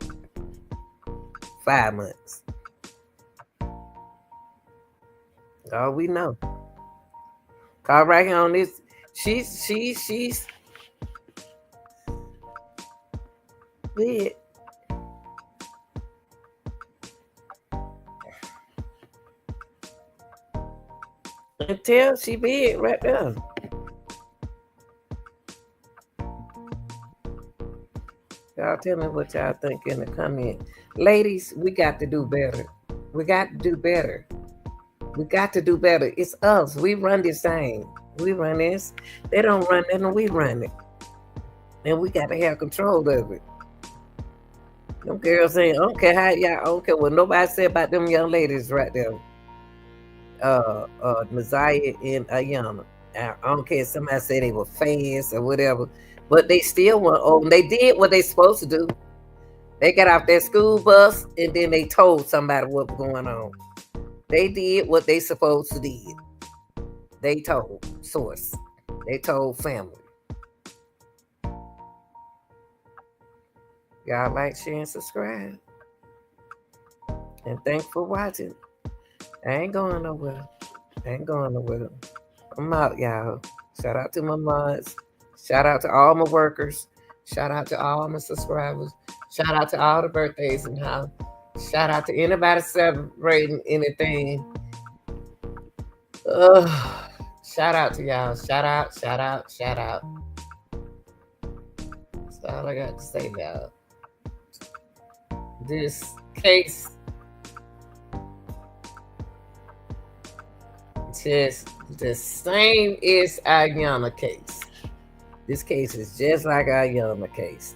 5 months. All we know. Call right here on this. She's weird. Until she big right there. Y'all tell me what y'all think in the comment. Ladies, we got to do better. We got to do better. We got to do better. It's us. We run this thing. We run this. They don't run it and we run it. And we got to have control of it. Them girls saying, I don't care how y'all, I don't care what nobody said about them young ladies right there. Nazaria and Iyana. I don't care if somebody say they were fast or whatever, but they still went over. They did what they supposed to do. They got off their school bus and then they told somebody what was going on. They did what they supposed to did. They told source. They told family. Y'all like, share, and subscribe. And thanks for watching. I ain't going nowhere. I'm out, y'all. Shout out to my mods. Shout out to all my workers. Shout out to all my subscribers. Shout out to all the birthdays and how. Shout out to anybody celebrating anything. Shout out to y'all. Shout out. That's all I got to say, y'all. This case just the same as Iyana case. This case is just like Iyana case.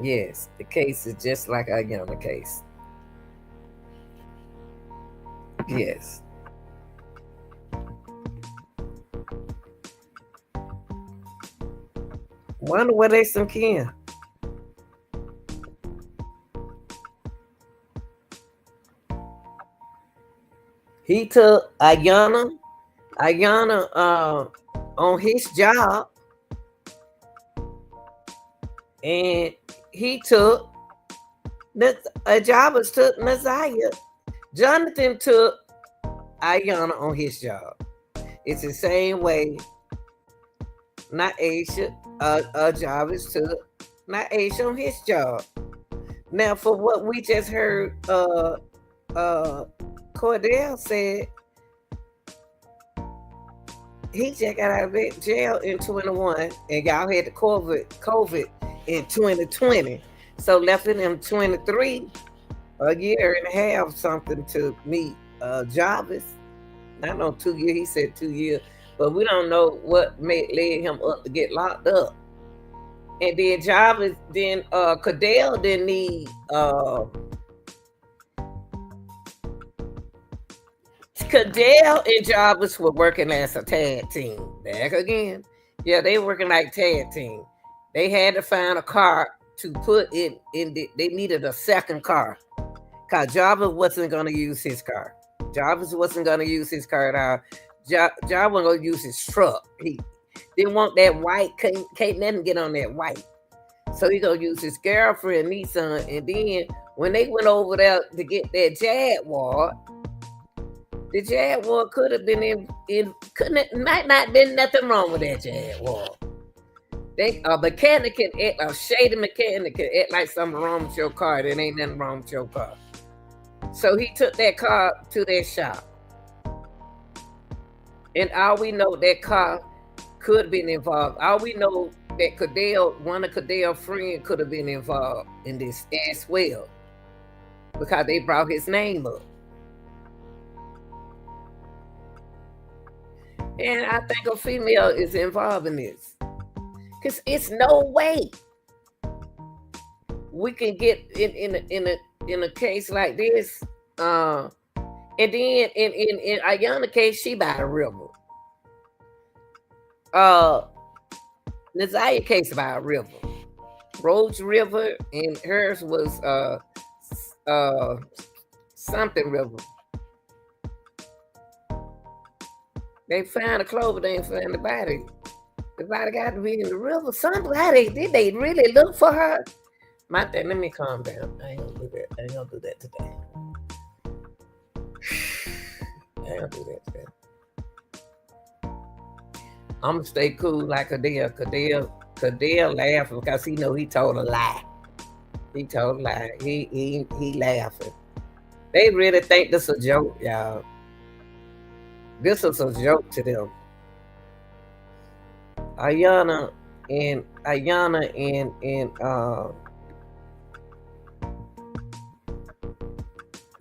Yes, the case is just like Iyana case. Yes. Wonder where they some kin. He took Iyana on his job, and he took Jarvis took Naziah. Jonathan took Iyana on his job. It's the same way. Not Aisha. Jarvis took not Aisha on his job. Now, for what we just heard, Cordell said he just got out of jail in 21, and y'all had the COVID in 2020, so left in him 23, a year and a half something to meet Jarvis. I know 2 years. He said 2 years, but we don't know what led him up to get locked up. And then Jarvis, then Cordell didn't need. Cordell and Jarvis were working as a tag team. Back again. Yeah, they were working like tag team. They had to find a car to put in they needed a second car. Because Jarvis wasn't going to use his car. Jarvis wasn't going to use his car at all. Jarvis wasn't going to use his truck. He didn't want that white. Can't let him get on that white. So he going to use his girlfriend, Nissan. And then when they went over there to get that Jaguar, the Jaguar could have been might not been nothing wrong with that Jaguar. A mechanic can act, a shady mechanic can act like something wrong with your car. There ain't nothing wrong with your car. So he took that car to their shop. And all we know, that car could have been involved. All we know that one of Cordell's friends could have been involved in this as well. Because they brought his name up. And I think a female is involved in this. Because it's no way we can get in a case like this. And then in Iyana case, she by the river. Naziah case by a river. Rhodes River, and hers was something river. They found the clothes, they didn't find the body. The body got to be in the river. Somebody, did they really look for her? My thing, let me calm down. I ain't gonna do that. I ain't gonna do that today. I'm gonna stay cool like Cordell. Cordell laughing because he know he told a lie. He told a lie. He laughing. They really think this a joke, y'all. This is a joke to them. Iyana and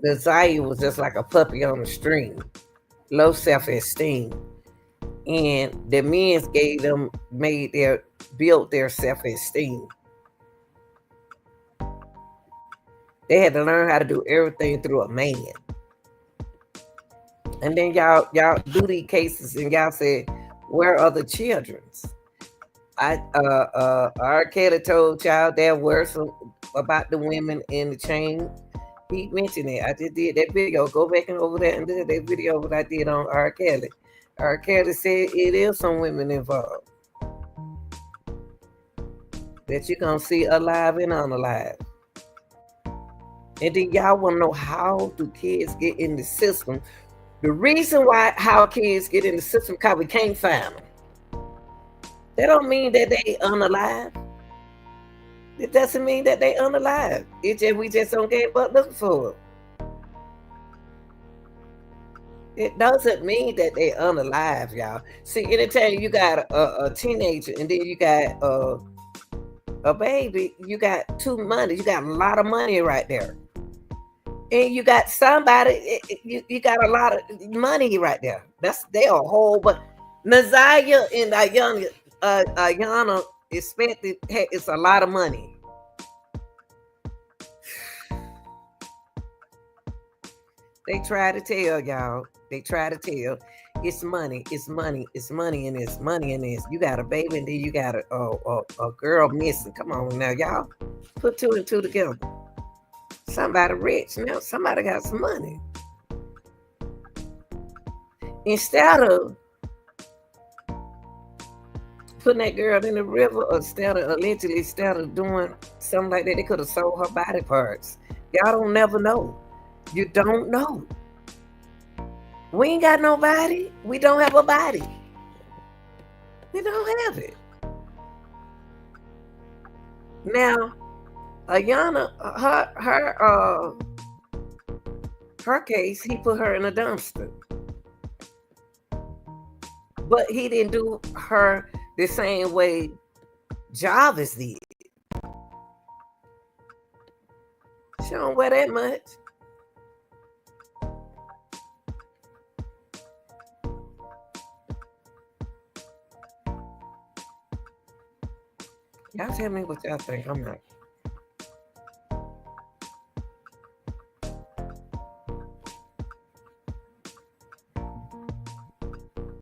Naziah was just like a puppy on the string. Low self-esteem. And the men built their self-esteem. They had to learn how to do everything through a man. And then y'all do these cases and y'all say, where are the children's? R. Kelly told y'all there were some about the women in the chain. He mentioned it. I just did that video. Go back and over there and do that video what I did on R. Kelly. R. Kelly said it is some women involved that you're gonna see alive and unalive. And then y'all want to know, how do kids get in the system? The reason why how kids get in the system because we can't find them. That don't mean that they unalive. It doesn't mean that they unalive. It's just we just don't get but looking for them. It doesn't mean that they unalive, y'all. See, anytime you got a teenager and then you got a baby, you got two money. You got a lot of money right there. And you got somebody, you got a lot of money right there. They a whole, but Nazaya and Iyana expected, hey, it's a lot of money. They try to tell y'all. They try to tell it's money, it's money, it's money in this, money in this. You got a baby and then you got a girl missing. Come on now, y'all. Put two and two together. Somebody rich now. Somebody got some money. Instead of putting that girl in the river, or instead of doing something like that, they could have sold her body parts. Y'all don't never know. You don't know. We ain't got no body. We don't have a body. We don't have it. Now, Iyana, her case, he put her in a dumpster. But he didn't do her the same way Jarvis did. She don't wear that much. Y'all tell me what y'all think. I'm not.